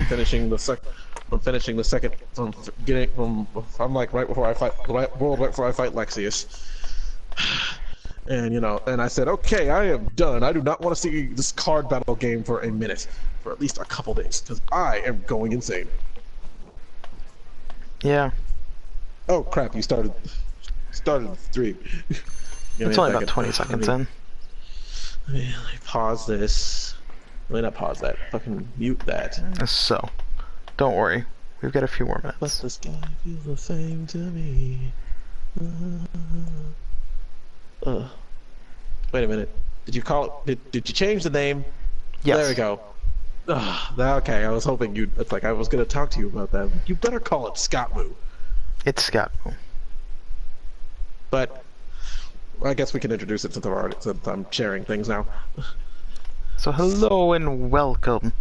finishing the second. I'm finishing the second. I'm like right before I fight. Right before I fight Lexius. And you know, and I said, okay, I am done. I do not want to see this card battle game for a minute, for at least a couple days, because I am going insane. Yeah. Oh crap! You started the stream. It's only about 20 seconds in. Let me pause this. Let me not pause that. Fucking mute that. So, don't worry. We've got a few more minutes. But the sky feels the same to me. Wait a minute. Did you call it? Did you change the name? Yes. There we go. Okay, I was hoping you'd. It's like I was gonna talk to you about that. You better call it Scottmue. It's Scottmue. But I guess we can introduce it since I'm sharing things now. So hello and welcome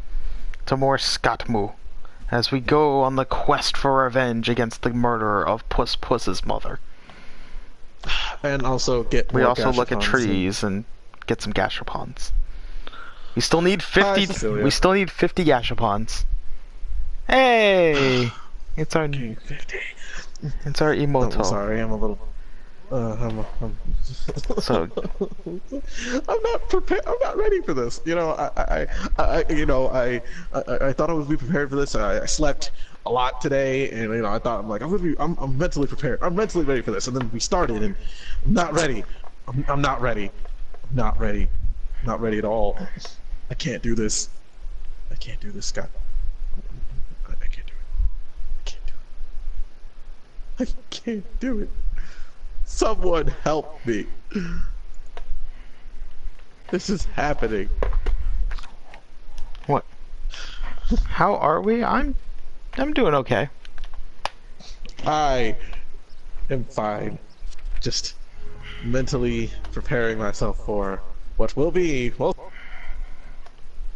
to more Scottmue, as we go on the quest for revenge against the murderer of Puss's mother. And also get. We more also look at gashapons trees and get some gashapons. We still need 50. Cecilia. We still need 50 gashapons. Hey, it's our emoto. I'm sorry, I'm a little. So I'm not prepared. I'm not ready for this. You know, I thought I would be prepared for this. I slept a lot today, and you know, I thought I'm mentally prepared. I'm mentally ready for this. And then we started, and I'm not ready. I'm not ready. I'm not ready. I'm not ready at all. I can't do this. I can't do this, Scott. I can't do it. I can't do it. I can't do it. Someone help me. This is happening. what? How are we? I'm doing okay. I am fine. Just mentally preparing myself for what will be. Well,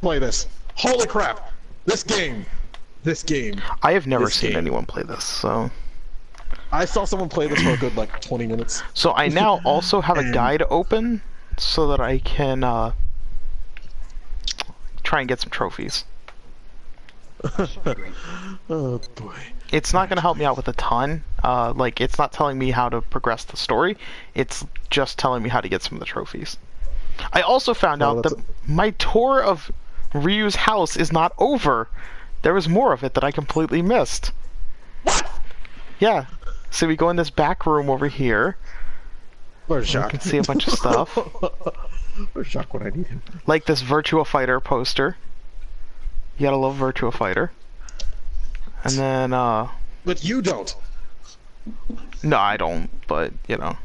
play this. Holy crap! This game. I have never seen anyone play this, so. I saw someone play this for a good like 20 minutes. So I now also have a guide open so that I can try and get some trophies. Oh boy. It's not going to help me out with a ton. Like, it's not telling me how to progress the story. It's just telling me how to get some of the trophies. I also found out that my tour of Ryu's house is not over. There was more of it that I completely missed. What? Yeah. So we go in this back room over here. Where's Jacques? You can see a bunch of stuff. Where's Jacques when I need him? Like this Virtua Fighter poster. You gotta love Virtua Fighter. And then, But you don't. no, I don't, but, you know.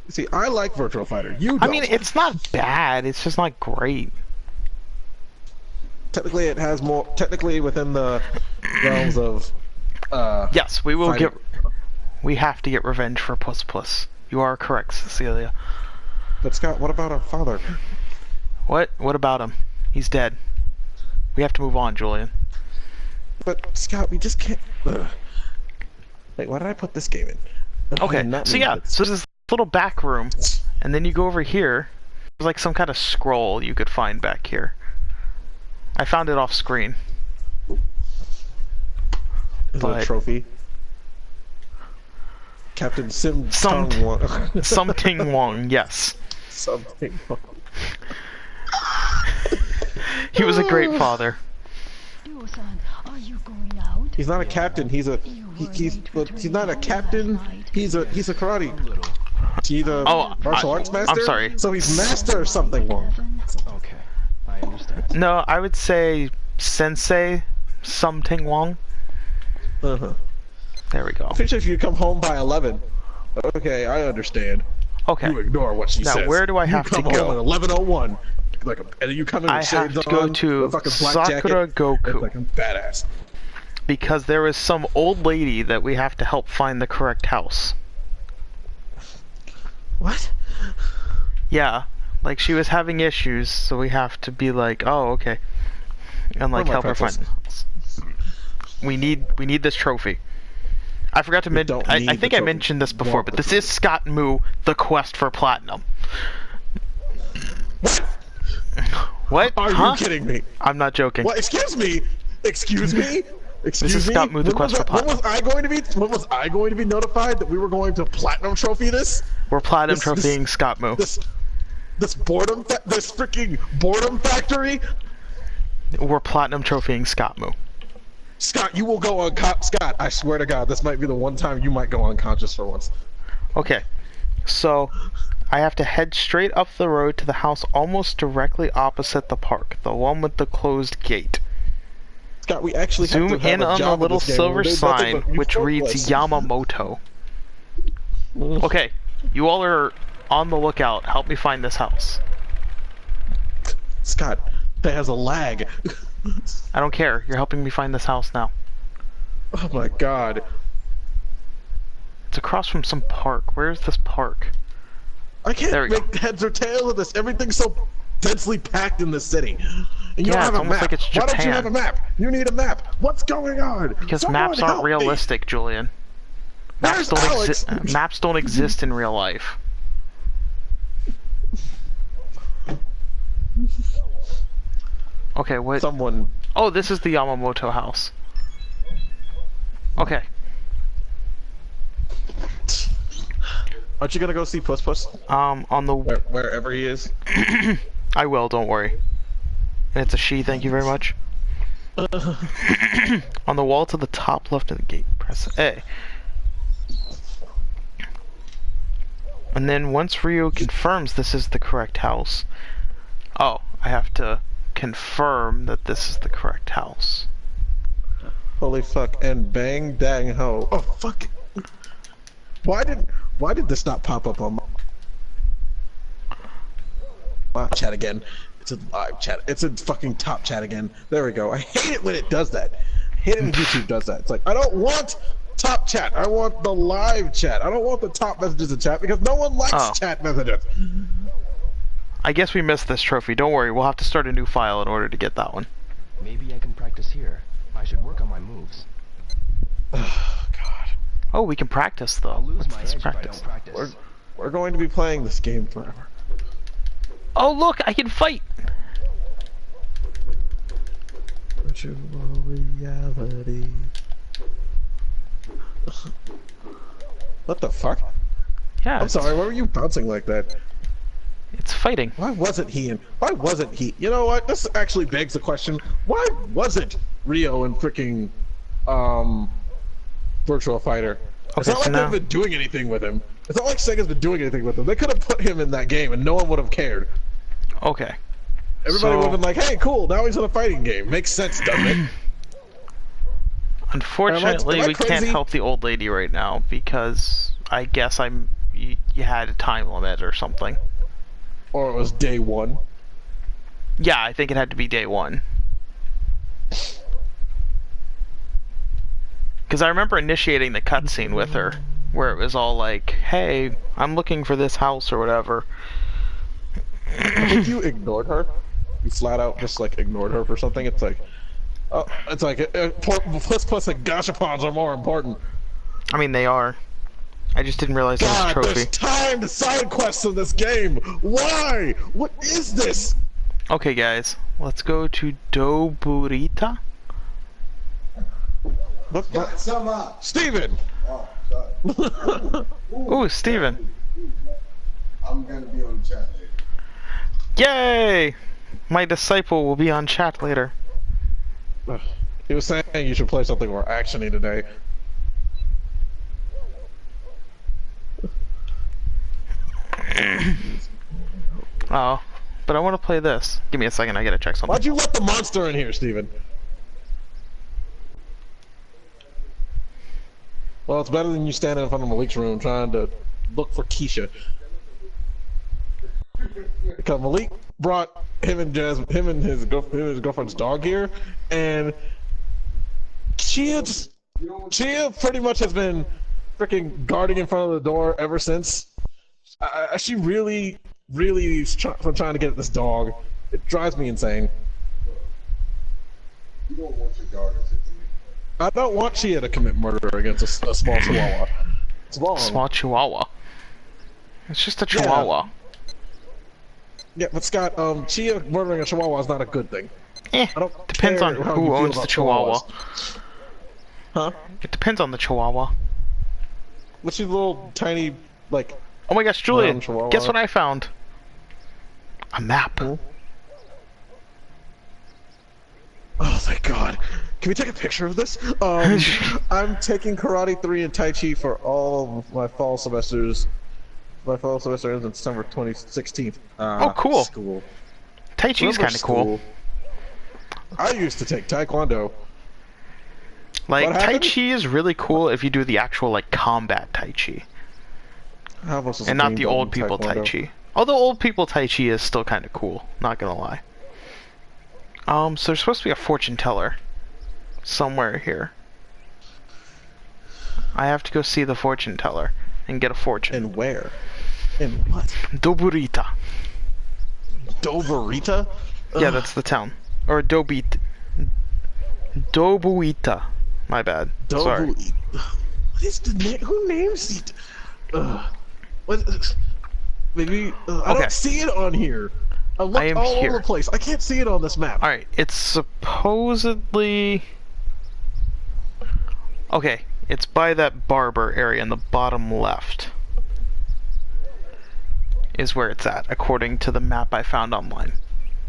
See, I like Virtua Fighter. You don't. I mean, it's not bad, it's just not great. Technically, it has more. Technically, within the realms of. Yes, we will fighting. get. We have to get revenge for Puss. You are correct, Cecilia. But Scott, what about our father? What? What about him? He's dead. We have to move on, Julian. But Scott, we just can't. Wait, why did I put this game in? Okay, so yeah, so there's this little back room, and then you go over here. There's like some kind of scroll you could find back here. I found it off screen. Is it a trophy? Captain Sim Tong Wong. Something Wong, yes. Something Wong. He was a great father. Are you going out? He's not a captain. He's not a captain. He's a karate. He's a martial arts master. I'm sorry. So he's master or something Wong. Okay, I understand. No, I would say Sensei Something Wong. There we go. I'm pretty sure if you come home by 11. Okay, I understand. Okay. You ignore what she says. Now, where do I have to go? You come home at 11:01. Like, and you come in with I have shades to go on, to a fucking black Sakura jacket. Goku. It's like I'm badass. Because there is some old lady that we have to help find the correct house. What? Yeah, like she was having issues, so we have to be like, oh, okay, and like help her find the house. We need this trophy. I forgot to mention. I think I mentioned this before, but this is Scottmue: The Quest for Platinum. What? Are you kidding me? I'm not joking. What? Excuse me. Excuse me? This Excuse is me? Scottmue, the quest for when platinum. when was I going to be notified that we were going to platinum trophy this? We're platinum This- trophying Scottmue. This this freaking boredom factory? We're platinum trophying Scottmue. Scott, you will go Scott, I swear to God, this might be the one time you might go unconscious for once. Okay, so I have to head straight up the road to the house almost directly opposite the park, the one with the closed gate. Scott, we actually Zoom have to have in a on the job little in this game. silver We're doing nothing sign but use which reads forklifts. Yamamoto. Okay, you all are on the lookout. Help me find this house. Scott, that has a lag. I don't care. You're helping me find this house now. Oh my God. It's across from some park. Where is this park? I can't There we make heads or tails of this. Everything's so densely packed in this city. And you Yeah, don't have it's a almost map. like it's Why don't you Japan. have a map? You need a map. What's going on? Because Someone maps aren't help me. realistic, Julian. Where's Alex? Maps don't exist in real life. Okay, what? Someone. Oh, this is the Yamamoto house. Okay. Aren't you gonna go see Puss Puss? On the... Wherever he is. I will, don't worry. And it's a she, thank you very much. On the wall to the top left of the gate, press A. And then once Rio confirms this is the correct house... Oh, I have to confirm that this is the correct house. Holy fuck, and bang dang ho. Oh fuck. Why did this not pop up on my chat again? It's a live chat. It's a fucking top chat again. There we go. I hate it when it does that. I hate it when YouTube does that. It's like, I don't want top chat. I want the live chat. I don't want the top messages in chat because no one likes chat messages. I guess we missed this trophy. Don't worry, we'll have to start a new file in order to get that one. Maybe I can practice here. I should work on my moves. Oh god. Oh, we can practice though. I'll lose What's my this edge if I practice? don't practice. We're going to be playing this game forever. Oh look, I can fight! Virtual reality. What the fuck? Yeah, I'm sorry, why were you bouncing like that? It's fighting. Why wasn't he in? Why wasn't he? You know what? This actually begs the question: why wasn't Rio in freaking Virtual Fighter? It's Okay, not so like now- they've been doing anything with him. It's not like Sega's been doing anything with him. They could have put him in that game and no one would have cared. Okay. Everybody So- would have been like, "Hey, cool! Now he's in a fighting game. Makes sense, doesn't it?" Unfortunately, am I we can't crazy? help the old lady right now because I guess you had a time limit or something. Or it was day one. Yeah, I think it had to be day one. Because I remember initiating the cutscene with her, where it was all like, "Hey, I'm looking for this house" or whatever. I think you ignored her. You flat out just like ignored her for something. It's like, Puss Puss and Gashapons are more important. I mean, they are. I just didn't realize it was a God, trophy. there's timed side quests in this game. Why? What is this? Okay, guys, let's go to Doburita. What? Some up. Steven! Oh, sorry. Ooh, Steven. I'm gonna be on the chat later. Yay! My disciple will be on chat later. He was saying you should play something more actiony today. Oh, but I want to play this. Give me a second, I gotta check something. Why'd you let the monster in here, Steven? Well, it's better than you standing in front of Malik's room trying to look for Keisha. Because Malik brought him and his girlfriend's dog here, and Chia pretty much has been freaking guarding in front of the door ever since. She really is trying to get at this dog. It drives me insane. You don't want your daughter to commit. I don't want Chia to commit murder against a small chihuahua. It's wrong. Small chihuahua. It's just a chihuahua. Yeah, but Scott, Chia murdering a chihuahua is not a good thing. Eh, I don't depends care on how you who feel owns the about Chihuahua. chihuahuas. Huh? It depends on the Chihuahua. What's your little tiny, like, Oh my gosh, Julian, brown chihuahua? guess what I found? A map. Hmm? Oh, thank God. Can we take a picture of this? I'm taking Karate 3 and Tai Chi for all of my fall semesters. My fall semester ends in December 2016. Oh, cool. School. Tai Chi is Remember kind of cool. school? I used to take Taekwondo. Like, What Tai happened? Chi is really cool if you do the actual, like, combat Tai Chi. How much is And a not green the belt old in people Tai Taekwondo? Chi. Although old people Tai Chi is still kind of cool, not gonna lie. So there's supposed to be a fortune teller somewhere here. I have to go see the fortune teller and get a fortune. And where? And what? Doburita. Doverita? Yeah, that's the town. Or Dobuita. My bad. Sorry. What is the name? Who names it? What? Maybe I Okay. don't see it on here. I looked am all here. over the place. I can't see it on this map. Alright, it's supposedly... Okay, it's by that barber area in the bottom left. Is where it's at, according to the map I found online.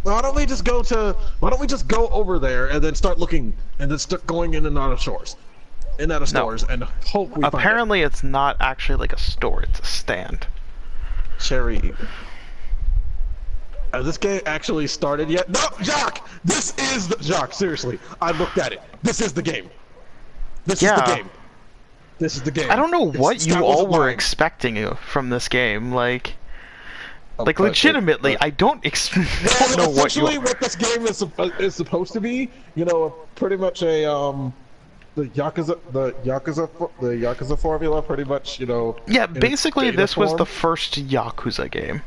Why don't we just go to? Why don't we just go over there and then start looking and then start going in and out of stores, in and out of stores, and hope we Apparently it's not actually like a store, it's a stand. find it. Cherry. Has this game actually started yet? No, Jacques! This is the... Jacques, seriously. I looked at it. This is the game. This is the game. This is the game. I don't know what you Scott all wasn't were lying. expecting from this game, like But- legitimately, but- I don't don't know what you... Essentially, what this game is supposed to be, you know, pretty much a the Yakuza formula, pretty much, you know. Yeah, in its basically beta this was form. the first Yakuza game.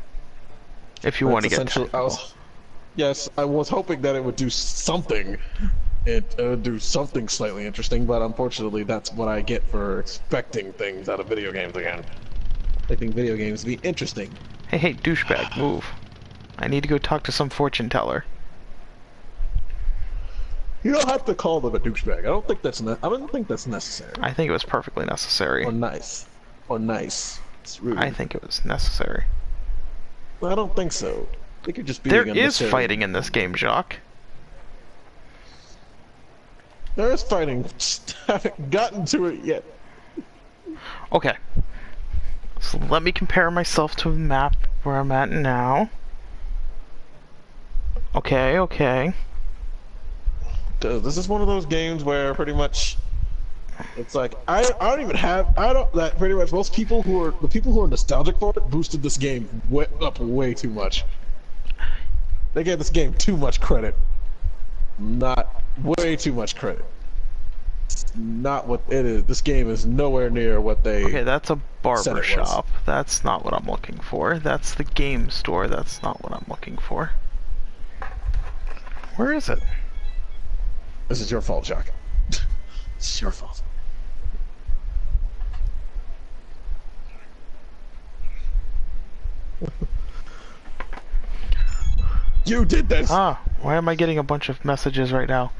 If you want to That's get essentially- technical. Yes, I was hoping that it would do something. It would do something slightly interesting, but unfortunately, that's what I get for expecting things out of video games again. Expecting video games to be interesting. Hey, douchebag, move. I need to go talk to some fortune teller. You don't have to call them a douchebag. I don't think that's necessary. I think it was perfectly necessary. Or nice. Or nice. It's rude. I think it was necessary. I don't think so. I think you're just being There is unnecessary. fighting in this game, Jacques. There is fighting. Just haven't gotten to it yet. Okay. So let me compare myself to the map where I'm at now. Okay. This is one of those games where pretty much it's like I don't even have that pretty much most people who are nostalgic for it boosted this game up way too much. They gave this game too much credit. Not way too much credit. It's not what it is. This game is nowhere near what they. Okay, that's a Said barber it was. shop. That's not what I'm looking for. That's the game store. That's not what I'm looking for. Where is it? This is your fault, Jack. This is your fault. You did this. Ah, why am I getting a bunch of messages right now?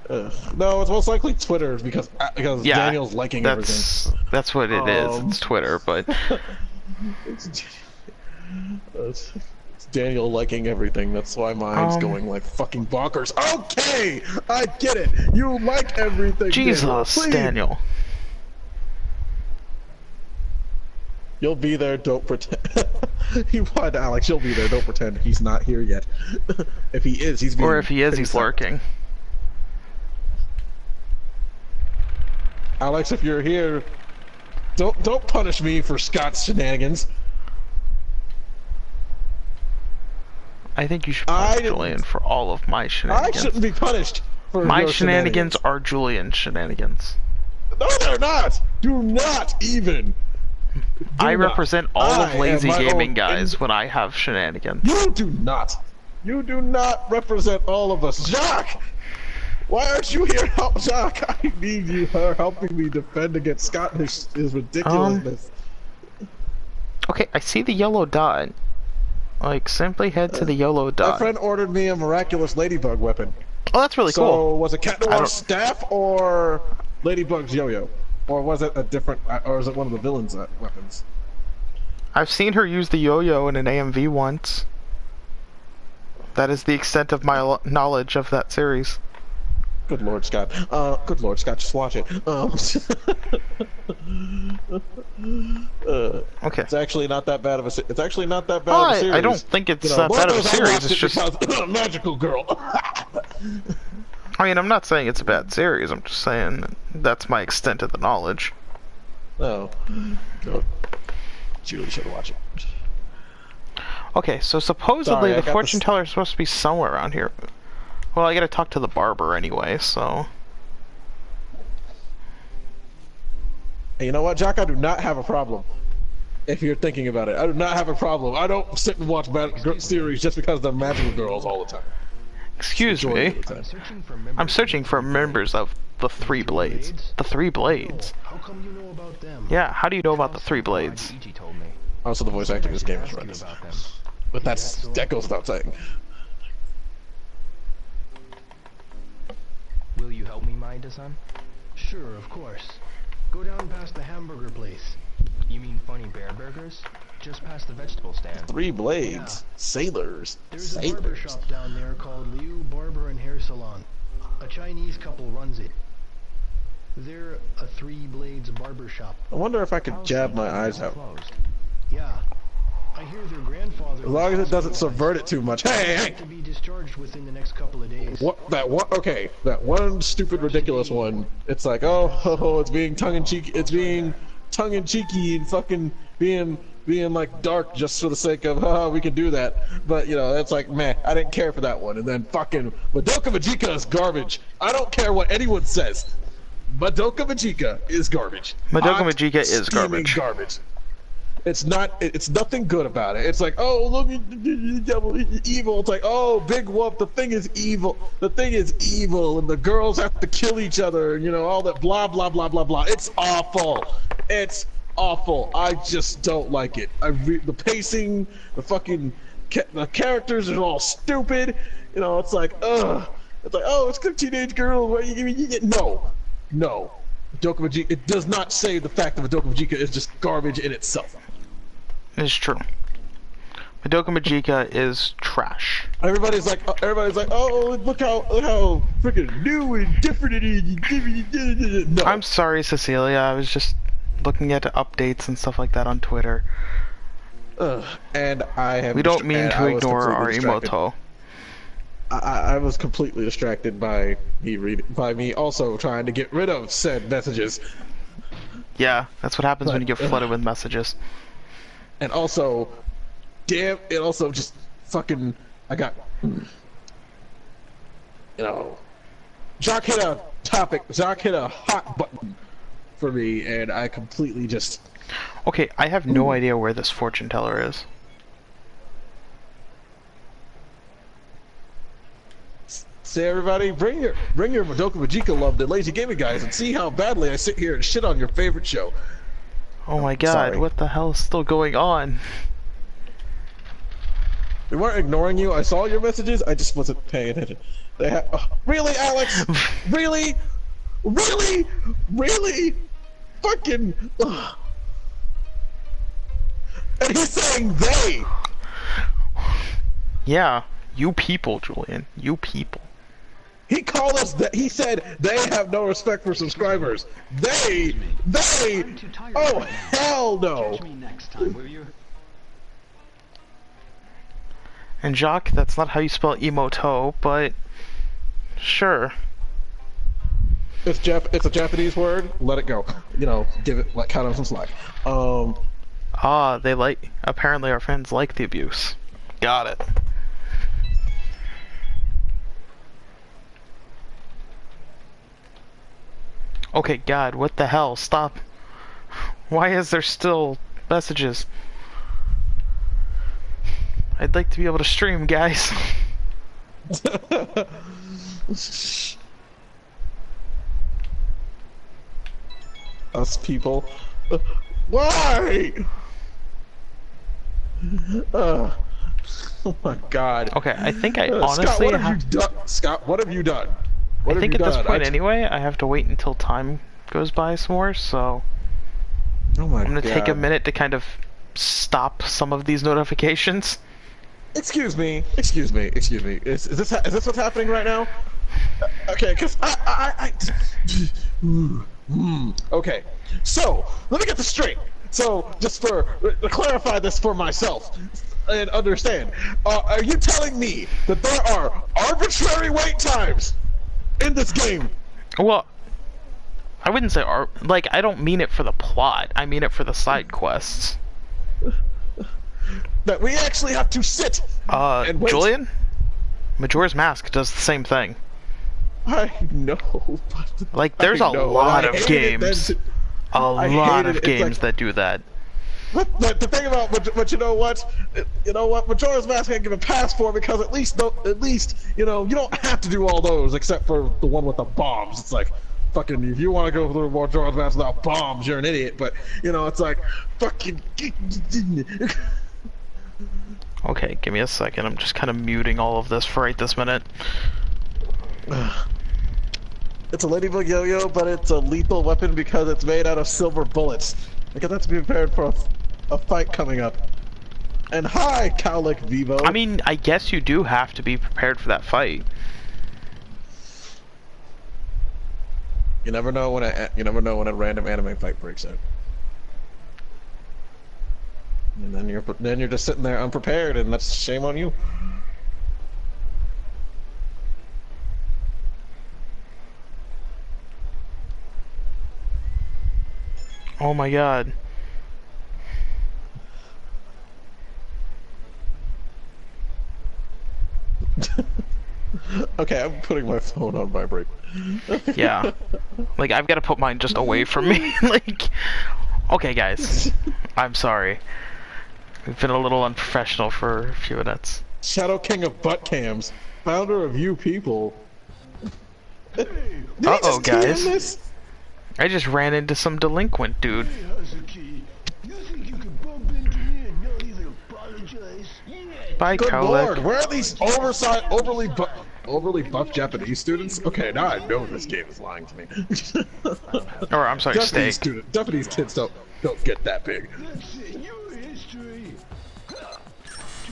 No, it's most likely Twitter because Yeah, Daniel's liking everything. that's what it is. It's Twitter, but It's Daniel liking everything. That's why mine's going like fucking bonkers. Okay, I get it. You like everything. Daniel. Jesus, Please. Daniel. You'll be there. Don't pretend. He wanted Alex. You'll be there. Don't pretend he's not here yet. If he is, he's being. Or if he is, pretty he's sad. lurking. Alex, if you're here, don't punish me for Scott's shenanigans. I think you should punish didn't- Julian for all of my I shenanigans. shouldn't be punished for My your shenanigans are Julian's shenanigans. No, they're not. Do not even. I not. represent all I of am lazy my gaming own guys when I have shenanigans. You do not. You do not represent all of us. Jacques! Why aren't you here to help Jacques? I need you helping me defend against Scott and his ridiculousness. Okay, I see the yellow dot. Like, simply head to the YOLO My dot. friend ordered me a miraculous ladybug weapon. Oh, that's really So, cool. was it Cat Noir's staff or Ladybug's yo-yo? Or was it a different, or is it one of the villain's weapons? I've seen her use the yo-yo in an AMV once. That is the extent of my knowledge of that series. Good Lord, Scott. Good Lord, Scott, just watch it. Okay. It's actually not that bad of a. It's actually not that bad of a series. I don't think it's that bad of a series. It's just magical girl. I mean, I'm not saying it's a bad series. I'm just saying that's my extent of the knowledge. No. You really should watch it. Okay, so supposedly Sorry, the fortune teller is supposed to be somewhere around here. Well, I gotta talk to the barber anyway, so... Hey, you know what, Jock? I do not have a problem. If you're thinking about it, I do not have a problem. I don't sit and watch series just because they're magical girls all the time. Excuse me. I'm searching for members of the Three Blades. The Three Blades? How come you know about them? Yeah, how do you know about the Three Blades? Also, the voice acting in this game is horrendous. But that goes without saying. Will you help me, Maida-san? Sure, of course. Go down past the hamburger place. You mean Funny Bear Burgers? Just past the vegetable stand. Three Blades. Yeah. Sailors. There's a barber shop down there called Liu Barber and Hair Salon. A Chinese couple runs it. They're a Three Blades barber shop. I wonder if I could jab my eyes out. Yeah. I hear their grandfather. As long as it doesn't subvert it too much. Hey! To be discharged within the next couple of days. What that one? Okay, that one stupid, ridiculous one. It's like, oh, it's being tongue in cheek. It's being tongue in cheeky and fucking being like dark just for the sake of, we can do that. But you know, it's like, man, I didn't care for that one. And then fucking Madoka Magica is garbage. I don't care what anyone says. Madoka Magica is garbage. Madoka Magica is garbage. Garbage. It's not. It's nothing good about it. It's like, oh, look, devil, evil. It's like, oh, big whoop. The thing is evil. The thing is evil, and the girls have to kill each other. And, you know, all that blah blah blah blah blah. It's awful. It's awful. I just don't like it. The pacing, the fucking, the characters are all stupid. You know, it's like, ugh. It's like, oh, it's good teenage girl. No, no. Madoka Magica. It does not say the fact that Madoka Magica is just garbage in itself. It's true. Madoka Magica is trash. Everybody's like, oh, look how freaking new and different it is. No. I'm sorry, Cecilia. I was just looking at updates and stuff like that on Twitter. And I have. We don't mean to ignore our emoto. I was completely distracted by me also trying to get rid of said messages. Yeah, that's what happens when you get flooded with messages. And also, damn, it also just fucking, I got, you know, Jock hit a hot button for me, and I completely just... Okay, I have no idea where this fortune teller is. Say everybody, bring your Madoka Magica love to Lazy Gaming Guys and see how badly I sit here and shit on your favorite show. Oh my god, sorry. what the hell is still going on? We weren't ignoring you. I saw your messages. I just wasn't paying attention. Really, Alex? Really? Really? Really? Fucking... Ugh. And he's saying they! Yeah, you people, Julian. You people. He called us that. He said they have no respect for subscribers. They, oh hell no. And Jacques, that's not how you spell emoto, but sure. It's a Japanese word. Let it go. You know, cut him some slack. Apparently our fans like the abuse. Got it. Okay, God, what the hell? Stop. Why is there still messages? I'd like to be able to stream, guys. Us people. Why? Oh my god. Okay, I think I Scott, honestly what have you done? Scott, what have you done? What I think have at you this done? point anyway, I have to wait until time goes by some more, so Oh my I'm gonna god. take a minute to kind of stop some of these notifications. Excuse me. Excuse me. Excuse me. Is this what's happening right now? Okay, because okay. So let me get this straight. So just to clarify this for myself and understand, are you telling me that there are arbitrary wait times in this game? Well, I wouldn't say like, I don't mean it for the plot. I mean it for the side quests. That we actually have to sit and wait? Julian? Majora's Mask does the same thing. I know, but like, there's a lot of games. A lot of games that do that. But the thing about, but you know what, Majora's Mask can't give a pass for because at least you know you don't have to do all those except for the one with the bombs. It's like, fucking, if you want to go through Majora's Mask without bombs, you're an idiot. But you know, it's like, fucking. Okay, give me a second. I'm just kind of muting all of this for right this minute. It's a ladybug yo-yo, but it's a lethal weapon because it's made out of silver bullets. I guess that's to be prepared for a fight coming up. And hi, Cowlick Vivo. I mean, I guess you do have to be prepared for that fight. You never know when a random anime fight breaks out. And then you're just sitting there unprepared, and that's shame on you. Oh my god. Okay, I'm putting my phone on vibrate. Yeah. Like, I've got to put mine just away from me. Like, okay guys, I'm sorry. We've been a little unprofessional for a few minutes. Shadow King of Butt Cams, founder of You People. Uh-oh, guys. I just ran into some delinquent dude. Bye, Good Cowlick. lord, where are these overly buff Japanese students? Okay, now I know this game is lying to me. Or, I'm sorry, Steak. Japanese kids don't get that big.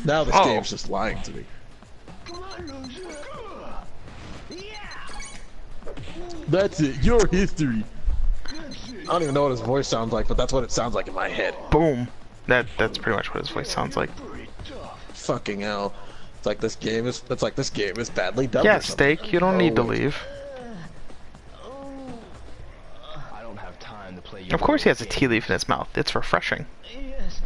Now this game's just lying to me. That's it, your history. I don't even know what his voice sounds like, but that's what it sounds like in my head. Boom. That's pretty much what his voice sounds like. Fucking hell. It's like this game is badly dubbed. Yeah, Steak, you don't need to leave. I don't have time to play. Of course he has a tea leaf in his mouth. It's refreshing. Yes,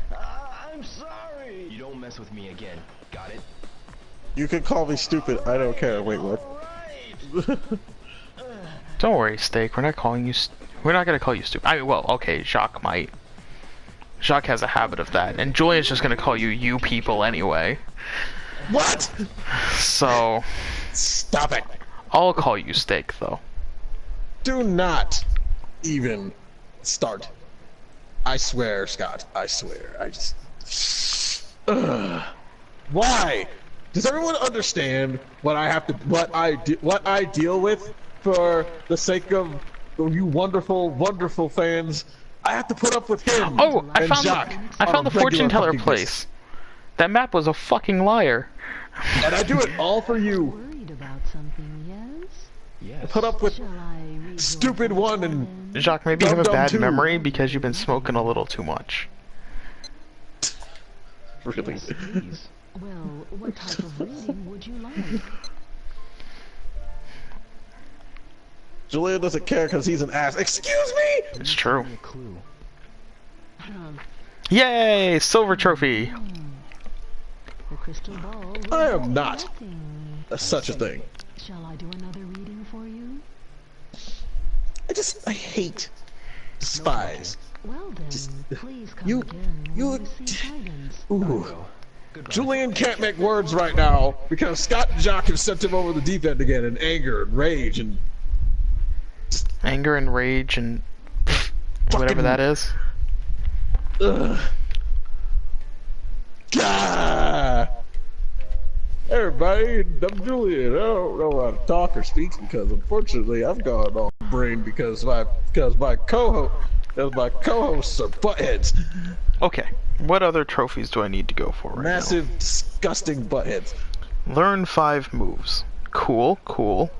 I'm sorry. You don't mess with me again. Got it? You can call me stupid, I don't care. Wait, what? Don't worry, Steak. We're not calling you. We're not gonna call you stupid. I mean, well, okay, Jacques might. Jacques has a habit of that, and Julian's just gonna call you people anyway. What? So. Stop it. I'll call you Steak, though. Do not even start. I swear, Scott. I swear. I just. Why? Does everyone understand what I deal with for the sake of you wonderful, wonderful fans? I have to put up with him. Oh, I found the fortune teller place. That map was a fucking liar. And I do it all for you. Worried about something, yes? I put up with Shall I read stupid your one and question? Jacques, maybe you have a Dumb bad two. memory because you've been smoking a little too much. really. Yes, please. Well, what type of reading would you like? Julian doesn't care because he's an ass. Excuse me? It's true. Give me a clue. Yay! Silver trophy! The crystal ball. I will am not nothing. such a thing. Shall I do another reading for you? I hate spies. Well then, Just- please come you- again when you- you receive guidance. Ooh. Goodbye. Julian can't make words right now because Scott and Jock have sent him over the deep end again in anger and rage and Anger and rage and whatever that is. ugh. Gah! everybody, I'm Julian. I don't know how to talk or speak because unfortunately I've gone on the brain because my co-hosts are buttheads. Okay. What other trophies do I need to go for right Massive, disgusting buttheads. now? Learn 5 moves. Cool, cool.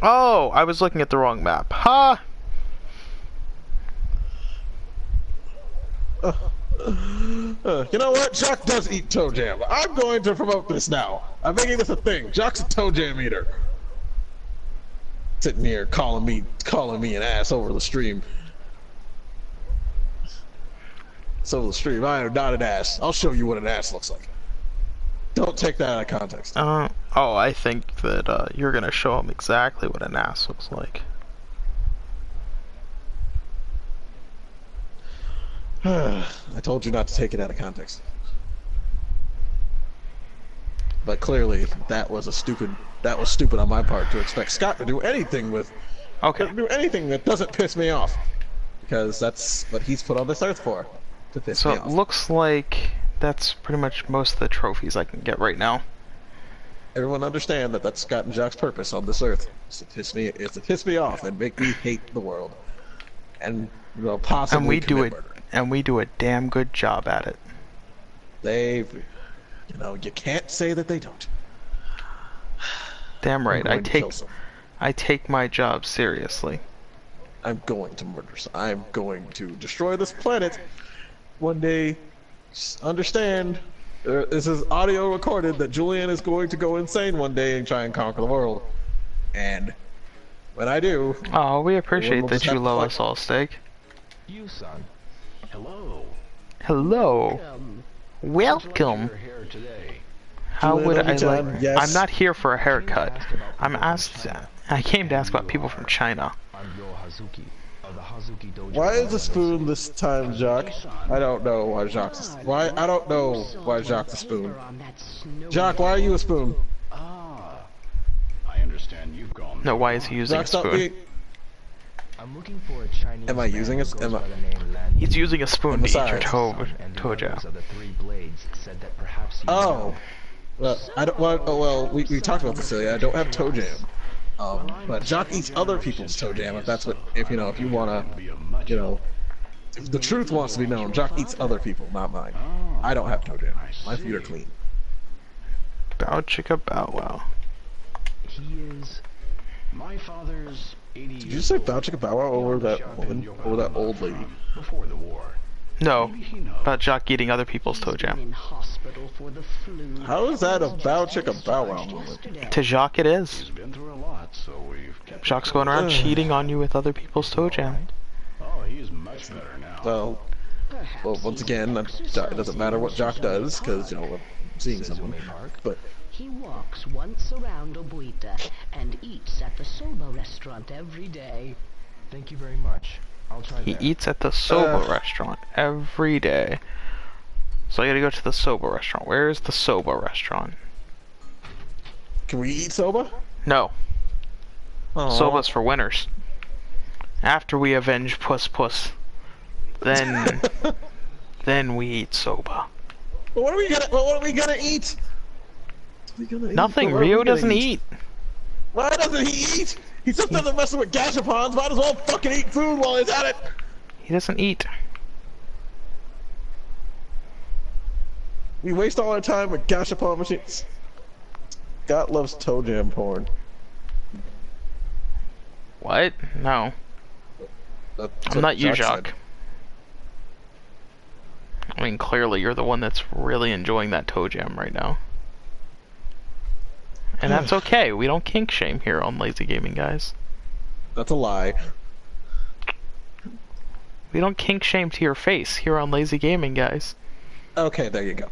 Oh, I was looking at the wrong map. Ha! You know what? Jock does eat toe jam. I'm going to promote this now. I'm making this a thing. Jock's a toe jam eater. Sitting here calling me an ass over the stream. So the stream, I am not an ass. I'll show you what an ass looks like. Don't take that out of context. Oh, I think that you're gonna show him exactly what an ass looks like. I told you not to take it out of context. But clearly, that was stupid on my part to expect Scott to do anything that doesn't piss me off, because that's what he's put on this earth for, to piss me off. So it looks like that's pretty much most of the trophies I can get right now. Everyone understand that that's Scott and Jock's purpose on this earth, is to piss me off and make me hate the world, and possibly commit murder. And we do a damn good job at it. You can't say that they don't. Damn right. I take my job seriously. I'm going to murder. I'm going to destroy this planet one day. Just understand, this is audio recorded that Julian is going to go insane one day and try and conquer the world. And when I do, oh, we appreciate that you love us all, Steak. You, son. Hello. Hello. Welcome. You're here today. How would I John, like? yes. I'm not here for a haircut. I came to ask about people from China. I'm Yo Hazuki of the Hazuki Dojo. Why is the spoon this time, Jock? I don't know why Jock's. I don't know why Jock's a spoon. Jock, why are you a spoon? Ah, I understand you've gone. No, why is he using a spoon? I'm looking for a Chinese. Am I using it? He's using a spoon to eat your toe jam. Oh. Well, I don't. Well, we talked about this earlier. I don't have toe jam. But Jock eats other people's toe jam. If that's what, if you wanna, if the truth wants to be known, Jock eats other people, not mine. I don't have toe jam. My feet are clean. Bow chicka bow wow. He is my father's 80. Did you say bow chicka bow wow over that woman, over that old lady? Before the war. No, about Jock eating other people's toe jam. How is that a bow chicka bow wow moment? To Jock it is. He's been through a lot, so we've kept. Jock's going around cheating on you with other people's toe jam. Oh, he's much better now. Well, once again, it doesn't matter what Jock does, because, I'm seeing someone. But He walks once around Obuita and eats at the soba restaurant every day. Thank you very much. I'll try He that. eats at the soba restaurant every day. So I gotta go to the soba restaurant. Where is the soba restaurant? can we eat soba? No. Aw. Soba's for winners. After we avenge Puss Puss, then we eat soba. Well, what are we gonna eat? Nothing. Rio doesn't eat. Why doesn't he eat? He's just doesn't messing with gashapons. Might as well fucking eat food while he's at it. He doesn't eat. We waste all our time with gashapon machines. Scott loves toe jam porn. What? No. That's I'm what not you, Jock Jacques. I mean, clearly you're the one that's really enjoying that toe jam right now. And that's okay. We don't kink shame here on Lazy Gaming, guys. That's a lie. We don't kink shame to your face here on Lazy Gaming, guys. Okay, there you go.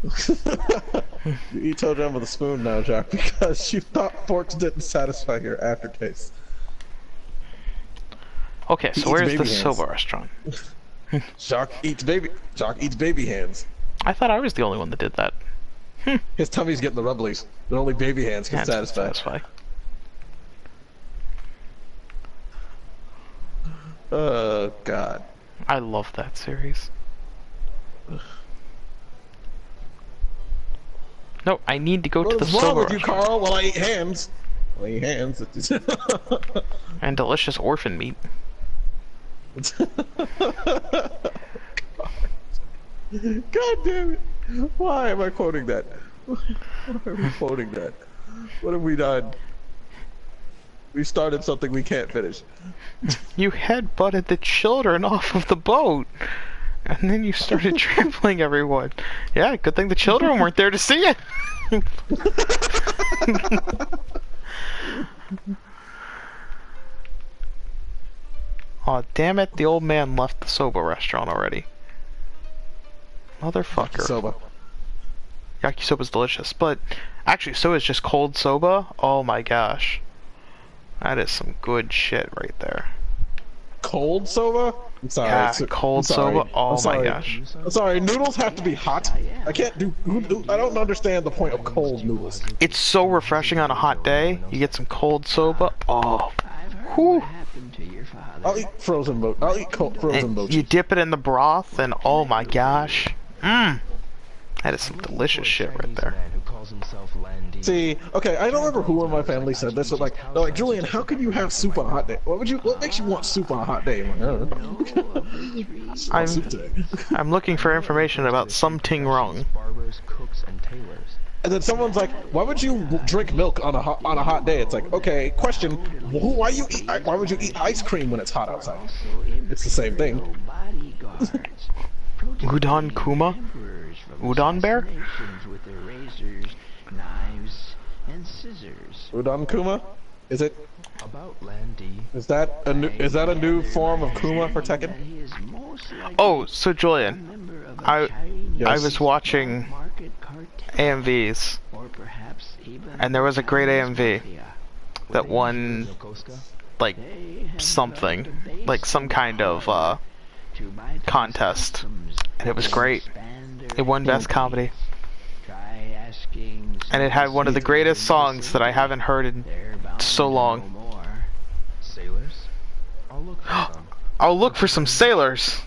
You eat toe jam with a spoon now, Jock, because you thought forks didn't satisfy your aftertaste. Okay, He so eats where's baby the hands. soba restaurant? Jock eats baby hands. I thought I was the only one that did that. His tummy's getting the rubblies, but only baby hands can Can't satisfy. Oh God. I love that series. No, I need to go to What the is wrong soba with you, restaurant. Carl? Well, I eat hands. I eat hands. And delicious orphan meat. God damn it! Why am I quoting that? Why are we quoting that? What have we done? We started something we can't finish. You headbutted the children off of the boat, and then you started trampling everyone. Yeah, good thing the children weren't there to see it. Aw, damn it, the old man left the soba restaurant already. Motherfucker. Soba. Yakisoba's delicious, but actually, so is just cold soba. Oh my gosh. That is some good shit right there. Cold soba? I'm sorry. Yeah, cold soba. Oh my gosh. I'm sorry. Noodles have to be hot. I can't do. I don't understand the point of cold noodles. It's so refreshing on a hot day. You get some cold soba. Oh. Whew. I'll eat frozen I'll eat frozen And mochi. you dip it in the broth, and oh my gosh. Mmm. That is some delicious shit right there. See, okay, I don't remember who in my family said this, but they're like, Julian, how can you have soup on a hot day? What makes you want soup on a hot day? I'm like, I don't know. I want soup today. I'm looking for information about something wrong. And then someone's like, why would you drink milk on a hot day? It's like, okay, question, why would you eat ice cream when it's hot outside? It's the same thing. Udon Kuma? Udon Bear? Udon Kuma? Is it? Is that a new form of Kuma for Tekken? Oh, so Julian, I was watching AMVs, and there was a great AMV that won like something, like some kind of contest, and it was great. It won Best Comedy, and it had one of the greatest songs that I haven't heard in so long. I'll look for some sailors.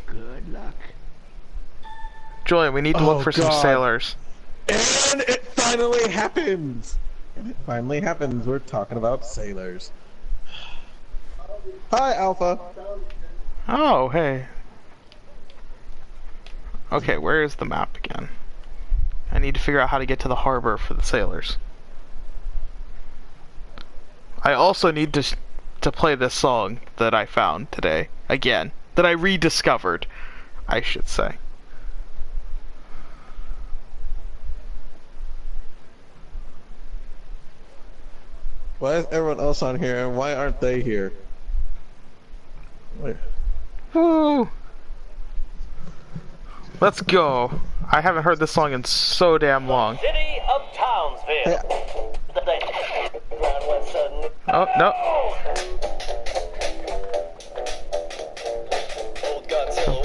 Julian, we need to look for some sailors. And it finally happens! And it finally happens. We're talking about sailors. Hi, Alpha. Oh, hey. Okay, where is the map again? I need to figure out how to get to the harbor for the sailors. I also need to play this song that I found today. Again. That I rediscovered, I should say. Why is everyone else on here and why aren't they here? Wait. Woo! Let's go. I haven't heard this song in so damn long. City of Townsville. Oh, no.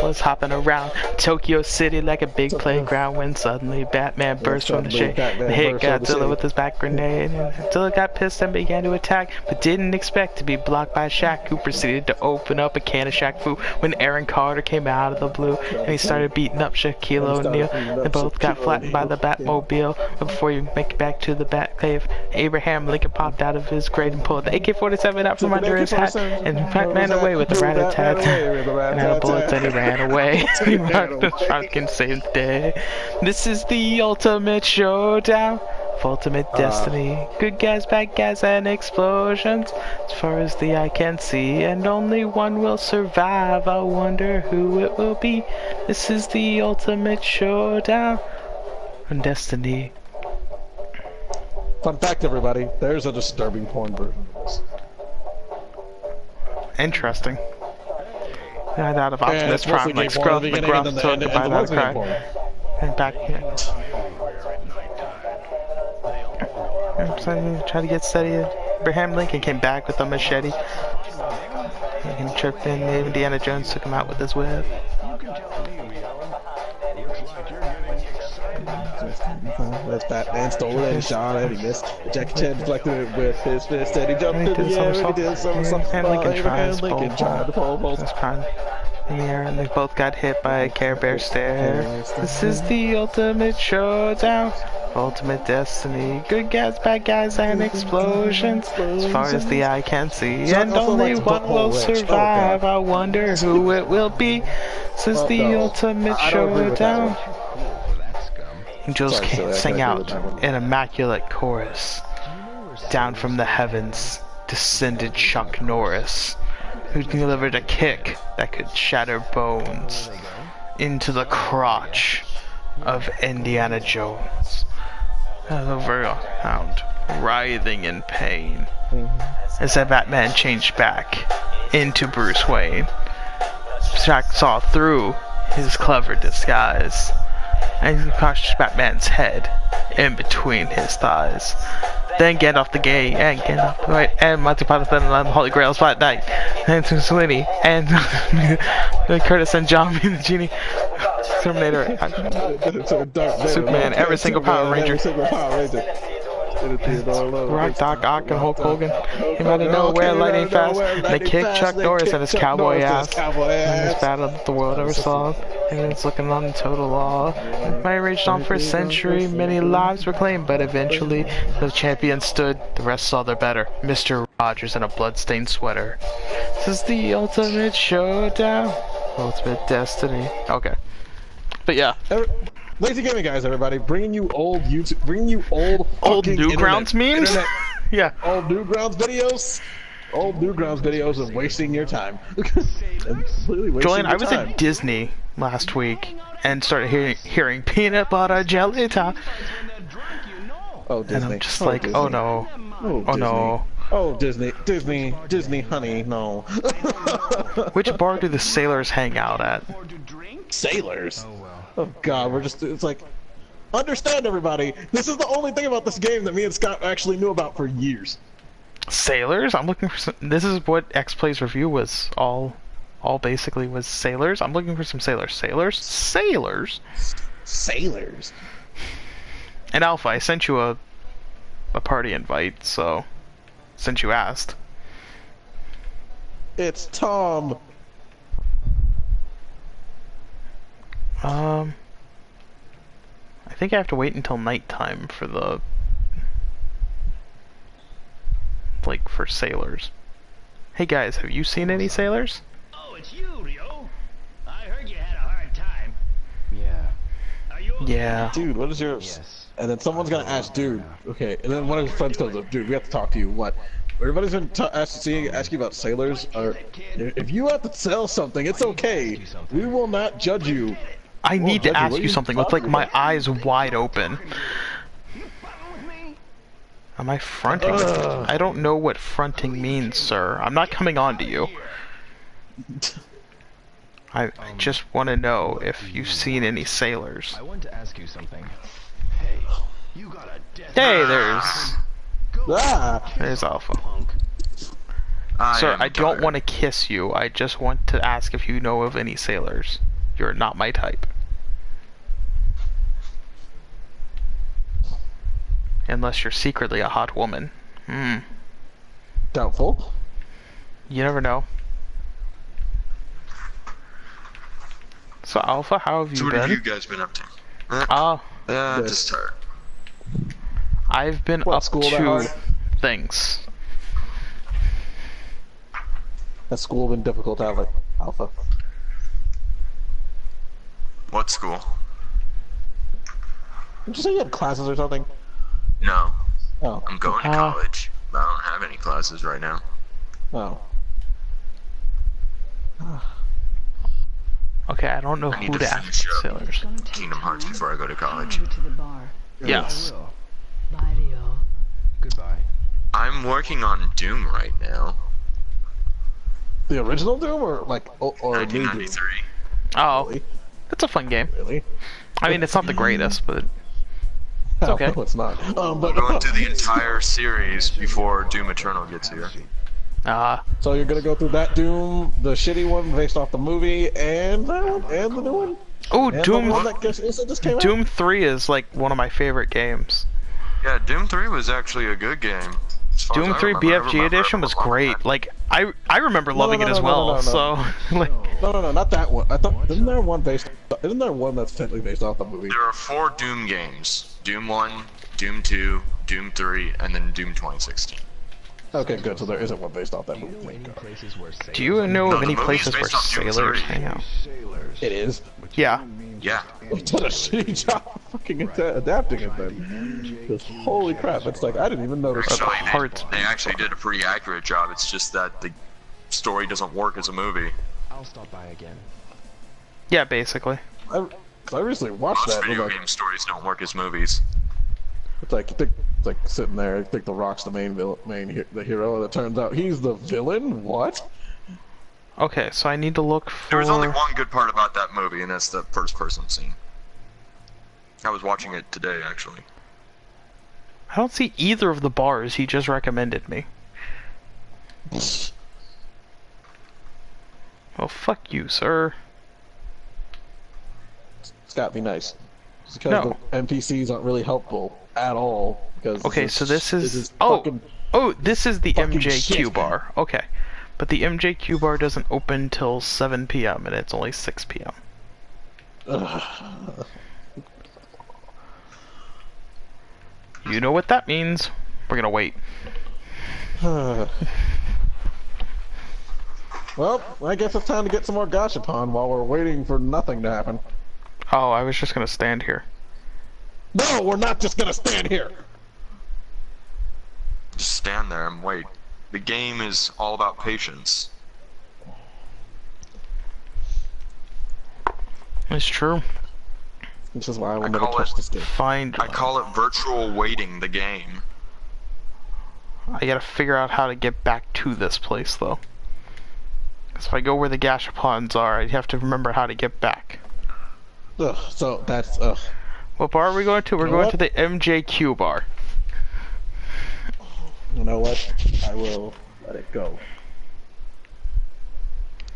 Was hopping around Tokyo City like a big playground when suddenly Batman burst from the shade and hit Godzilla with his back grenade. Godzilla got pissed and began to attack, but didn't expect to be blocked by Shaq, who proceeded to open up a can of Shaq Fu when Aaron Carter came out of the blue and he started beating up Shaquille O'Neal. They both got flattened by the Batmobile, but before you make it back to the Batcave, Abraham Lincoln popped out of his grave and pulled the AK-47 out from under his hat and ran away with the rat-a-tat and out of bullets, and he ran away. He rocked the truck and saved the day. This is the ultimate showdown, ultimate destiny. Good guys, bad guys, and explosions. As far as the eye can see, and only one will survive. I wonder who it will be. This is the ultimate showdown on destiny. Fun fact, everybody, there's a disturbing porn version of this. Interesting. And out of Optimus Prime, like Scruff, McGruff, took goodbye without a cry. And back here. Try to get steady. Abraham Lincoln came back with a machete. He tripped in. Indiana Jones took him out with his whip. That's Batman stole it and shot it. He missed. Jackie Chan deflected it with his fist and he jumped in the air and he did some And Lincoln tries to pull both. in the air, and they both got hit by a Care Bear stare. This is the ultimate showdown. Ultimate destiny. Good guys, bad guys, and explosions. As far as the eye can see. And only one will survive. I wonder who it will be. This is the ultimate showdown. Angels sang out an immaculate chorus. Down from the heavens descended Chuck Norris, who delivered a kick that could shatter bones into the crotch of Indiana Jones. Overhound, writhing in pain, as that Batman changed back into Bruce Wayne. Jack saw through his clever disguise and crushed Batman's head in between his thighs. Then Gandalf the Gay and Gandalf the White and Monty Python and the Holy Grail Spot Night and Mussolini and Curtis and John the Genie, Terminator, Superman, every single Power Ranger. Rock, Doc Ock, and Hulk Hogan came out of nowhere, lightning fast. They kicked Chuck Norris and his cowboy ass. In this battle that the world ever saw, and it's looking on total awe. Might raged on for a century, many lives were claimed, but eventually the champion stood. The rest saw their better. Mr. Rogers in a bloodstained sweater. This is the ultimate showdown, ultimate destiny. Okay, but yeah. Lazy Gaming Guys, everybody, bringing you old YouTube, bringing you old Newgrounds memes. Yeah, old Newgrounds videos, of wasting your time. Julian, I was at Disney last week and started hearing peanut butter jelly time. Oh, Disney. And I'm just like, Disney. Oh no, oh no. Oh, Disney, honey, no. Which bar do the sailors hang out at? Sailors? Oh god, it's like, understand everybody, this is the only thing about this game that me and Scott actually knew about for years. Sailors? I'm looking for some, this is what X Play's review was all basically was sailors. I'm looking for some sailors. Sailors? And Alpha, I sent you a party invite, so, since you asked. It's Tom. I think I have to wait until nighttime for the, like, for sailors. Hey guys, have you seen any sailors? Oh, it's you, Rio. I heard you had a hard time. Yeah. Are you okay? Yeah. Dude, what is yours? Yes. And then someone's gonna ask, dude, okay, and then one of his friends goes up, dude, we have to talk to you, what? Everybody's been asking about sailors, or if you have to sell something, it's okay. We will not judge you. I need to ask you something with, like, my eyes wide open. Am I fronting? I don't know what fronting means, sir. I'm not coming on to you. I just want to know if you've seen any sailors. I want to ask you something. Hey, you got a death. Hey, there's Alpha. Sir, I don't want to kiss you. I just want to ask if you know of any sailors. You're not my type. Unless you're secretly a hot woman. Doubtful. You never know. So Alpha, how have you been? What have you guys been up to? Just tired. I've been up to things. Has school been difficult, Alpha? What school? Did you say you had classes or something? No. Oh. I'm going to college, but I don't have any classes right now. Oh. Okay, I don't know I need who to to finish ask up sailors. Kingdom Hearts before I go to college. To the bar. Yes. Bye, Rio. Goodbye. I'm working on Doom right now. The original Doom, or like, or new Doom? 1993. Oh, Really? it's a fun game. Really? I mean, it's not the greatest, but it's okay. No, it's not. I'm going through the entire series before Doom Eternal gets here. So you're gonna go through that Doom, the shitty one based off the movie, and that one, and the new one? Oh, And Doom! the one that just came out? Doom 3 is like one of my favorite games. Yeah, Doom 3 was actually a good game. It's far as Doom I 3 remember, I BFG remember edition was loving great. that. Like I remember loving no, it as no, no, well. no, no, So like, No, not that one. I thought isn't there one based? Isn't there one that's technically based off the movie? There are 4 Doom games: Doom 1, Doom 2, Doom 3, and then Doom 2016. Okay, good. So there isn't one based off that Do you movie. know any Thank God. places where sailors do you know No, of the any movie is places where based off Doom sailors 3. hang out? sailors? It is. Yeah. Yeah. I've done a shitty job fucking adapting it then. 'Cause holy crap, it's like I didn't even notice. Actually, Heart. they actually did a pretty accurate job. It's just that the story doesn't work as a movie. I'll stop by again. Yeah, basically. I recently watched Most that. video Like, game stories don't work as movies. it's like you think, it's like sitting there. You think The Rock's the the hero, and it turns out he's the villain. What? Okay, so I need to look for. There was only one good part about that movie, and that's the first person scene. I was watching it today, actually. I don't see either of the bars he just recommended me. Oh, fuck you, sir. Scott, be nice. It's because No. the NPCs aren't really helpful at all. Because Okay, so this is fucking, oh, this is the fucking MJQ shit. bar. Okay, but the MJQ bar doesn't open till 7 p.m. and it's only 6 p.m. You know what that means? We're gonna wait. Well, I guess it's time to get some more Gashapon while we're waiting for nothing to happen. Oh, I was just gonna stand here. No, we're not just gonna stand here. Just stand there and wait. The game is all about patience. It's true. This is why I will I never call touch it- this game. Find. I call it virtual waiting the game. I gotta figure out how to get back to this place though. Cause if I go where the Gashapons are, I have to remember how to get back. Ugh, so that's What bar are we going to? We're You know going what? to the MJQ bar. you know what? I will let it go.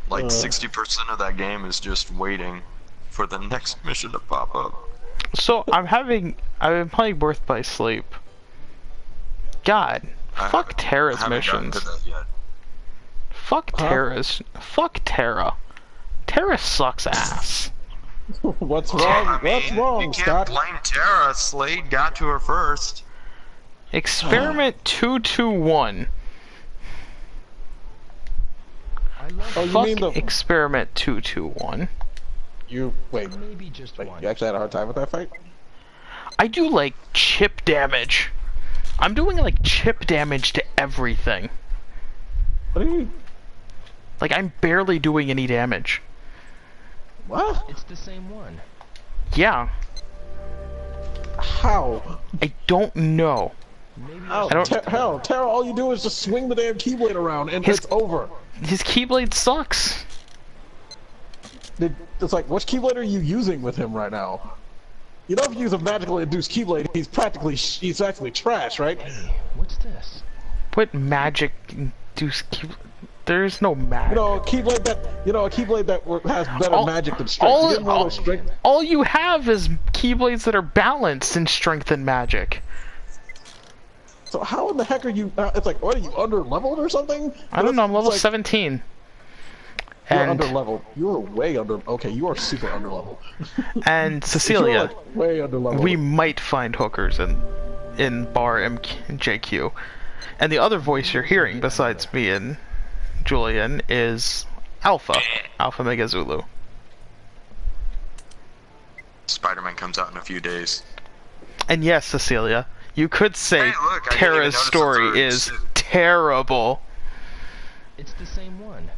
Like 60% of that game is just waiting for the next mission to pop up. So I've been playing Birth by Sleep. God, fuck Terra's I haven't gotten missions. to that yet. Fuck Terra. Terra sucks ass. What's I wrong? mean, What's wrong, you can't Scott? blame Terra. Slade got to her first. Experiment 221. I love Oh, you Fuck mean the Experiment 221. you? Wait, maybe just wait. one. You actually had a hard time with that fight? I do like chip damage. I'm doing like chip damage to everything. What are you? Like I'm barely doing any damage. What? It's the same one. Yeah, How? I don't know. Maybe How? I don't- Tara, all you do is just swing the damn keyblade around and His- it's over. His Keyblade sucks. It's like, which keyblade are you using with him right now? You know, if you use a magically induced keyblade, he's actually trash, right? what's this? What magic induce Keyblade? There's no magic. You know, a keyblade that has better All- magic than strength. You didn't roll strength. All you have is Keyblades that are balanced in strength and magic. So how in the heck are you? It's like, what are you under leveled or something? I don't know, I'm level It's like, 17. You're And under leveled. You're way under. Okay, you are super under leveled. and Cecilia, way under leveled. we might find hookers in bar MJQ. And the other voice you're hearing besides me and Julian is Alpha Mega Zulu. Spider-Man comes out in a few days. And yes, Cecilia, you could say Hey, look, I didn't even Terra's notice the story third is suit. terrible. It's the same one.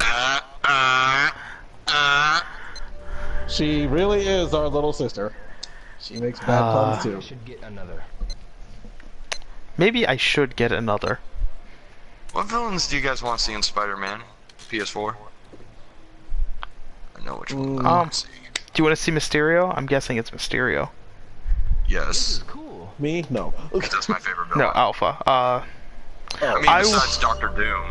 She really is our little sister. She makes bad puns I too. should get another. Maybe I should get another. What villains do you guys want to see in Spider-Man? PS4? I know which one I want to see. Do you want to see Mysterio? I'm guessing it's Mysterio. Yes. Cool. Me? No. That's my favorite villain. No, Alpha. I mean, I besides Doctor Doom.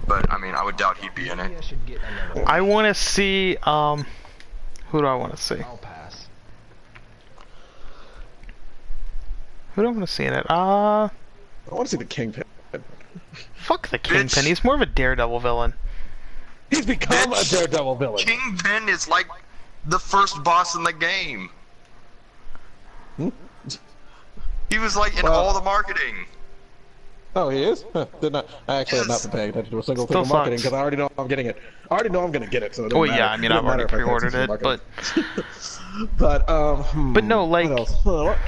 But, I mean, I would doubt he'd be in Maybe it. I should get another. I want to see, who do I want to see? I'll pass. Who do I want to see in it? I want to see the Kingpin. Fuck the Kingpin. Bitch. He's more of a Daredevil villain. He's become a Bitch. Daredevil villain. Kingpin is like the first boss in the game. He was like in all the marketing. Oh, he is? Huh, did not. I actually have not been paying attention to a single thing Still of marketing sucks. because I already know I'm getting it. I already know I'm gonna get it, so it doesn't Well, matter. yeah, I mean, It I've doesn't already matter if I pay pre-ordered attention it, to but... marketing. But no, like... what else? What?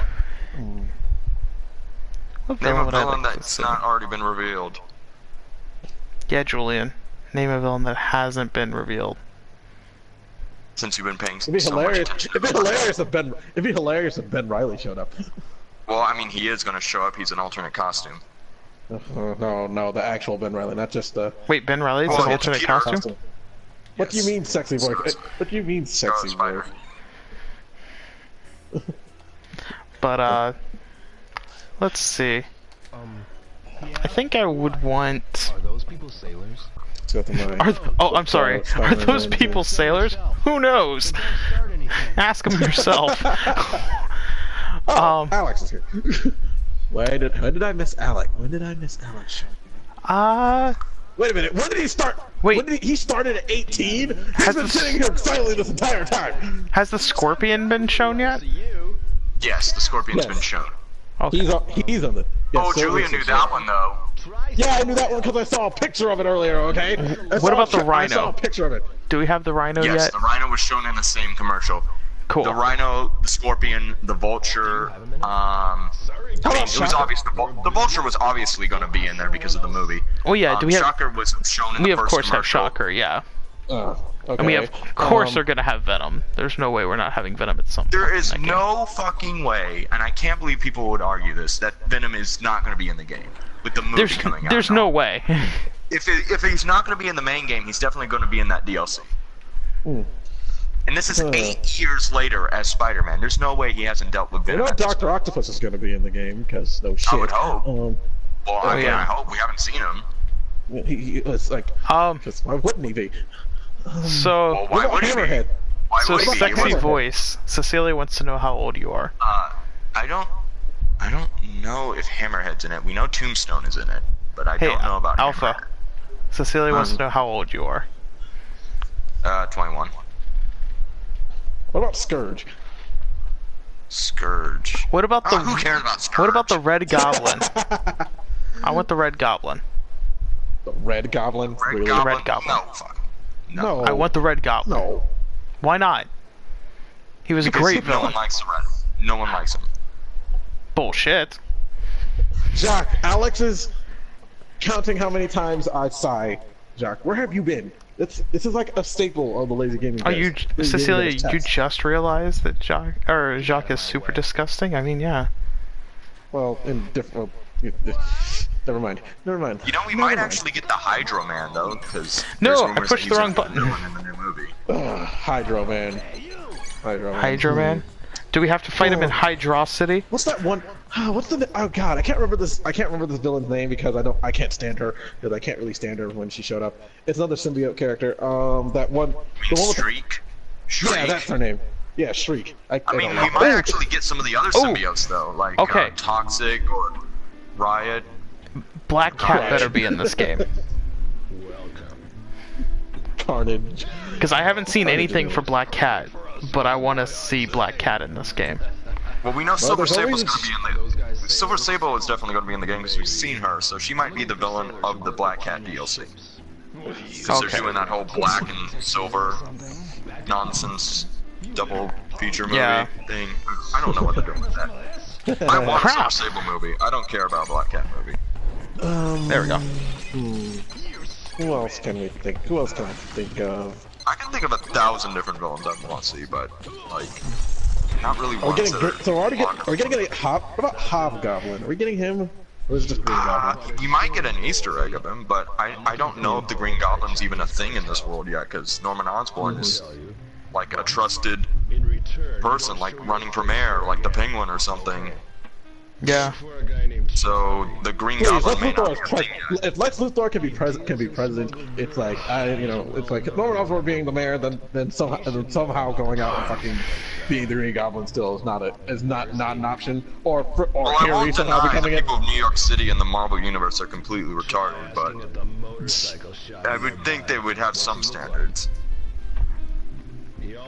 What Name a villain would I villain like to that's see? not already been revealed. Yeah, Julian. Name a villain that hasn't been revealed. Since you've been paying It'd be so hilarious. much attention. It'd be hilarious if Ben. It'd be hilarious if Ben Riley showed up. Well, I mean, he is going to show up. He's an alternate costume. No, the actual Ben Riley, not just the Wait, Ben Riley's Oh, an yeah, alternate Peter. costume? What do you Yes. mean, sexy voice? What do you mean, sexy Spider. voice? But, let's see. I think I would want... Are those people sailors? Let's go to mine. Oh, I'm sorry. Are those people sailors? Who knows? Don't start anything. Ask them yourself. Alex is here. When did I miss Alec? When did I miss Alex? Wait a minute. When did he start? Wait. When did he started at 18? He's Has been the- sitting here silently this entire time. Has the Scorpion been shown yet? You. Yes, the Scorpion's Yes. been shown. Okay. He's on the. Oh, yes, Julia knew that one, though. Try Yeah, I knew that one because I saw a picture of it earlier. Okay. What about the I saw Rhino? a picture of it. Do we have the Rhino Yes, yet? the Rhino was shown in the same commercial. Cool. The Rhino, the Scorpion, the Vulture. I mean, it was obvious. The Vulture was obviously going to be in there because of the movie. Oh yeah, do we have... Shocker was shown in We the of first course have commercial. Shocker, yeah. Okay. And we of course are gonna have Venom. There's no way we're not having Venom at some There point is in that game. no fucking way, and I can't believe people would argue this, that Venom is not going to be in the game with the movie coming out. There's no way. If he's not going to be in the main game, he's definitely going to be in that DLC. And this is 8 years later as Spider-Man. There's no way he hasn't dealt with You Venom. know, at this Dr. point. Octopus is going to be in the game because no shit. I would hope. Well, I mean, yeah. I hope. We haven't seen him. It's like, because why wouldn't he be? So Well, why What would about he be? Hammerhead? Why so would he be? He sexy wasn't- voice. Cecilia wants to know how old you are. I don't know if Hammerhead's in it. We know Tombstone is in it, but I Hey, don't know about Alpha. Cecilia wants to know how old you are. Hammerhead. 21. What about Scourge? Scourge. What about the Who cares about Scourge? What about the Red Goblin? I want the Red Goblin. The Red Goblin? Red Really? Goblin? Red Goblin. No, fuck. No. I want the Red Goblin. No. Why not? He was a Because great no villain. one likes the Red. No one likes him. Bullshit. Jack, Alex is counting how many times I sigh. Jack, where have you been? This is like a staple of the Lazy Gaming Oh, Guys. you, Lazy Gaming Cecilia, Guys you text. just realized that Jacques is super disgusting? I mean, yeah. Well, in different... never mind. Never mind. You know, we might actually get the Hydro Man, though, because No, I pushed the wrong button. In the new movie. Hydro Man. Hydro Man. Hydro Man? Do we have to fight him in Hydrocity? What's that one? What's the? Oh God, I can't remember this. I can't remember this villain's name because I can't stand her because I can't really stand her when she showed up. It's another symbiote character. That one. The one with Shriek? Shriek? Yeah, that's her name. Yeah, Shriek. I mean, don't know. we might actually get some of the other symbiotes, though, like Okay. Toxic or Riot. Black Cat better be in this game. Carnage. Because I haven't seen anything for Black Cat, but I want to see Black Cat in this game. Well, we know Silver there's Sable's always- going to be in the... Silver Sable is definitely going to be in the game because we've seen her, so she might be the villain of the Black Cat DLC. Because Okay. they're doing that whole black and silver nonsense double feature movie thing. I don't know what they're doing with that. I want a Silver Crap. Sable movie. I don't care about a Black Cat movie. There we go. Who else can we think? Who else can I think of? I can think of 1,000 different villains I want to see, but like, not really Are we ones getting? that are So are we getting wonderful. What about Hobgoblin? Are we getting him? Or is it just Green Goblin? We might get an Easter egg of him, but I don't know if the Green Goblin's even a thing in this world yet, because Norman Osborn is like a trusted In return, person, like running for mayor, like the Penguin or something. Yeah. for a guy named So the Green Please, Goblin Lex may not Luthor be is a thing yet. if Lex Luthor can be president, it's like it's like Norman Osborn being the mayor, then somehow going out and fucking being the Green Goblin still is not an option, or Well, I Carrie won't somehow deny the becoming it. people of New York City and the Marvel Universe are completely retarded, but Asking at the motorcycle shop I would think they would have some standards.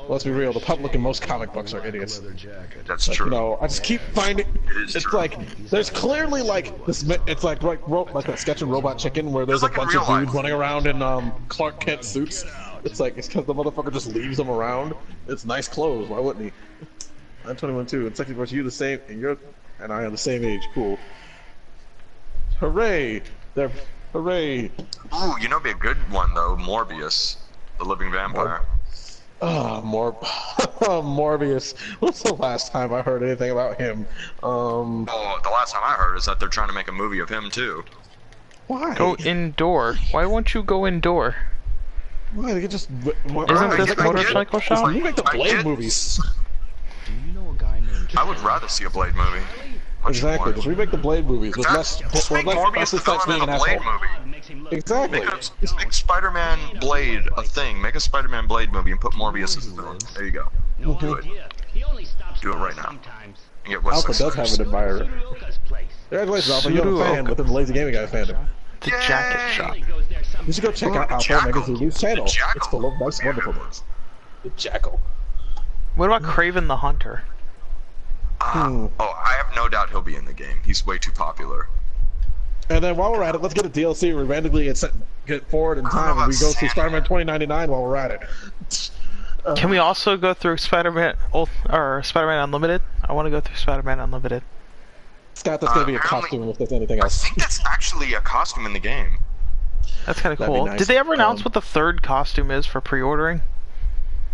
Let's be real, the public in most comic books are idiots. leather jacket. That's true. No, I just keep finding. is It's true. like there's clearly like this. It's like that sketch in Robot Chicken where there's It's a like in bunch of real dudes life. running around in Clark Kent suits. It's like it's because the motherfucker just leaves them around. It's nice clothes. Why wouldn't he? I'm 21 too. And second course, you the same, and I are the same age. Cool. Hooray! Hooray! Ooh, you know, be a good one though. Morbius, the living vampire. Morbius. What's the last time I heard anything about him? Oh, the last time I heard is that they're trying to make a movie of him too. Why? Go indoor. Why won't you go indoor? Why? They could just. Isn't this motorcycle shop? You make the I Blade get- movies. Do you know a guy named I would rather see a Blade movie. Much Exactly. more. Just remake the Blade movies with less. Just make Morbius the Such villain being in an a Blade asshole. movie. Makes him look Exactly. Make Spider-Man Blade a thing. Make a Spider-Man Blade movie and put Morbius as the villain. There you go. no Mhm. idea. He only stops Do it by right now. sometimes. And get Wesley Alpha does have Snipes. an admirer. Sudoka's place. Congratulations, Alpha. You're a Pseudo fan within the Lazy Gaming Guy fandom. The jacket shop. He goes there You should go check out Alpha Jackal. Megazulu's channel. The Jackal. It's full of nice, wonderful things. The Jackal. What about Kraven the Hunter? Oh, I have no doubt he'll be in the game. He's way too popular. And then while we're at it, let's get a DLC and randomly get forward in time and we go through Spider-Man 2099 while we're at it. Can we also go through Spider-Man or Spider-Man Unlimited? I want to go through Spider-Man Unlimited. Scott, that's gonna be a Apparently- costume if there's anything I else. think that's actually a costume in the game. That's kind of That'd be cool. nice. Did they ever announce Um, what the third costume is for pre-ordering?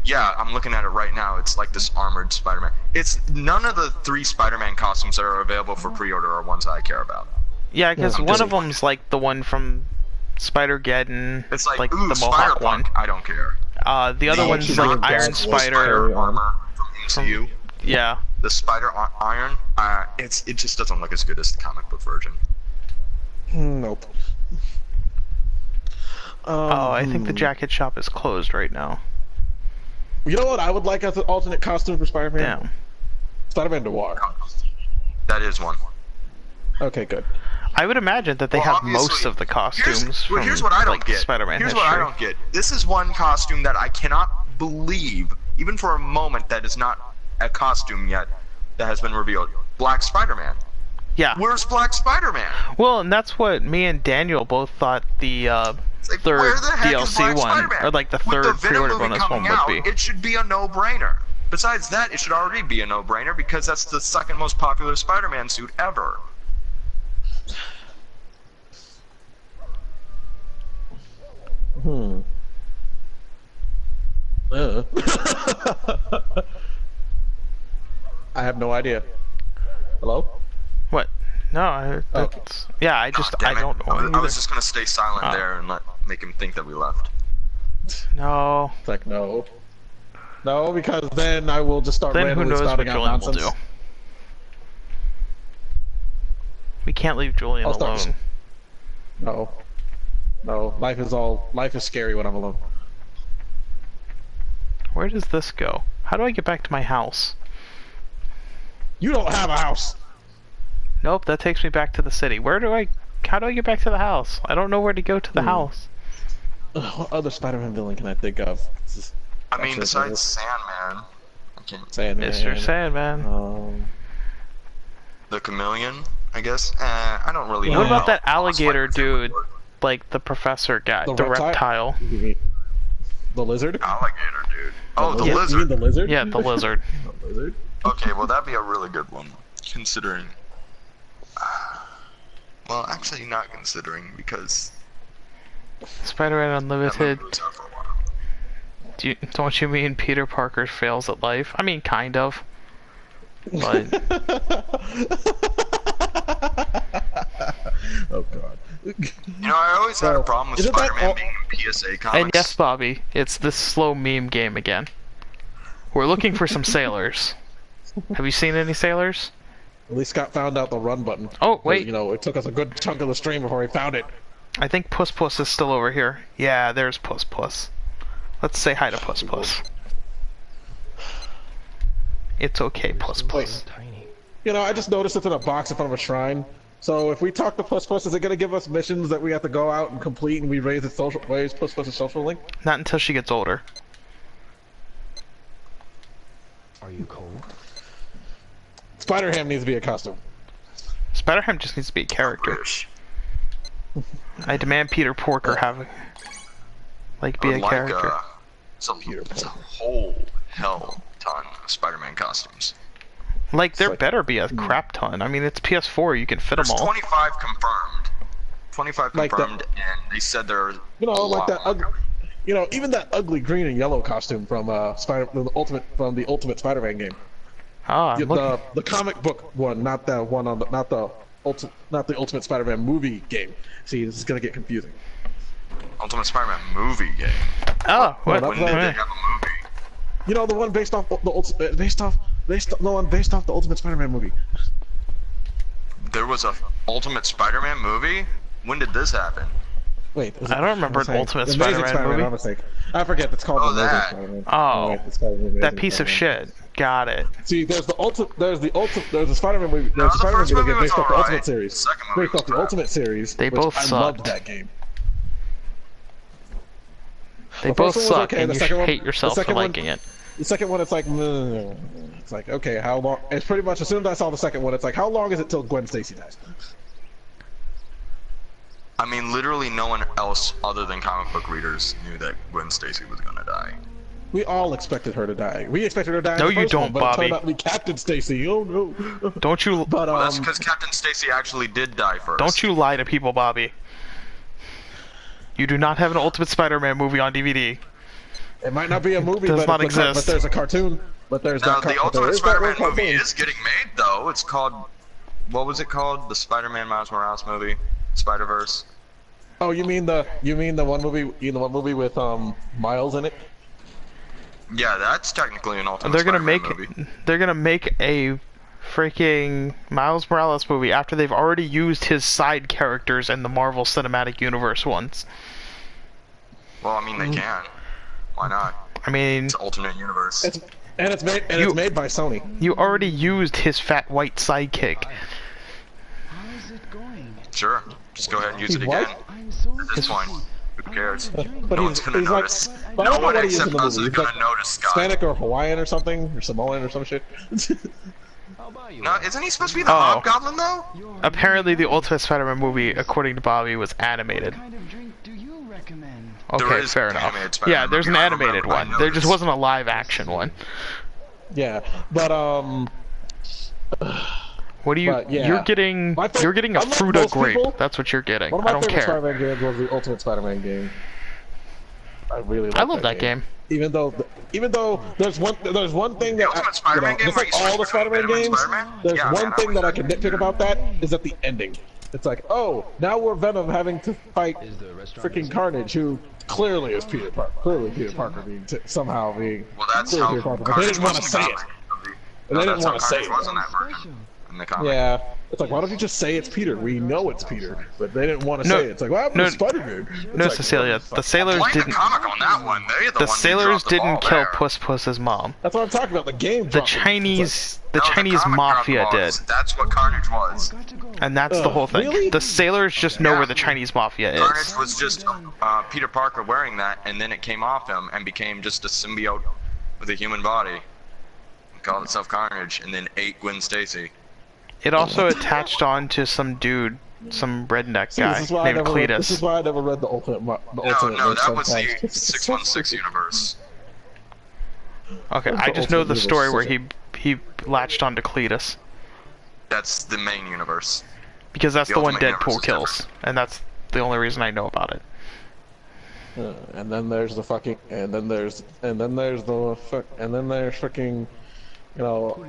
Yeah, I'm looking at it right now. It's like this armored Spider-Man. It's none of the 3 Spider-Man costumes that are available for pre-order are ones I care about. Yeah, because I'm one just- of them's like the one from Spider-Geddon, It's like, ooh, the Mohawk one. Spider-Punk. I don't care. The other Oh, one's she's like like Iron God's Spider. Spider. armor from MCU. Yeah. The Iron. It just doesn't look as good as the comic book version. Nope. Oh, I think the jacket shop is closed right now. You know what I would like as an alternate costume for Spider-Man? Damn. Spider-Man Noir. That is one. Okay, good. I would imagine that they Well, have most obviously, of the costumes Here's from what I don't like get. Spider-Man Here's history. what I don't get. This is one costume that I cannot believe, even for a moment, that is not a costume yet that has been revealed. Black Spider-Man. Yeah. Where's Black Spider-Man? Well, and that's what me and Daniel both thought the It's like, third where the heck is DLC Black one, Spider-Man? or like the With third the Venom pre-order movie bonus one coming would out, be. it should be a no-brainer. Besides that, it should already be a no-brainer because that's the second most popular Spider-Man suit ever. I have no idea. Hello? What? No, Oh. that's yeah. I just Damn I it. don't know. I either. was just gonna stay silent Oh. there and make him think that we left. No. It's like, no. No, because then I will just start Then who randomly knows what spouting out Julian will nonsense. do? We can't leave Julian I'll start- alone. No. No, life is scary when I'm alone. Where does this go? How do I get back to my house? You don't have a house! Nope, that takes me back to the city. How do I get back to the house? I don't know where to go to the house. What other Spider-Man villain can I think of? I mean, Actually, besides Sandman, I can't. Sandman. Mr. Sandman. The Chameleon, I guess. I don't really know. What about how that alligator Spider-Man dude? would work. Like the professor guy, The the reptile? reptile. The lizard? Alligator dude. Oh, the You mean lizard. the lizard? Yeah, the lizard. The lizard? Okay, well that'd be a really good one, considering. Well, actually not considering because Spider-Man that Unlimited. movie was out for a while. Don't you mean Peter Parker fails at life? I mean, kind of. But Oh god. You know, I always had a Well, problem with isn't that Spider-Man all- being in PSA comics. and yes, Bobby, it's this slow meme game again. We're looking for some sailors. Have you seen any sailors? At least Scott found out the run button. Oh, wait. You know, it took us a good chunk of the stream before he found it. I think Puss Puss is still over here. Yeah, there's Puss Puss. Let's say hi to Puss Puss. It's okay, Puss Puss. Tiny. You know, I just noticed it's in a box in front of a shrine. So if we talk to Puss Puss, is it going to give us missions that we have to go out and complete and we raise Puss Puss's social link? Not until she gets older. Are you cold? Spider-Ham needs to be a costume. Spider-Ham just needs to be a character. I demand Peter Porker have, like, be a character. It's a whole hell ton of Spider-Man costumes. Like, there better be a crap ton. I mean, it's PS4, you can fit them There's all. 25 confirmed. 25 Like confirmed, and they said there are You know, a like lot that. more coming. You know, even that ugly green and yellow costume from the Ultimate Spider-Man game. Ah, The comic book one, not the one on the not the Ultimate Spider-Man movie game. See, this is gonna get confusing. Ultimate Spider-Man movie game. oh, what? Well, When did they have a movie? You know, the one based off the Ultimate Spider-Man movie. There was a Ultimate Spider-Man movie? When did this happen? Wait, I don't remember an Ultimate The Amazing Spider-Man movie. My mistake. I forget. It's called Oh, the Amazing that. Spider-Man. Oh, Wait, it's called The Amazing that piece of Spider-Man. shit. Got it. See, there's the Spider-Man movie. No, There's the the Spider-Man first movie movie was based off the alright. Ultimate series. The second movie Based was off the crap. Ultimate series. They which both I loved sucked. that game. They The both first one was suck, okay, and the you second should one- hate the yourself for second one- liking it. The second one, it's like, it's like, okay, how long? It's pretty much as soon as I saw the second one, it's like, how long is it till Gwen Stacy dies? I mean, literally no one else other than comic book readers knew that Gwen Stacy was gonna die. We all expected her to die. We expected her to die. No, in the you first one, don't, but Bobby. It turned out to be Captain Stacy. Oh no! Don't you? But Well, that's because Captain Stacy actually did die first. Don't you lie to people, Bobby. You do not have an Ultimate Spider-Man movie on DVD. it might not be a movie, Does but, not it's a exist. but there's a cartoon. But there's Now, that. the There Ultimate is that Spider-Man one movie cartoon. is getting made, though. It's called... What was it called? The Spider-Man Miles Morales movie? Spider-Verse? Oh, you mean the one movie with Miles in it? Yeah, that's technically an Ultimate They're gonna Spider-Man make movie. they're gonna make a freaking Miles Morales movie after they've already used his side characters in the Marvel Cinematic Universe once. Well, I mean, they can. Why not? I mean, It's an alternate universe. It's made by Sony. you already used his fat white sidekick. How is it going? Sure. Just go ahead and use He's it what? again. I'm so At this point, who cares? But No one's gonna he's like, notice. but I No don't know one what he is in except the us movie. is He's gonna like notice, Scott. Hispanic or Hawaiian or something, or Samoan or some shit. I'll buy you No, one. isn't he supposed to be the Oh. Hobgoblin, though? You're Apparently, the Ultimate Spider-Man movie, according to Bobby, was animated. What kind of drink do you recommend? Okay, There is fair an enough. animated Spider-Man Yeah, there's an movie. I animated remember, I one. know There just this. wasn't a live-action one. Yeah, but What do you? But, yeah. You're getting My fa- you're getting a unlike Fruta most grape. people, That's what you're getting. one of I my don't favorite care. Spider-Man games was the Ultimate Spider-Man game. I really like I love that game. Even though there's one thing that Ultimate Spider-Man game just where like you all the switch between Spider-Man Venom and games, Spider-Man? there's Yeah, one man, I thing like that I that can game. nitpick about that is at the ending. It's like, oh, now we're Venom having to fight Is the restaurant freaking Carnage, who clearly is Peter Parker. Clearly Peter Parker somehow being. Well, that's clearly how Peter Parker. But they Carnage didn't want to was say in it. the comic. They No, didn't that's want how to say Carnage it. was in that version. In the comic. Yeah, it's like, why don't you just say it's Peter? We know it's Peter, but they didn't want to No, say it. It's like, what happened no, to Spider-Man? It's No, like, Cecilia. The sailors Blame the didn't. comic on that one. They're the The ones who sailors dropped the didn't ball kill there. Puss Puss's mom. That's what I'm talking about. The game. The dropped it. Chinese, the No, Chinese comic dropped the mafia ball. did, That's what Carnage was. Got to go. and that's the whole thing. really? The sailors just know Yeah. where the Chinese mafia Carnage is. was just Peter Parker wearing that, and then it came off him and became just a symbiote with a human body. It called itself Carnage, and then ate Gwen Stacy. It also attached on to some dude, some redneck See, guy this is why named This is Cletus. why I never read the Ultimate. No, that was the 616 universe. Okay, I just know the story where he latched onto Cletus That's the main universe. because that's The the one Ultimate Universe Deadpool is kills, and that's the only reason I know about it. And then there's the fucking. And then there's the fuck. And then there's freaking. You know,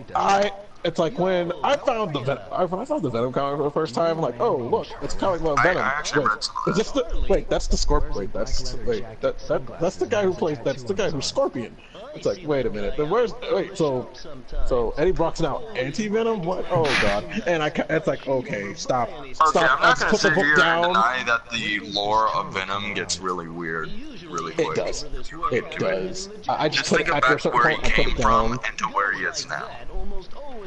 It's like when I found the Venom comic for the first time. I'm like, oh look, it's a comic about Venom. I actually Wait, read some of is this the? Wait, that's the Scorpion. That's the guy who plays. That's the guy who's Scorpion. It's like, wait a minute. Then where's so Eddie Brock's now anti-venom? What? Oh god. And it's like, okay, stop. Okay, Stop. I'm not gonna Put the sit book here down. and deny that the lore of Venom gets really weird, really quick. It does. It does. I just put think it after a about certain where he point, I put came it from down. and to where he is now.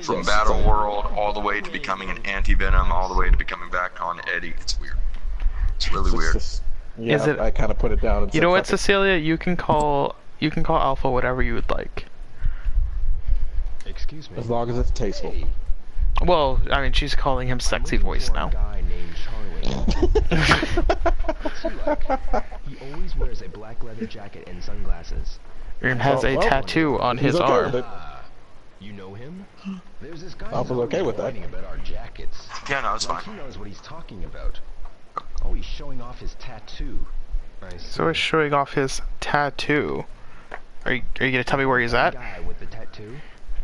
From Yes, Battle same. World all the way to becoming an anti-Venom, all the way to becoming back on Eddie. It's weird. It's really weird. Yeah, Is it- I kind of put it down. And You said, know what, fuck it. Cecilia? You can call Alpha whatever you would like. Excuse me. As long as it's tasteful. Hey, Well, I mean, she's calling him sexy looking voice for a now. guy named Charlie. What's he like? He always wears a black leather jacket and sunglasses. And has a well, tattoo on he's his okay arm. with it. You know him? There's this guy Alpha's who's okay with that. whining about our jackets. Yeah, no, it's Like fine. he knows what he's talking about. Oh, he's showing off his tattoo. I see. So he's showing off his tattoo. Are you gonna tell me where he's at? Guy with the tattoo.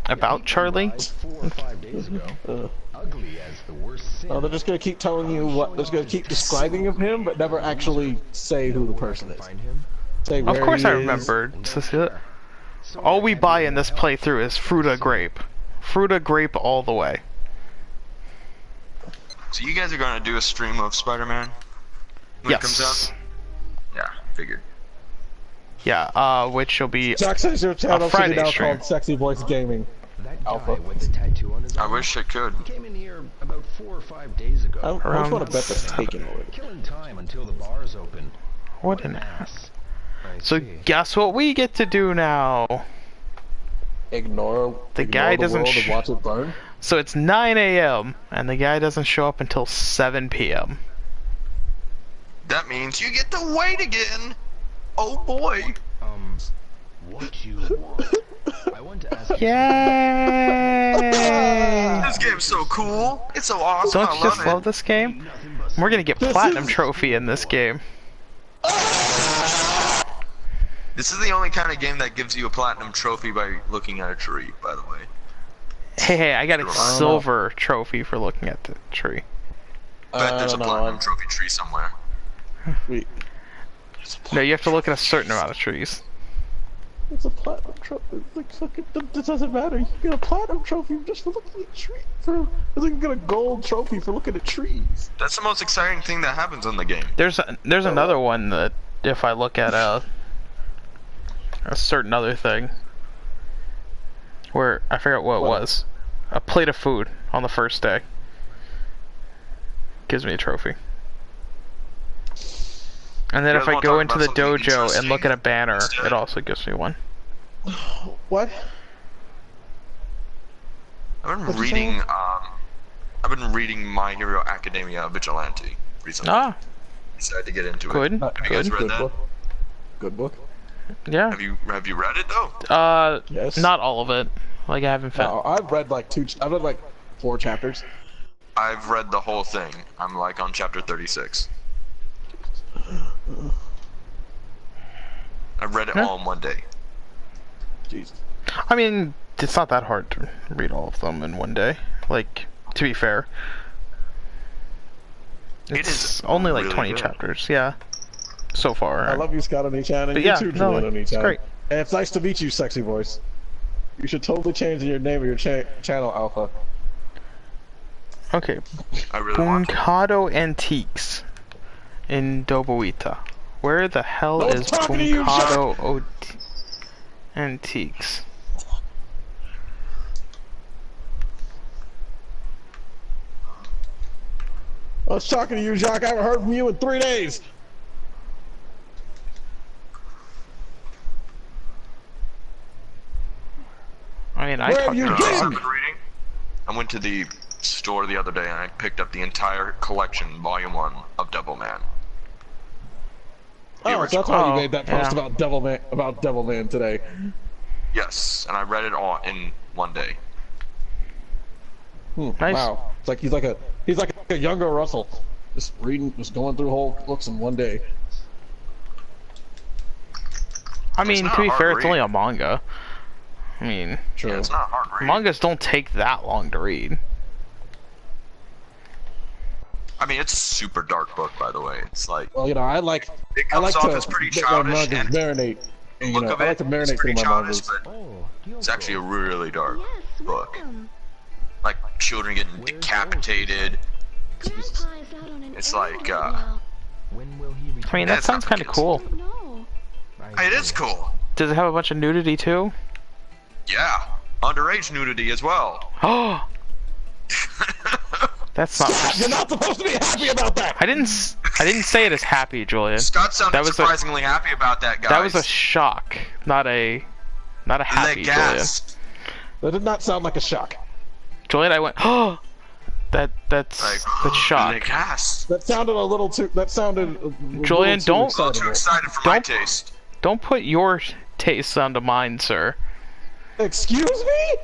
About Charlie? 4 or 5 days ago. Ugly as the worst sin. Oh, they're just gonna keep telling you what. They're just gonna keep describing of him, but never actually say who the person is. Find him. Say Of where course he I is. remembered, Cecilia. All we buy in this playthrough is Fruita Grape. Fruita Grape all the way. So you guys are gonna do a stream of Spider-Man when it comes Yes. out? Yeah, figured. Yeah, which will be... Jack says your channel should Friday be now stream. called Sexy Voice Gaming. That guy Alpha. with the tattoo on his I arm. wish it could. He came in here about 4 or 5 days ago. I just Around want to bet that's taken already. Killing time until the bar's open. What an ass. I So see. guess what we get to do now? Ignore The guy doesn't world and watch it burn. So it's 9 a.m. and the guy doesn't show up until 7 p.m. That means you get to wait again. Oh boy. What you want? I want to ask you. Yay! This game's so cool. It's so awesome. Don't I you just love love it. this game? We're gonna get platinum trophy in this game. This is the only kind of game that gives you a platinum trophy by looking at a tree, by the way. Hey, I got a I don't silver trophy for looking at the tree. I bet there's a don't know, platinum trophy tree somewhere. Wait, No, you have to look at a certain amount of trees. it's a platinum trophy. Like, fucking, it doesn't matter. You get a platinum trophy just for looking at trees. It's like you get a gold trophy for looking at trees. That's the most exciting thing that happens in the game. There's another one that if I look at a certain other thing, where I forgot what it was, a plate of food on the first day gives me a trophy. And then You if guys I wanna go talk into about the something dojo and interesting look at a banner, instead? it also gives me one. What? I've been What'd you reading. say? I've been reading My Hero Academia Vigilante recently. Ah, Decided to get into good, it. Have you guys good. read Good that? book. Good book. Yeah. Have you read it though? Yes. Not all of it. Like I haven't found. No, I've read like 4 chapters. I've read the whole thing. I'm like on chapter 36. I read it Yeah. all in one day. Jesus. I mean, it's not that hard to read all of them in one day. Like, to be fair. It It's is only like really 20 good. chapters, yeah. So far. I love you, Scott, on each channel. But You yeah, too, no, Julian, on each it's channel. great. And it's nice to meet you, sexy voice. You should totally change your name of your channel, Alpha. Okay. I really want to. Bunkado Antiques in Doboita. Where the hell No one's is talking to you, Bunkado Antiques? I was talking to you, Jacques. I haven't heard from you in 3 days. I mean, I Where talked have you to You know what else been? I've been reading? I went to the store the other day and I picked up the entire collection, Volume 1, of Devilman. The Oh, so original. that's why Oh, you made that post yeah. about Devilman today. Yes, and I read it all in one day. Nice. Wow. It's like he's like a younger Russell. Just going through whole books in one day. I mean, not to be hard fair, to it's only read. a manga. I mean, True. Yeah, it's not hard to read. mangas don't take that long to read. I mean, it's a super dark book, by the way. It's like Well, you know, I like it I comes like off to as pretty let my childish mangas and marinate. The you look know, of I like it to is marinate pretty through my childish, marbles. but Oh, it's actually a really dark Yes, book. welcome. Like children getting Where's decapitated. Grandpa is out on an It's errand like, right now. When will he return? I mean, Yeah, that it's not sounds for kind of kids. cool. Don't know. It is cool. Does it have a bunch of nudity too? Yeah, underage nudity as well. Oh, that's not. You're not supposed to be happy about that. I didn't say it as happy, Julian. Scott sounded That was a- surprisingly happy about that, guys. That was a shock, not a happy, Julian. gasp. That did not sound like a shock. Julian, I went, oh, that's Like, shock. Le gasp. That sounded a little too. That sounded. A Julian, little don't- too A little too excitable. excited for my Don't- taste. Don't put your taste onto mine, sir. Excuse me?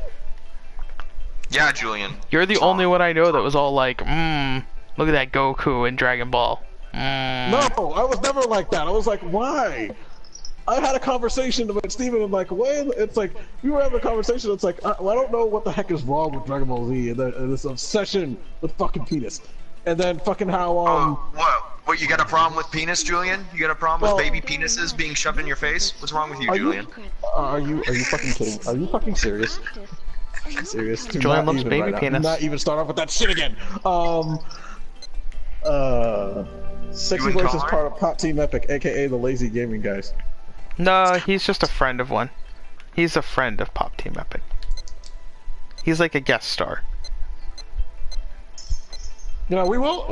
Yeah, Julian. You're the only one I know that was all like, look at that Goku in Dragon Ball. No, I was never like that. I was like, why? I had a conversation with Steven and like, when it's like we were having a conversation. It's like I don't know what the heck is wrong with Dragon Ball Z and this obsession with fucking penis, and then fucking how What, you got a problem with penis, Julian? You got a problem Well- with baby penises being shoved in your face? What's wrong with you, Are you- Julian? are you fucking kidding? Are you fucking serious? Serious? Do Julian not loves even baby right now. penis. Do not even start off with that shit again. Sexy and Voice is Connor? part of Pop Team Epic, aka the Lazy Gaming guys. No, he's just a friend of one. He's a friend of Pop Team Epic. He's like a guest star. You know, we will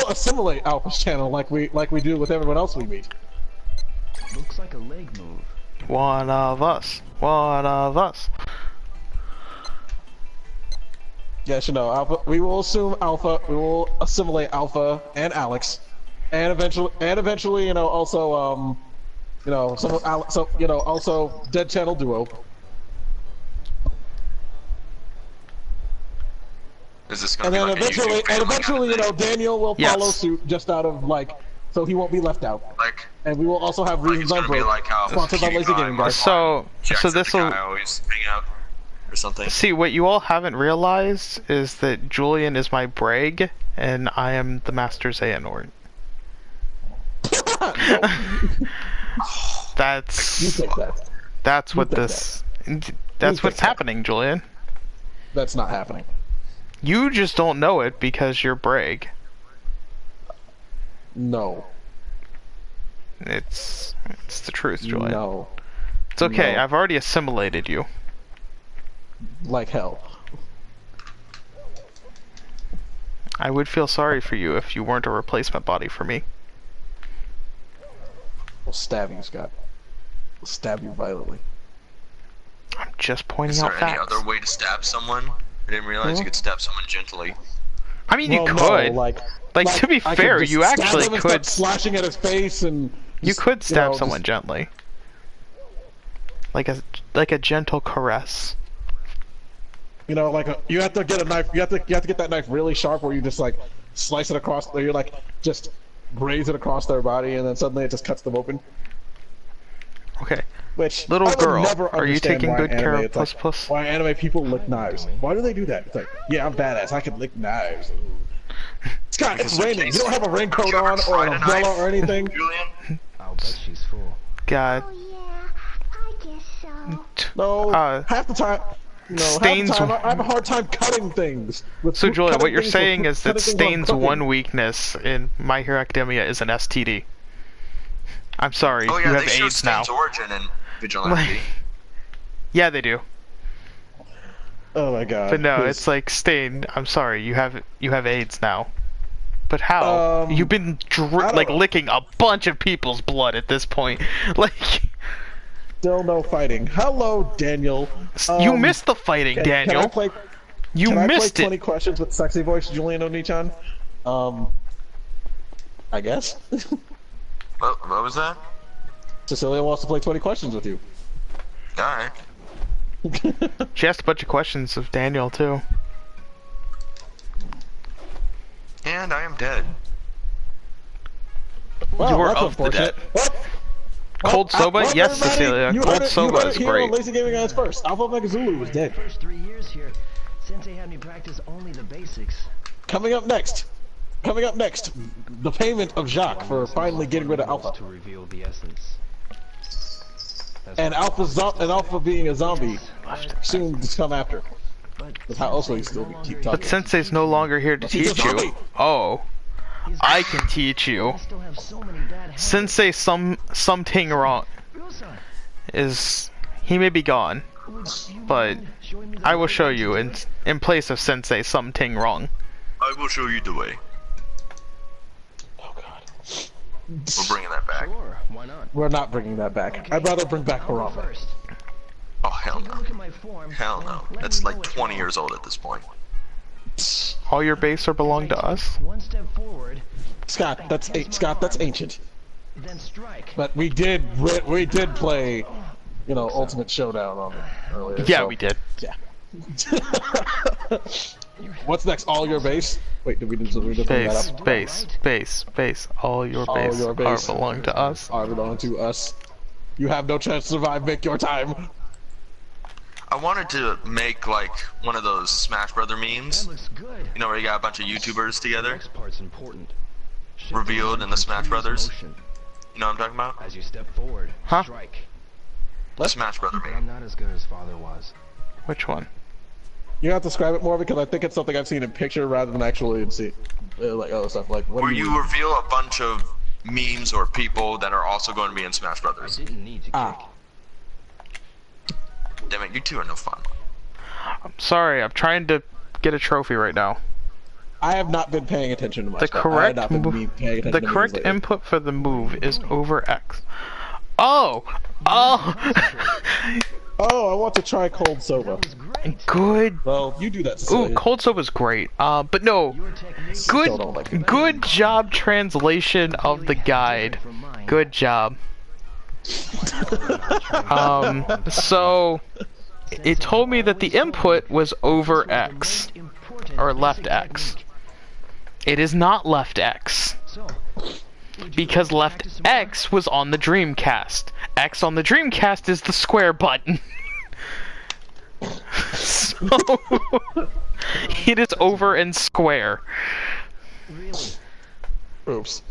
assimilate Alpha's channel like we do with everyone else we meet. Looks like a leg move. One of us. One of us. Yes, you know, Alpha. We will assume Alpha. We will assimilate Alpha and Alex, and eventually, you know, also, you know, also Dead Channel Duo. Is this gonna And be then like a YouTube eventually, family kind of you know, thing? Daniel will Yes. follow suit just out of like, so he won't be left out. Like, And we will also have like Reasons it's on gonna be Break, like how sponsored by Lazy PewDiePie Gaming guys. So Jackson this will the guy always hang out or something. see what you all haven't realized is that Julian is my Brag and I am the Master Xehanort. You That's take that. that's what take this. That's take what's that. happening, Julian. That's not happening. You just don't know it because you're Brag. No. It's the truth, Julian. No. It's okay. No. I've already assimilated you. Like hell. I would feel sorry for you if you weren't a replacement body for me. We'll stab you, Scott. We'll stab you violently. I'm just pointing Is out there any facts. other way to stab someone? I didn't realize you could stab someone gently. I mean, you Well, could. no, like to be I could fair, just you stab actually him and start could. slashing at his face and You just, could stab know, someone just- gently. Like a gentle caress. You know, like you have to get a knife. You have to get that knife really sharp, where you just like slice it across. Or you like just graze it across their body, and then suddenly it just cuts them open. Okay. Which Little I would girl, never are you understand taking why good in care anime of it's like, Puss Puss? Why anime people lick knives? Why do they do that? It's like, yeah, I'm badass. I can lick knives. Scott, it's raining. You don't have a raincoat on or an umbrella or anything. Julian? I'll bet she's full. God. No, half the time. No, Stains- half the time I have a hard time cutting things. So Julian, what you're cutting things saying with- is that cutting things while Stain's cooking. one weakness in My Hero Academia is an STD. I'm sorry, Oh yeah, you they have showed AIDS now. Stain's origin in Vigilante. Yeah, they do. Oh my god. But no, 'cause- it's like Stain. I'm sorry, you have AIDS now. But how? You've been don't like know. licking a bunch of people's blood at this point. Like still no fighting. Hello, Daniel. you missed the fighting, Can I Daniel. play? You Can I missed play it. 20 questions with sexy voice Julian Oni-chan? I guess. What was that? Cecilia wants to play 20 questions with you. Alright. She asked a bunch of questions of Daniel too. And I am dead. Wow, You were that's of the unfortunate. dead. Well, Cold soba? well, Yes, everybody, Cecilia. you Cold heard it- soba you heard is it here on great. Lazy Gaming Guys first. Alpha Megazulu was dead. First 3 years here, Sensei had me practice only the basics. Coming up next, the payment of Jacques for finally getting rid of Alpha. To reveal the essence. and Alpha being a zombie soon to come after. But how else will you still keep talking? But Sensei's no longer here to He's a teach you. zombie. Oh. I can teach you. Sensei something wrong. He may be gone, but I will show you in place of Sensei something wrong. I will show you the way. Oh god. We're bringing that back. Sure, why not? We're not bringing that back. I'd rather bring back Harambe. Oh hell no. Hell no. That's like 20 years old at this point. All your base are belong to us? One step forward. Scott, that's ancient. Then strike. But we did play, you know, Ultimate Showdown on it earlier. Yeah, so, we did. Yeah. What's next? All your base? Wait, did we just bring that up? Base. All your base are belong to us. Are belong to us. You have no chance to survive. Make your time. I wanted to make like one of those Smash Brother memes. Looks good. You know where you got a bunch of YouTubers together, Next part's important. revealed in the Smash Brothers. You know what I'm talking about? As you step forward, Huh? strike. The Smash Brother But meme. I'm not as good as father was. Which one? You have to describe it more because I think it's something I've seen in picture rather than actually see, like other stuff. Like what Where do you reveal a bunch of memes or people that are also going to be in Smash I Brothers. didn't need to kick. Damn it, you two are no fun. I'm sorry, I'm trying to get a trophy right now. I have not been paying attention to my The stuff. correct I have not been paying attention the to correct movies lately. input for the move is over X. Oh! Oh, I want to try cold soba. Good. Well, you do that, Ooh, Cecilia. cold soba's great. But no, Still don't like it. good job translation of the guide. Good job. So it told me that the input was over X or left X. It is not left X because left X was on the Dreamcast. X on the Dreamcast is the square button. So it is over and square. Oops.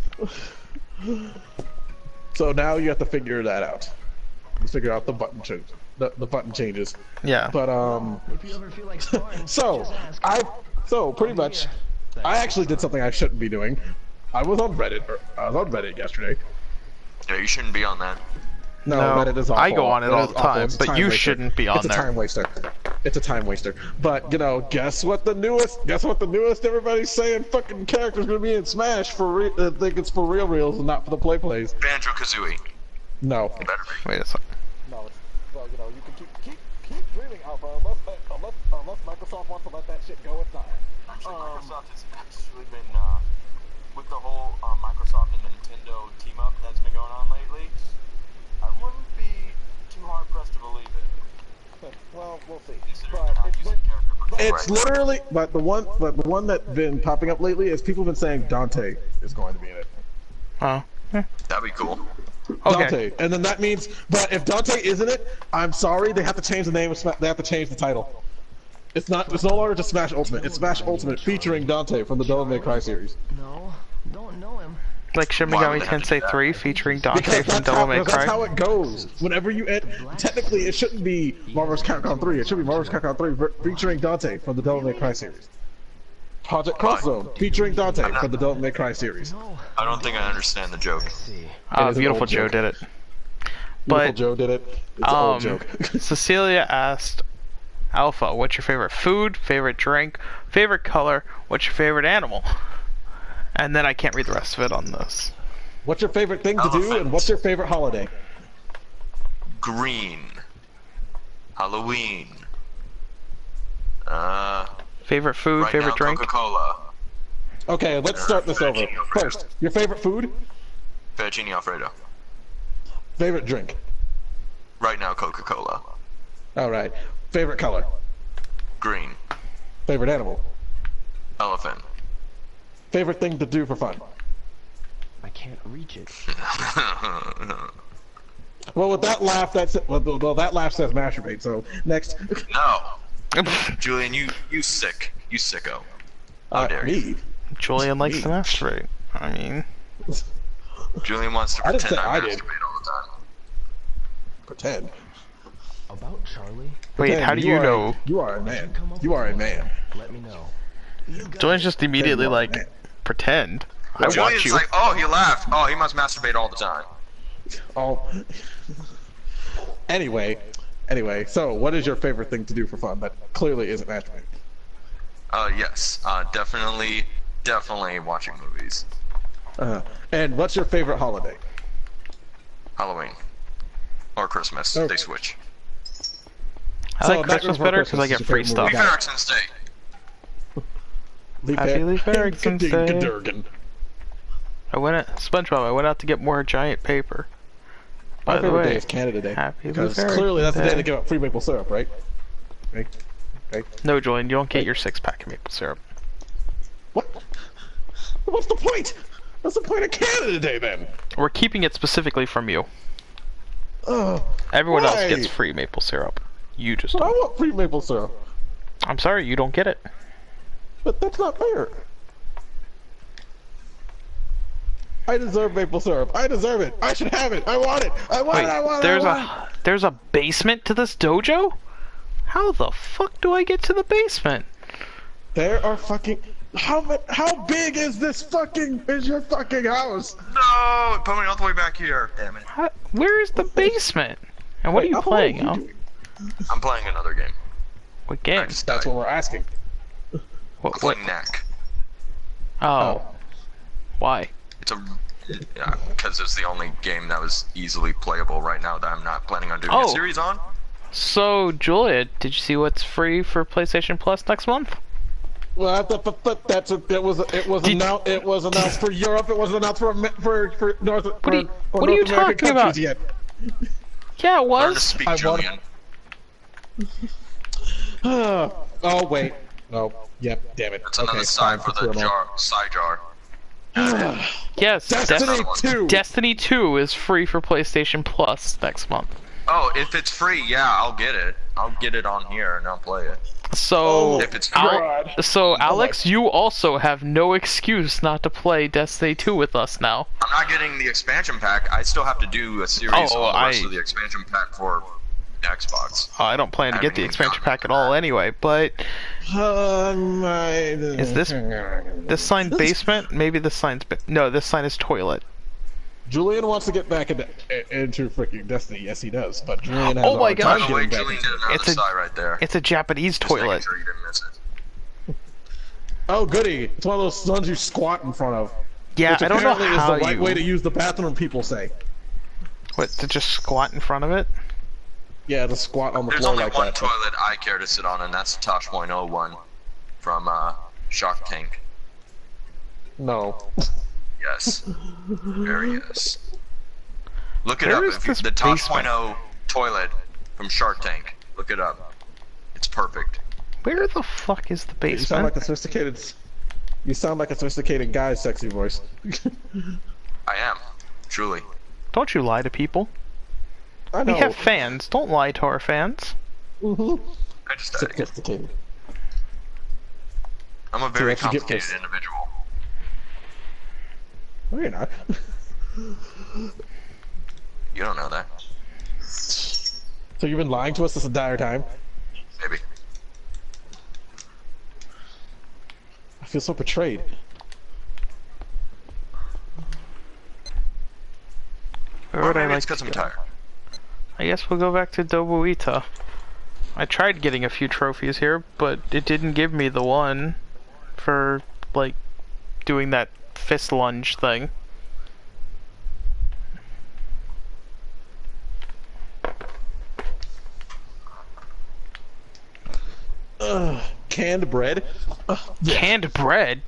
So now you have to figure that out. Figure out the button change. The button changes. Yeah. But If you ever feel like sparring, so just ask. so pretty much, I actually did something I shouldn't be doing. I was on Reddit yesterday. Yeah, you shouldn't be on that. No, No, Reddit is awful. I go on it all is the awful. time, It's a but time you waster. shouldn't be on It's a there. time waster. It's a time waster. But you know, guess what the newest everybody's saying fucking character's gonna be in Smash for real. I think it's for reals and not for the plays. Banjo Kazooie. No. Better be. Wait a second. No, well, you know, you can keep dreaming, Alpha, unless Microsoft wants to let that shit go, it's not. Actually, Microsoft has actually been, with the whole Microsoft and Nintendo team up that's been going on lately, I wouldn't be too hard pressed to believe it. Well, we'll see. Considering they're not using the character for It's literally, but the one that's been popping up lately is people have been saying Dante is going to be in it. Oh. That'd be cool. Okay. Dante, and then that means, but if Dante isn't it, I'm sorry, they have to change the name of they have to change the title. It's no longer just Smash Ultimate. It's Smash Ultimate featuring Dante from the Devil May Cry series. No, don't know him. Like Shin Why would Megami they have to do Tensei that? 3 featuring Dante Because from Devil May that's Cry. how it goes. Whenever you technically it shouldn't be Marvel's Capcom 3. It should be Marvel's Capcom 3 featuring Dante from the Devil May Cry series. Project Cross Zone featuring Dante from the Devil May Cry series. No. I don't think I understand the joke. See. It is an Beautiful old Joe joke. did it. Beautiful But Joe did it. It's an old joke. Cecilia asked Alpha, what's your favorite food, favorite drink, favorite color, what's your favorite animal? And then I can't read the rest of it on this. What's your favorite thing to do, Elephant. and what's your favorite holiday? Green. Halloween. Favorite food, Right favorite now, drink? Coca-Cola. Okay, let's start this over. First, your favorite food, Fettuccine Alfredo. favorite drink. Right now, Coca-Cola. Alright. Favorite color, Green. favorite animal, Elephant. favorite thing to do for fun. I can't reach it. Well, with that laugh, that's it. Well, that laugh says masturbate. So next, No. Julian, you sick. You sicko. How dare you? me. Julian likes to masturbate. I mean, Julian wants to I didn't pretend say I I did. masturbate all the time. Pretend. About Charlie? Wait, Pretend how do you know? You are a man. You are a man. Let me know. Julian's just immediately you are a like, man. pretend. I watch Julian's you. like, oh, he laughed. Oh, he must masturbate all the time. Oh. Anyway, so what is your favorite thing to do for fun that clearly isn't masturbating? Yes. Definitely watching movies. And what's your favorite holiday? Halloween. Or Christmas. Okay. They switch. I So, like Christmas Nightmare better Before because I Christmas get is free your stuff. favorite Leif Erikson's Day. Happy Leif Erikson's Day. Gadurgan. I went at SpongeBob. I went out to get more giant paper. My By the favorite day way, is Canada Day. Happy Because Leif clearly that's the day Erikson they give out free maple syrup, right? Right? No, Julian, you don't get your 6-pack of maple syrup. What? What's the point? What's the point of Canada Day then? We're keeping it specifically from you. Oh, Everyone else why? gets free maple syrup. You just But I don't. want free maple syrup. I'm sorry, you don't get it. But that's not fair. I deserve maple syrup. I deserve it. I should have it. I want it. I want Wait, it. I want there's it. I want it. there's a basement to this dojo? How the fuck do I get to the basement? There are fucking. How big is this fucking? Is your fucking house? No! It put me all the way back here. Damn it. Where is the basement? And what Wait, are you how playing? are you Al? doing? I'm playing another game. What game? Just That's died. what we're asking. What? Playing Knack. Oh. Why? It's a... Yeah, because it's the only game that was easily playable right now that I'm not planning on doing a Oh. series on. So, Julia, did you see what's free for PlayStation Plus next month? Well, it was announced for Europe. It wasn't announced for North. What are you North American talking about? countries yet. Yeah, it Learn to was. speak, I Julian. Oh wait. No. Yep. Damn it. It's another side for the jar, side jar. Yes, Destiny 2. Destiny 2 is free for PlayStation Plus next month. Oh, if it's free, yeah, I'll get it. I'll get it on here and I'll play it. So, If it's God. so Alex, you also have no excuse not to play Destiny 2 with us now. I'm not getting the expansion pack. I still have to do a series Oh, on the rest of the expansion pack for Xbox. I don't plan to get the expansion pack at all anyway, but is this sign basement? Maybe this sign's no, this sign is toilet. Julian wants to get back into freaking Destiny. Yes, he does. But Julian has Oh a my hard time gosh. By the way, getting back Julian into did it. another It's a- side right there. It's a Japanese Just making toilet. sure you didn't miss it. Oh, goody! It's one of those ones you squat in front of. Yeah, Which I don't know apparently how is the right you. way to use the bathroom. People say. What, to just squat in front of it? Yeah, to squat on the There's floor only like one that. toilet I care to sit on, and that's Tosh.01 from Shark Tank. No. Yes. Very yes. Look it Where up. is If you, this the basement? Tosh.0 toilet from Shark Tank. Look it up. It's perfect. Where the fuck is the You sound basement? like a sophisticated. You sound like a sophisticated guy's sexy voice. I am. Truly. Don't you lie to people. I know. We have fans. Don't lie to our fans. Mm-hmm. I just died again. Sophisticated. I'm a very that's what you get complicated for- individual. No, you're not. You don't know that. So you've been lying to us this entire time? Maybe. I feel so betrayed. Where Or would I maybe like it's because to I'm go? tired. I guess we'll go back to Dobuita. I tried getting a few trophies here, but it didn't give me the one for, like, doing that fist lunge thing. Canned bread? Canned bread?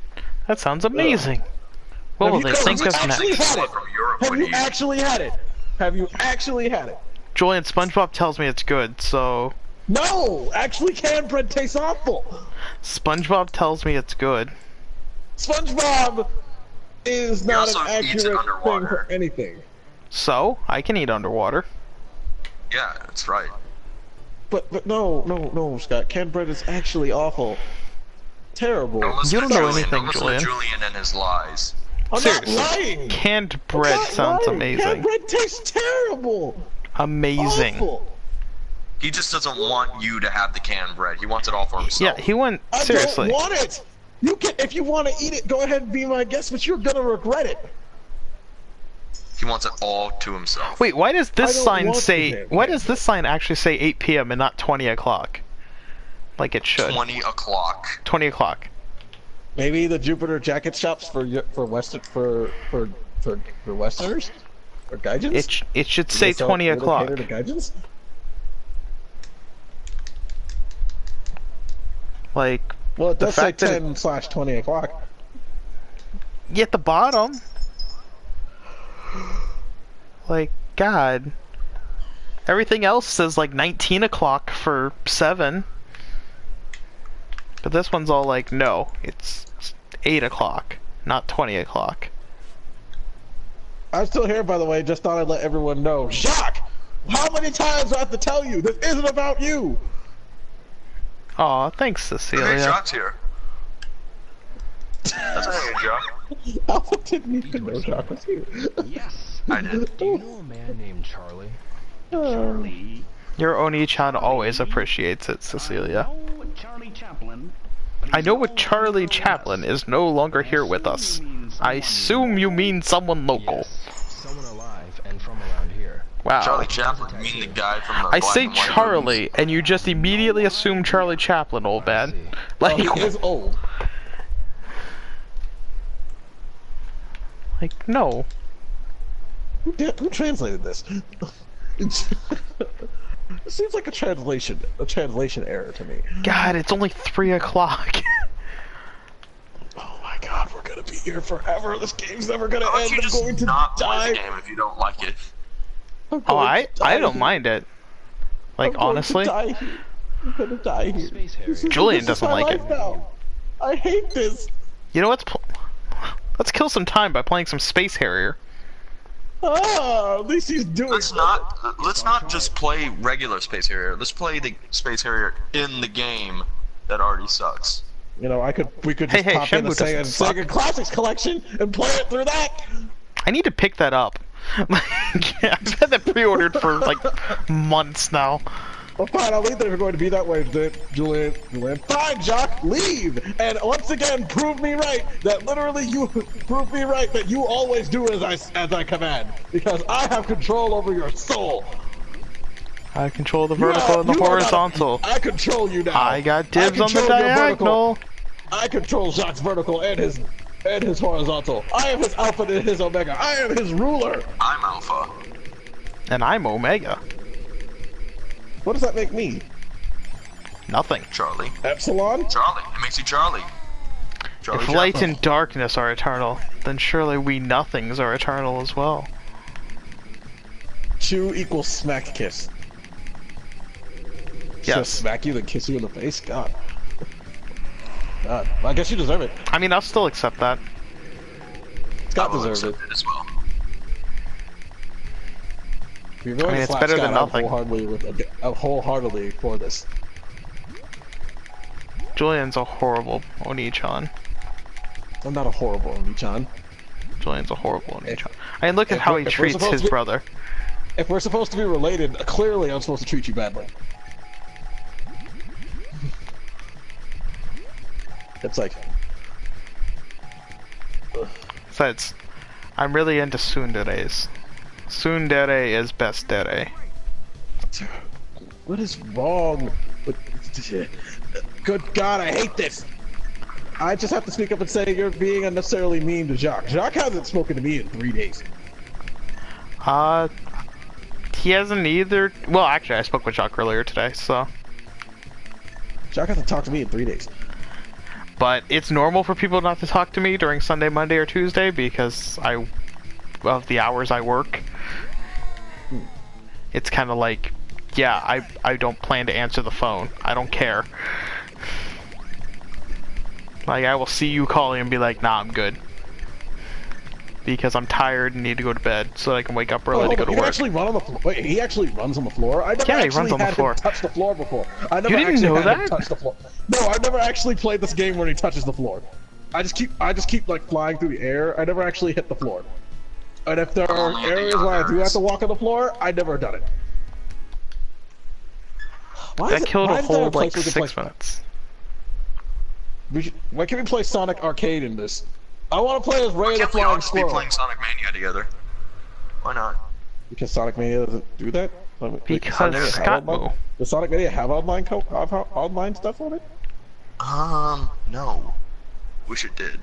That sounds amazing. What will Have they you think of actually next? had it? From Europe Have would you eat. actually had it? Have you actually had it? Julian, SpongeBob tells me it's good, so... No! Actually, canned bread tastes awful! SpongeBob tells me it's good. SpongeBob is not an also eats it accurate thing underwater. for anything. So, I can eat underwater. Yeah, that's right. But no, Scott. Canned bread is actually awful. Terrible. Don't listen You to don't know Julian. anything, Don't listen Julian. to Julian and his lies. I'm Seriously. not lying! Canned I'm bread not sounds lying. amazing. Canned bread tastes terrible! Amazing. Awful. He just doesn't want you to have the canned bread. He wants it all for himself. Yeah, he went seriously. I don't want it. You can, if you want to eat it, go ahead and be my guest, but you're gonna regret it. He wants it all to himself. Wait, why does this sign want say? to. Why does this sign actually say 8 p.m. and not 20 o'clock? Like it should. 20 o'clock. 20 o'clock. Maybe the Jupiter jacket shops for Western for Westerners or Gaijins. It should say 20 o'clock. To Gaijins? Like. Well, it does say fact that 10/20 o'clock. at the bottom. Like, God. Everything else says like 19 o'clock for 7. But this one's all like, no, it's 8 o'clock, not 20 o'clock. I'm still here, by the way. Just thought I'd let everyone know. Jacques! How many times do I have to tell you? This isn't about you! Aw, thanks, Hey, Cecilia. Jacques here. That's hey, Jacques. Alpha didn't even know Jacques was here. Yes. I did. Do you know a man named Charlie? Charlie. Your Oni-chan always appreciates it, Cecilia. I know what Charlie Chaplin is no longer here with us. I assume you mean someone local. Yes. Someone alive and from around here. Wow. Charlie Chaplin, you mean the guy from the I black say and white Charlie, movies? and you just immediately assume Charlie Chaplin, old man. Oh, Like, he is old. like no. Who translated this? It seems like a translation error to me. God, it's only 3 o'clock. Oh my God, we're gonna be here forever. This game's never gonna Why end. don't you I'm just going to not play die. the game if you don't like it? I'm Oh, going to I die don't here. mind it. Like, I'm going honestly, to die here. I'm gonna die here. Space Harrier. Julian This is doesn't my like it. life now. I hate this. you know what's... Let's kill some time by playing some Space Harrier. Ah, at least he's doing. Let's not just play regular Space Harrier. Let's play the Space Harrier in the game that already sucks. You know, we could Hey, just hey, pop in the Shenmue doesn't Sega, suck. Sega Classics collection and play it through that. I need to pick that up. Like, I've had that pre-ordered for like months now. Well, fine, I'll leave that if you're going to be that way, Julian. Fine, Jacques, leave! And once again, prove me right that literally you prove me right that you always do as I command. Because I have control over your soul. I control the vertical and the You are not- horizontal. I control you now. I got dibs on the control your vertical. diagonal. I control Jacques' vertical and his horizontal. I am his alpha and his omega. I am his ruler. I'm Alpha. And I'm Omega. What does that make me? Nothing. Charlie. Epsilon? Charlie. It makes you Charlie. Charlie If light Chaplin. and darkness are eternal, then surely we nothings are eternal as well. Chew equals smack kiss. She'll Yes. smack you, then kiss you in the face? God. God. Well, I guess you deserve it. I mean, I'll still accept that. Scott I will deserves it. accept it as well. You're going I mean, to it's slap better than Scott out nothing. wholeheartedly for this. Julian's a horrible Oni-chan. I'm not a horrible Oni-chan. Julian's a horrible Oni-chan. I mean, look at if how we're- he if we're treats supposed his to be- brother. If we're supposed to be related, clearly I'm supposed to treat you badly. It's like... Besides, I'm really into tsunderes. Tsundere is best dere. What is wrong with... Good God, I hate this! I just have to speak up and say you're being unnecessarily mean to Jacques. Jacques hasn't spoken to me in 3 days. He hasn't either. Well, actually, I spoke with Jacques earlier today, so. Jacques hasn't talked to me in 3 days. But it's normal for people not to talk to me during Sunday, Monday, or Tuesday because of the hours I work. It's kind of like, yeah, I don't plan to answer the phone. I don't care. Like, I will see you calling and be like, nah, I'm good. Because I'm tired and need to go to bed so that I can wake up early to go to He work. actually run on the floor. Wait, he actually runs on the floor? I never Yeah, he actually runs on the had floor. him touch the floor before. I never You didn't actually know had him that? touch the floor. No, I've never actually played this game where he touches the floor. I just keep like flying through the air. I never actually hit the floor. And if there are Only in the areas where I do others. have to walk on the floor, I never done it. That killed why a is there whole place like we can 6 play- minutes. Why can't we play Sonic Arcade in this? I want to play as Ray the Can't we all Flying just be Squirrel. playing Sonic Mania together? Why not? Because Sonic Mania doesn't do that. Because Sonic Mania have online- Scottmue. Does Sonic Mania have online stuff on it? No. Wish it did.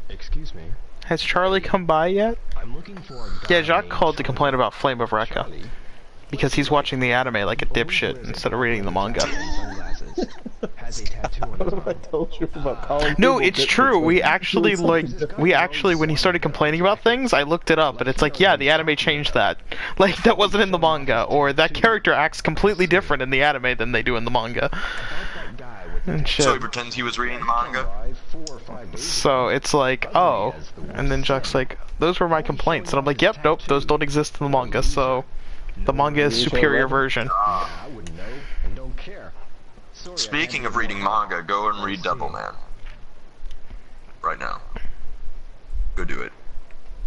Excuse me. Has Charlie come by yet? I'm looking for a guy Yeah, Jacques named called to Charlie. complain about Flame of Recca. Charlie. Because he's watching the anime like a dipshit instead of reading the manga. Sunglasses. Has a tattoo on his I arm. told you about calling No, people it's bitches. true. We actually when he started complaining about things, I looked it up, and it's like, yeah, the anime changed that. Like, that wasn't in the manga, or that character acts completely different in the anime than they do in the manga. About that guy with the And So he shit. pretends he was reading the manga? drive 4 or 5 days So it's like, oh, and then Jacques like, those were my complaints, and I'm like, yep, nope, those don't exist in the manga, so the manga is superior version. I wouldn't know and don't care. Sorry, Speaking of reading manga, go and read Devilman. Right now. Go do it.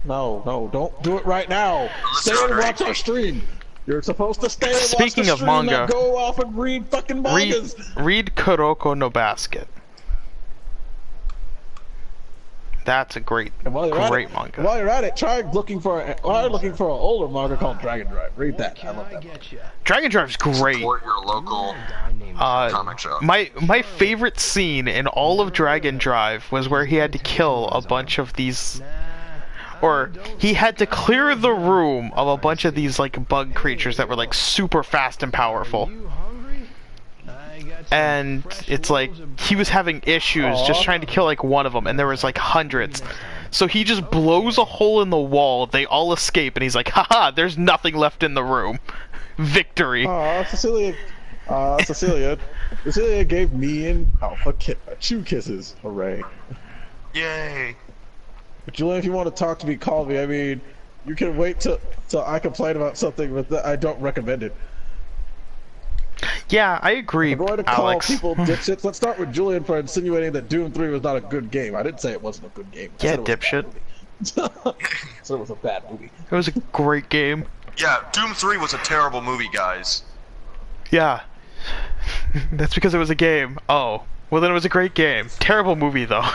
No, don't do it right now. Unless Stay you're and under watch our 18. stream. You're supposed to stay and watch Speaking the of stream, manga, not go off and read fucking mangas. Read Kuroko no Basket. That's a great And while you're manga. While you're at it, try looking for an older manga called Dragon Drive. Read that. I Can love I that. get you? Dragon Drive's great. Support your local A guy named comic shop. My favorite scene in all of Dragon Drive was where he had to kill a bunch of these, or he had to clear the room of a bunch of these like bug creatures that were like super fast and powerful. You hungry? I got some And fresh it's like rolls of he was having issues just trying to kill like one of them, and there was like hundreds. So he just blows a hole in the wall. They all escape, and he's like, "Haha! There's nothing left in the room. Victory!" Cecilia. Cecilia gave me and Alpha chew kisses. Hooray! Yay! But Julian, if you want to talk to me, call me. I mean, you can wait till I complain about something, but I don't recommend it. Yeah, I agree, I'm going to call Alex. people dipshits. Let's start with Julian for insinuating that Doom 3 was not a good game. I didn't say it wasn't a good game. I Yeah, said it was a bad dipshit. movie. So it was a bad movie. It was a great game. Yeah, Doom 3 was a terrible movie, guys. Yeah. That's because it was a game. Oh. Well, then it was a great game. Terrible movie, though.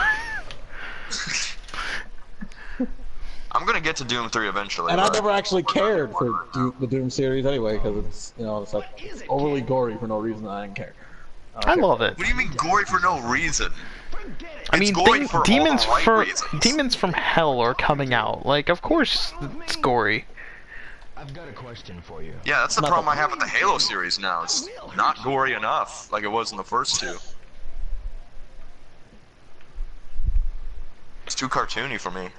I'm gonna get to Doom 3 eventually. And I but- never actually cared for the Doom series anyway, because it's it's like overly gory for no reason. I didn't care. I love it. What do you mean gory for no reason? I mean, It's gory for all the right reasons. Demons from Hell are coming out. Like, of course it's gory. I've got a question for you. Yeah, that's the problem I have with the Halo series now. It's not gory enough, like it was in the first two. It's too cartoony for me.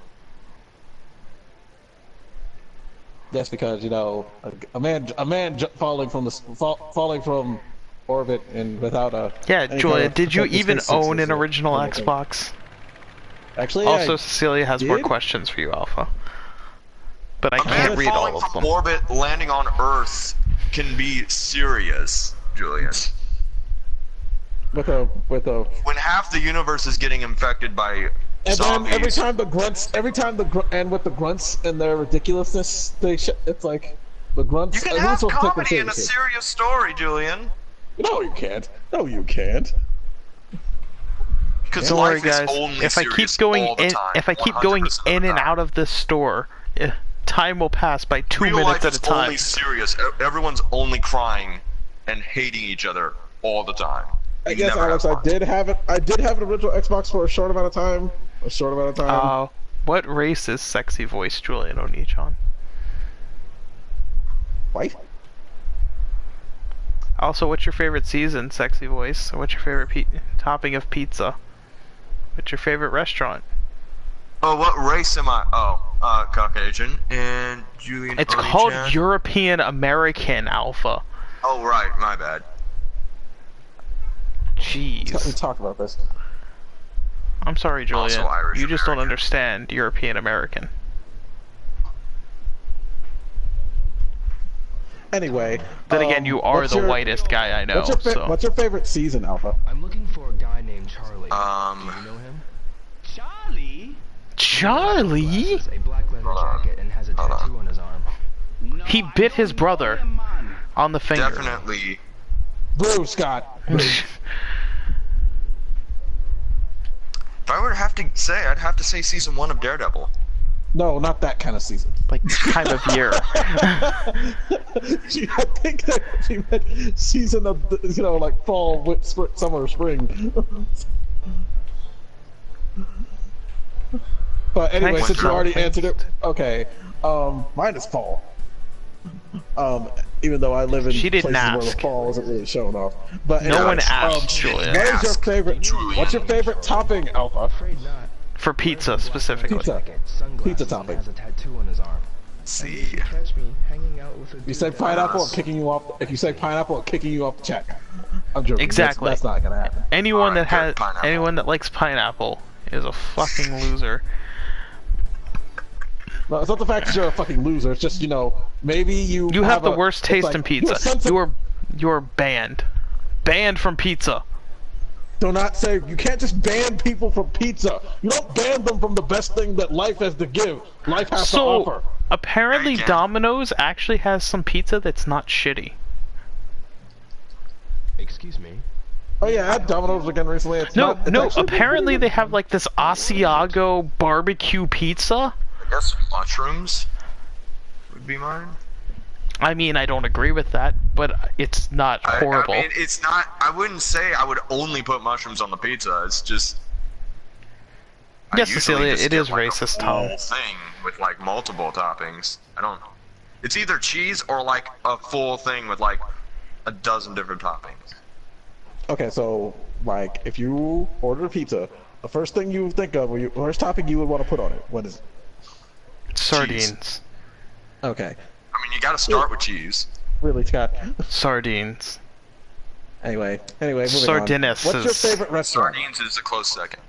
That's because a man falling from orbit and without a Yeah, any Julia, kind of did you protective even space own is an a original normal thing. Xbox? Actually, Also, I Cecilia has more did. questions for you, Alpha. But I A can't man read all falling of from them. orbit, landing on Earth, can be serious, Julian. with a When half the universe is getting infected by and then zombies. every time the grunts and with the grunts and their ridiculousness, it's like the grunts. You can who's have supposed to take them comedy in a seriously? serious story, Julian. No, you can't. No, you can't. Because Don't worry, life is guys. only If I keep serious going all the in, time, if I keep going 100% of the in and time. out of this store, time will pass by 2 Real minutes life at is a time. only serious. Everyone's only crying and hating each other all the time. I You guess, never Alex, have I fun. did have it. I did have an original Xbox for a short amount of time. What race is sexy voice Julian Onichon? White. Also, what's your favorite season, sexy voice? What's your favorite topping of pizza? What's your favorite restaurant? Oh, what race am I? Oh, Caucasian. And Julian It's Oni-chan. called European American, Alpha. Oh, right. My bad. Let me Jeez. talk about this. I'm sorry, Julian. Also Irish You just don't American. understand European American. Anyway. Then again, you are what's the your- whitest guy I know, so... What's your favorite season, Alpha? I'm looking for a guy named Charlie. Do you know him? Charlie? Charlie? Has a black leather jacket and has a tattoo on his arm. No, He I bit don't his know brother. him, man. On the finger. Definitely. Brew, Scott. Brew. If I were to have to say, I'd have to say season 1 of Daredevil. No, not that kind of season. Like, time of year. I think that she meant season of, like fall, summer, spring. But anyway, Nice. since you already answered it, okay. Mine is fall. Even though I live in She didn't places where the ask. fall isn't really showing off. But No anyway, one asked, Julian. What is your favorite? What's your favorite topping, Alpha? Afraid not. For pizza, specifically. Pizza. Sunglasses Pizza and topping. has a tattoo on his arm. See. Catch me hanging out with a You dude say that- pineapple, I'm kicking you off. If you say pineapple, I'm kicking you off the chat. I'm joking. Exactly. That's not gonna happen. Anyone that Alright, good, has, pineapple. anyone that likes pineapple is a fucking loser. No, it's not the fact that you're a fucking loser. It's just maybe you. You have the a- worst it's taste like, in pizza. You're banned. Banned from pizza. Do not say you can't just ban people from pizza. You don't ban them from the best thing that life has to give. Life has to offer. Apparently Again. Domino's actually has some pizza that's not shitty. Excuse me. Oh yeah, I had Domino's again recently. It's No, not, it's no, actually apparently pretty they have like this Asiago barbecue pizza. I guess mushrooms would be mine. I mean, I don't agree with that, but it's not horrible. I mean, it's not. I wouldn't say I would only put mushrooms on the pizza. It's just. I Yes, usually Cecilia, just it get, is like, racist, a Tom. whole thing with like multiple toppings. I don't. It's either cheese or like a full thing with like a dozen different toppings. Okay, so like if you order a pizza, the first thing you think of, or your first topping you would want to put on it, what is it? Sardines. Okay, I mean, you got to start with cheese. really, Scott. Sardines. Anyway, moving Sardinus on. What's your is- favorite restaurant? Sardines is a close second.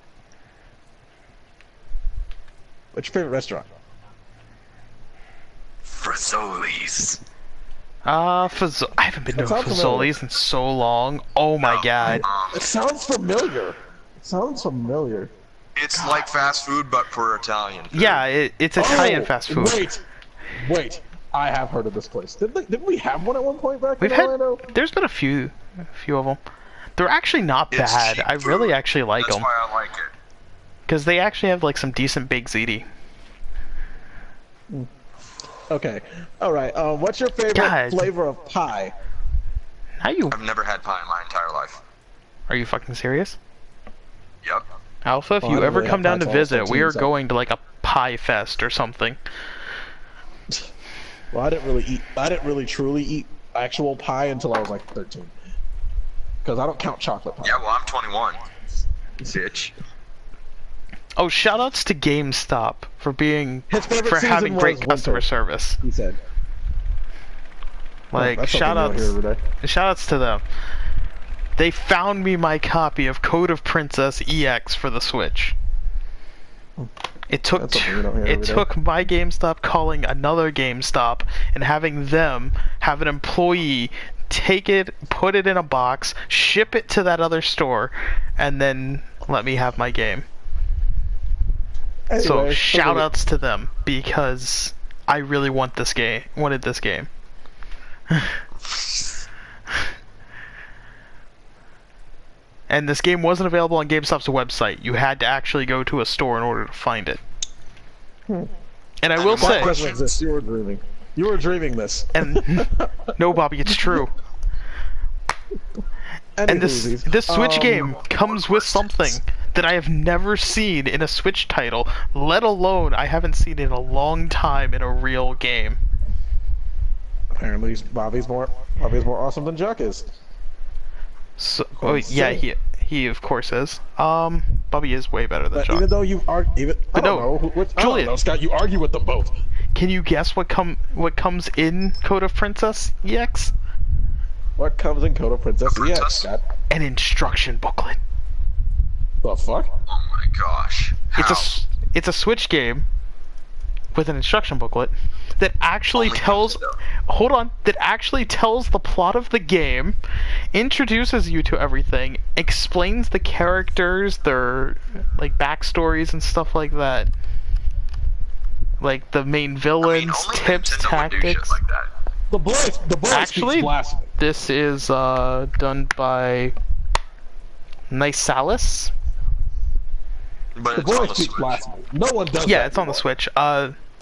What's your favorite restaurant? Frizzolis. I haven't been to That sounds familiar. Fazoli's in so long. Oh my god. It sounds familiar. It sounds familiar. It's like fast food, but for Italian food. Yeah, it's Italian Oh, fast food. Wait. I have heard of this place. Didn't we have one at one point back We've in had. Orlando? There's been a few of them. They're actually not It's bad. cheap I really food. actually like That's them why I like it. because they actually have like some decent baked ziti. Okay. All right. What's your favorite God. flavor of pie? How you? I've never had pie in my entire life. Are you fucking serious? Yep. Alpha, if Well, I you don't ever really come have down to pie till I was visit, we 13, are so- going to like a pie fest or something. Well, I didn't really truly eat actual pie until I was like 13. Because I don't count chocolate pie. Yeah, well, I'm 21. Bitch. Oh, shoutouts to GameStop for His favorite for season having great was customer winter. service. He said. Like That's something you don't hear every day. shoutouts to them. They found me my copy of Code of Princess EX for the Switch. It took That's something you don't hear every day. my GameStop calling another GameStop and having them have an employee take it, put it in a box, ship it to that other store, and then let me have my game. So Anyway, shoutouts to them because I really wanted this game. And this game wasn't available on GameStop's website. You had to actually go to a store in order to find it. And I will That say, doesn't exist. You were dreaming. You were dreaming this. and no, Bobby, it's true. And this Switch game comes with something that I have never seen in a Switch title, let alone I haven't seen in a long time in a real game. Apparently, Bobby's more awesome than Jack is. So, Well, yeah, so- he of course is. Bobby is way better than But Chuck. even though you argue, I But don't no, know. I don't Julian. know, Scott. You argue with them both. Can you guess what comes in Code of Princess EX? What comes in Code of Princess? Yeah, Princess? Scott. An instruction booklet. The fuck? Oh my gosh. How? It's a Switch game with an instruction booklet that actually Only tells Nintendo. that actually tells the plot of the game, introduces you to everything, explains the characters, their like backstories and stuff like that. Like the main I mean, villains, only tips, Nintendo would do shit tactics. like that. The boy Actually, speaks blasphemy. this is done by Nisalis. But The it's boy on the speaks Switch. blasphemy. No one does that. Yeah, it's on the anymore. Switch.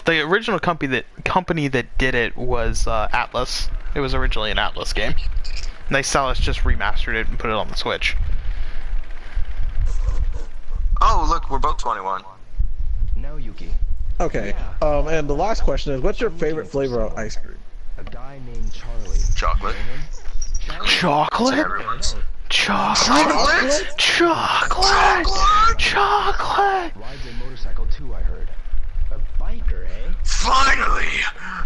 The original company that did it was Atlas. It was originally an Atlas game. Nisalis just remastered it and put it on the Switch. Oh, look, we're both 21. Now, Yuki. Okay. And the last question is, what's your favorite flavor of ice cream? A guy named Charlie. Chocolate. Chocolate? Everyone's. Chocolate? Chocolate? Chocolate? Rides a motorcycle too, I heard. A biker, eh? Finally!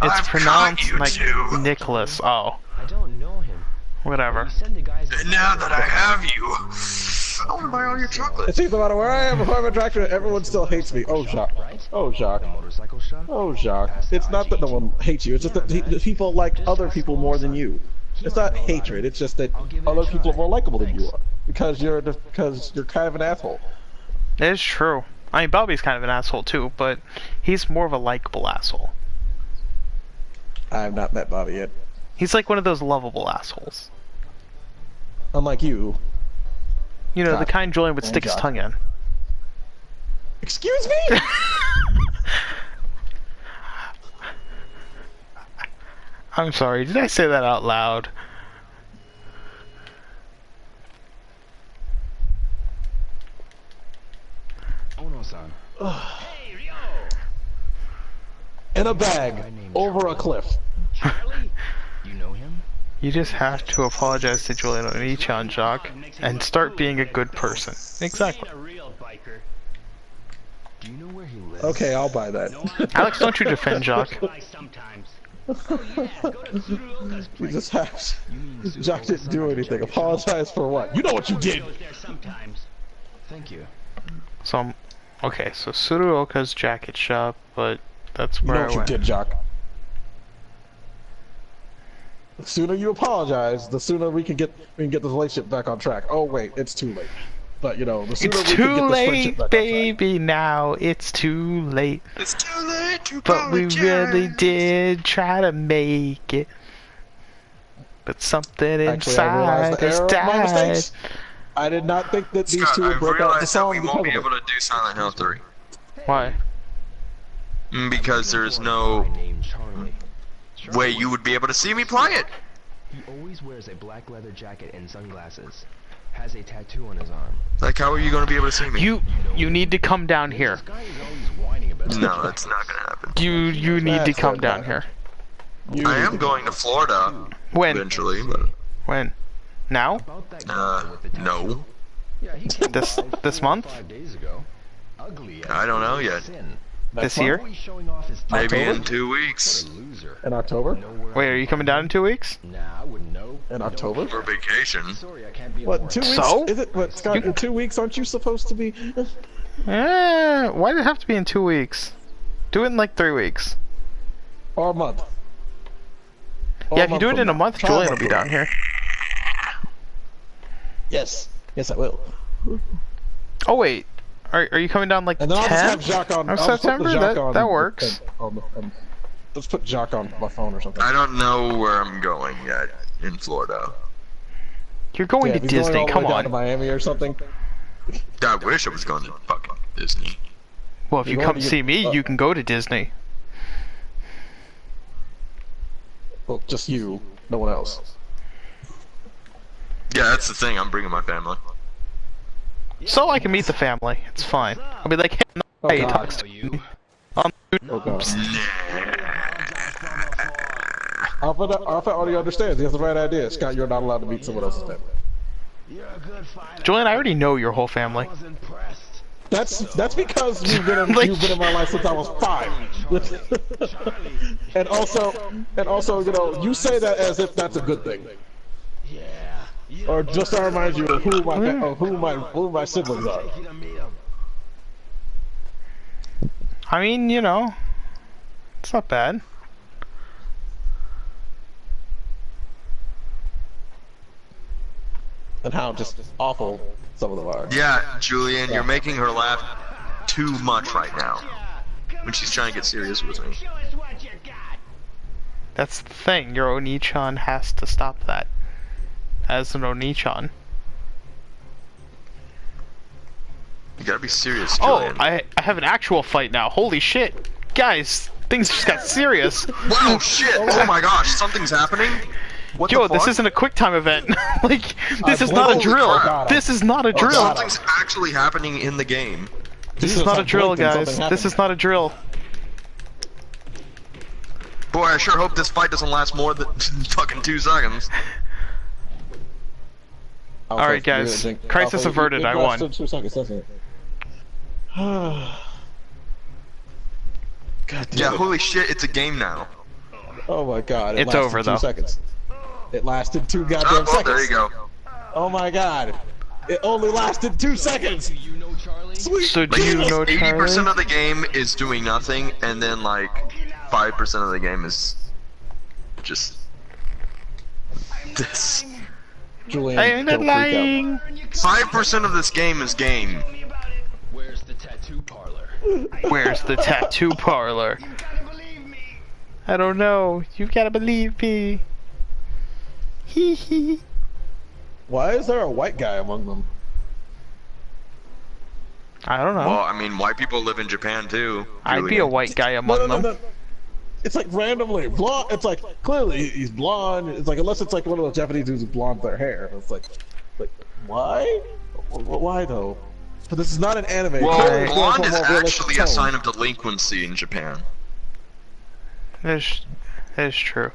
It's I've pronounced caught you like two. Nicholas. Oh, I don't know him. whatever. You said the guy's a And now that I have you, I want to buy all your chocolate. It seems no matter where I am, if I'm attracted, everyone still hates me. Oh, Jacques. Oh, Jacques. The motorcycle shop? Oh, Jacques. It's not that no one hates you. It's just that people like other people more than you. It's not hatred. It's just that other people are more likable than you are because you're kind of an asshole. It is true. I mean, Bobby's kind of an asshole too, but he's more of a likable asshole. I have not met Bobby yet. He's like one of those lovable assholes. Unlike you. You know, the God. kind Julian would Oh, stick his God. tongue in. Excuse me? I'm sorry, did I say that out loud? Ono-san. Hey, Ryo! In a bag, over a cliff. Charlie? You know him? You just have to apologize to Julian Onichan, Jacques, and start being a good person. Exactly. He ain't a real biker. Do you know where he lives? Okay, I'll buy that. Alex, don't you defend Jacques. By sometimes. Oh yeah, go to Tsuruoka's You place. just have. You mean Jack didn't do anything. Apologize for what? You know what you did. Goes there sometimes. Thank you. So, okay, so Tsuruoka's jacket shop, but that's You know where I what you went. did, Jock. The sooner you apologize, the sooner we can get this relationship back on track. Oh wait, it's too late. But you know, the sooner It's we can too get this friendship late, back baby, now it's too late. It's too late to But we really apologize. did try to make it. But something on track. Actually, I realized inside the has error of my died. mistakes. I did not think that these Scott, two would I break out the realized that song we because won't be of able it. to do Silent Hill 3. Why? Because there's no Guy named Charlie. way you would be able to see me play it. He always wears a black leather jacket and sunglasses. Has a tattoo on his arm. Like, how are you going to be able to see me? You need to come down here. This guy is always whining about No, that's not going to happen. You need to That's come not down bad. here. You I need am to- going to Florida When? eventually, but When? Now? about that guy with the tattoo. no. Yeah, he came This- by this 4 or month? 5 days ago. Ugly as I don't know yet. sin. This year? Always showing off his Maybe tattoo. in 2 What weeks a loser. In October? Nowhere Wait, are you coming down in 2 weeks? Nah, I wouldn't know. In October? for vacation. Sorry, I can't be What, more. 2 weeks? So? Is it? What, Scott, in 2 weeks, aren't you supposed to be? Why did it have to be in 2 weeks? Do it in like 3 weeks. Or a month? Or Yeah, a if you do it from in a now. month, Try Julian a will be month down here. Yes. Yes, I will. Oh wait, are you coming down like And then I'll just 10 have Jacques on. of I'll just put the September? Jacques on- That works. Let's put Jacques on my phone or something. I don't know where I'm going yet in Florida. You're going Yeah, to if he's Disney. all the Come way down to on. Miami or something. I wish I was going to fucking Disney. Well, if you You're come going to see get- me, you can go to Disney. Well, just you, no one else. Yeah, that's the thing. I'm bringing my family. So I can meet the family. It's fine. I'll be like, hey, no, Oh, hey, God. talks to you. Oh god. Alpha already understands. He has the right idea. Scott, you're not allowed to meet someone else's family. You're a good fighter. Julian, I already know your whole family. I was impressed. That's because you've been in, Like- you've been in my life since I was 5. and also, you know, you say that as if that's a good thing, Yeah. You or just to remind you of who my siblings are. take you to meet him. I mean, you know, it's not bad. And how just awful some of them are. Yeah, Julian, you're making her laugh too much right now when she's trying to get serious with me. Show us what you got. That's the thing. Your Onichan has to stop that. As an Onichan. You gotta be serious, Oh, Julian. I have an actual fight now. Holy shit. Guys, things just got serious. Wow, shit! Oh my gosh, something's happening? What Yo, the fuck? this isn't a quick time event. Like, this is not a drill. crap. This is not a drill. Something's actually happening in the game. This is not a drill, guys. This is not a drill. Boy, I sure hope this fight doesn't last more than fucking 2 seconds. Alright, guys. Crisis averted. I won. 2 seconds, doesn't it? God damn Yeah, it. holy shit, it's a game now. Oh my god. It's over, though. 2 seconds. It lasted 2 goddamn Oh, well, seconds. there you go. Oh my god. It only lasted 2 seconds. Do you know Charlie? Sweet. So do you know 80% Charlie? of the game is doing nothing, and then like 5% of the game is just this. Julian, I am not don't freak out. lying. 5% of this game is game. Where's the tattoo parlor? Where's the tattoo parlor? You gotta believe me. I don't know. You gotta believe me. Hee hee. Why is there a white guy among them? I don't know. Well, I mean, white people live in Japan too. I'd be a Julian. white guy among them. It's like randomly blonde. It's like clearly he's blonde. It's like unless it's like one of those Japanese dudes with blonde their hair. It's like why? Why though? But this is not an anime. Well, Clearly it's going blonde for is a more realistic actually a tone. sign of delinquency in Japan. That's true.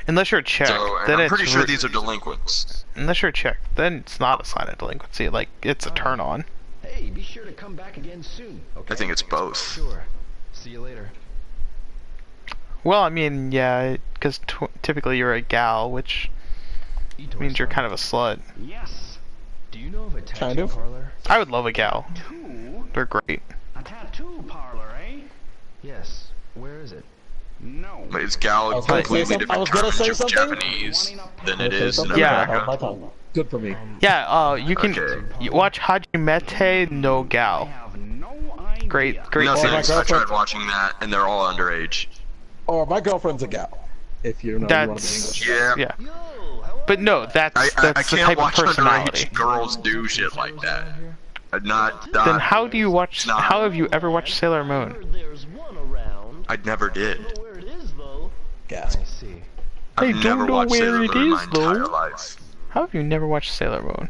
Unless you're Czech, So, and then I'm it's pretty sure these are delinquents. unless you're Czech, then it's not a sign of delinquency. Like it's a turn on. Hey, be sure to come back again soon. Okay. I think it's both. Sure. See you later. Well, I mean, yeah, because typically you're a gal, which means you're kind of a slut. Yes. Do you know of a tattoo Kind of. parlor? I would love a gal. Two? They're great. A tattoo parlor, eh? Yes. Where is it? No. But it's Gal I was gonna say completely something- I different was gonna terms say of something. Japanese than it Okay, is in something Yeah. about America. my tongue. Good for me. Yeah, you can Okay. watch Hajimete no I Gal. have no idea. Great No Well, my thanks, I girlfriend- tried watching that, and they're all underage. Or my girlfriend's a gal. If you know you want to be That's English. Yeah. yeah. Yo, how But no, that's I the can't type of watch personality. underage girls do shit like that. Not Then how do you watch? Nah. How have you ever watched Sailor Moon? Heard there's one around. I never did. Don't know where it is though. Gasp. I see. I I've don't never know watched where Sailor it Moon my is, though. entire life. How have you never watched Sailor Moon?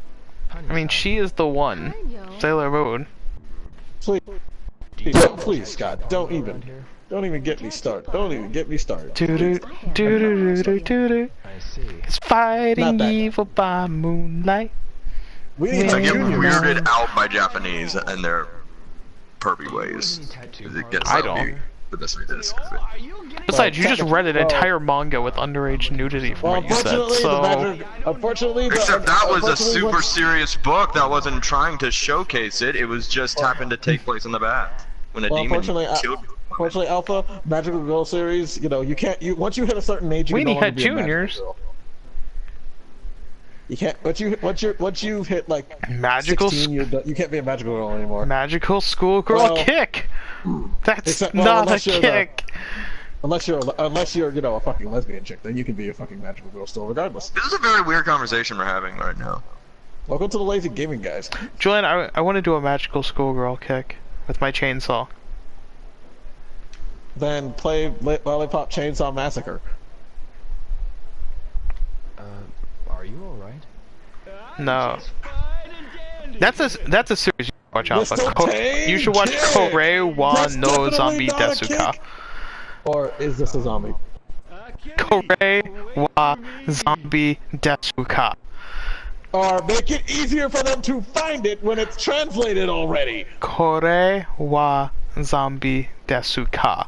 Honey, I mean, she is the one. I know. Sailor Moon. Please, Scott, don't even get me started. Don't even get me started. Doo doo doo doo doo doo doo. I see. It's fighting Not that. evil by moonlight. We need I to get union. weirded out by Japanese and their pervy ways. It gets I that would be don't. the best way to describe it. Are you getting Besides, you just read an well- entire manga with underage nudity from Well, what you said, unfortunately, so... unfortunately, Except that was a unfortunately, super once- serious book that wasn't trying to showcase it. It was just happened to take place in the bath when a Well, demon unfortunately, killed. Unfortunately, Alpha Magical Girl series, you know, you can't. Once you hit a certain age, you We can no need longer had be a magical juniors. girl. You can't. Once you hit like Magical 16, you're done, you can't be a magical girl anymore. Magical schoolgirl Well, kick! That's except- well, not a unless you're the- kick! Unless you're you know a fucking lesbian chick, then you can be a fucking magical girl still, regardless. This is a very weird conversation we're having right now. Welcome to the lazy gaming guys. Julian, I want to do a magical schoolgirl kick with my chainsaw. Then play Lollipop Chainsaw Massacre. Are you alright? No. That's a series you should watch, Alpha. Mr. Tame You should watch Chick! Kore wa That's no definitely Zombie not a Desuka. kick. Or is this a zombie? Kore wa Zombie Desuka. Or make it easier for them to find it when it's translated already. Kore wa Zombie Desuka.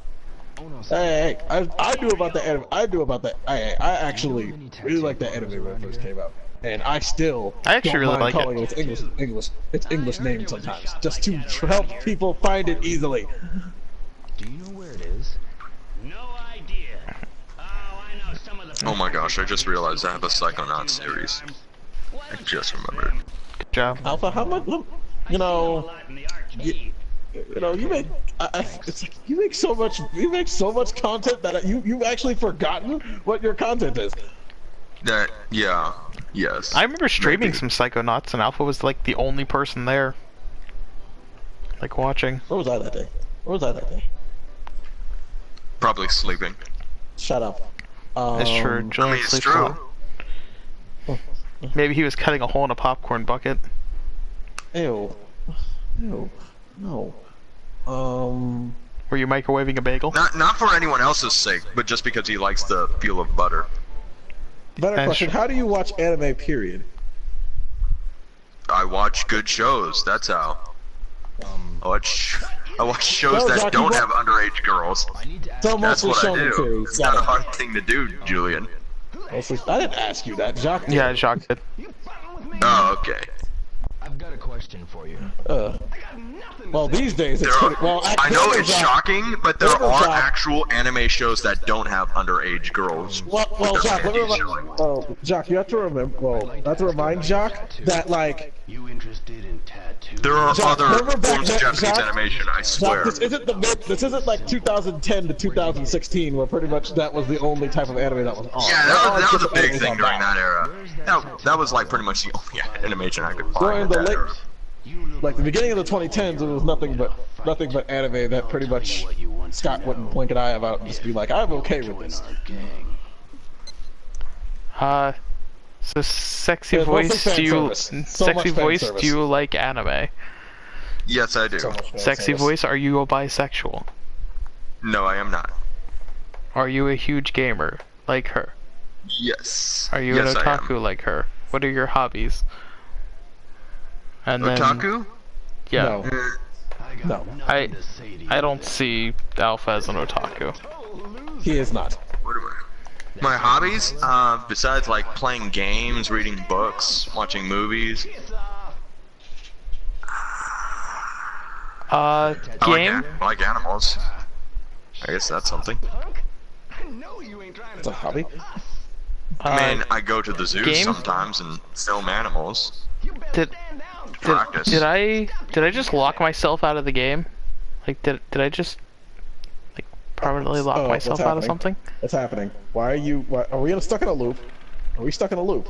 Oh no, Hey, I knew about the anime. I knew about that. I actually really liked that anime when it first came out, and I still I actually don't really mind like calling it. It's English name sometimes, just to help people find it easily. do you know where it is? No idea. Oh, I know some of the. Oh my gosh, I just realized I have a Psychonauts series. I just remembered. Good job. Alpha, how much? You know, you make It's like you make so much content that you've actually forgotten what your content is. Yeah. Yes. I remember streaming Maybe. some Psychonauts, and Alpha was like the only person there, like watching. Where was I that day? Probably sleeping. Shut up. It's true. I Julian mean, it's sleeps true. a lot. Maybe he was cutting a hole in a popcorn bucket. Ew. No. Were you microwaving a bagel? Not for anyone else's sake, but just because he likes the feel of butter. Better question. How do you watch anime? Period. I watch good shows. That's how. I watch shows No, that Jock, don't you have underage girls. I need to ask So That's mostly what I shonen do. series. It's not a hard thing to do, Julian. Mostly, I didn't ask you that, Jacques. did. Yeah, Jacques did. you fucking with me. Oh, okay. I've got a question for you. Well, these days it's There pretty, are, well. I know it's Jacques- shocking, but there Remember, are Jacques- actual anime shows that don't have underage girls. Well, Jacques, let me remind. Jacques, you have to remember. Well, I have to remind Jacques that like. You interested in tattoos? There are Jacques, other remember back forms of then, Japanese Jacques? animation, I swear. This isn't like 2010 to 2016, where pretty much that was the only type of anime that was on. Yeah, There that are was a different big animes thing on during that era. That was like pretty much the only animation I could During find. the in that late, era. like the beginning of the 2010s, it was nothing but anime that pretty much Scott wouldn't blink an eye about and just be like, I'm okay with this. So sexy Yeah, mostly voice, fan do you service. So sexy much fan voice? service. Do you like anime? Yes, I do. So much fan Sexy service. voice, are you a bisexual? No, I am not. Are you a huge gamer like her? Yes. Are you yes, an otaku like her? What are your hobbies? And then, Otaku? yeah, No, I don't see Alpha as an otaku. he is not. What am I? My hobbies? Besides like playing games, reading books, watching movies. I Game? like animals. I guess that's something. It's a hobby. I mean, I go to the zoo game? sometimes and film animals. Did Practice. did I just lock myself out of the game? Like did I just like permanently lock Oh, myself what's out of happening? something? What's happening? Why are we stuck in a loop? Are we stuck in a loop?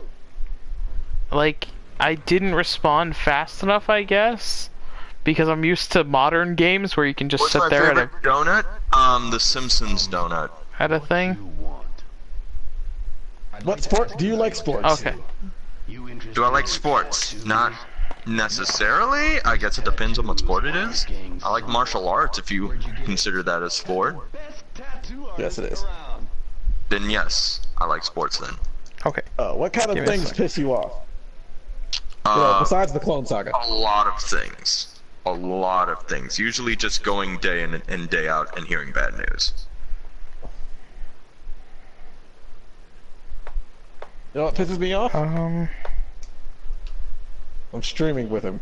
Like I didn't respond fast enough, I guess, because I'm used to modern games where you can just What's sit my there favorite donut? The Simpsons donut. at a thing. What sport? Do you like sports? Okay. Do I like sports? Not necessarily. I guess it depends on what sport it is. I like martial arts if you consider that a sport. Yes, it is. Then yes, I like sports then. Okay. What kind of Give me a things second. piss you off? Besides the Clone Saga. A lot of things. A lot of things. Usually just going day in and day out and hearing bad news. You know what pisses me off? Um. I'm streaming with him.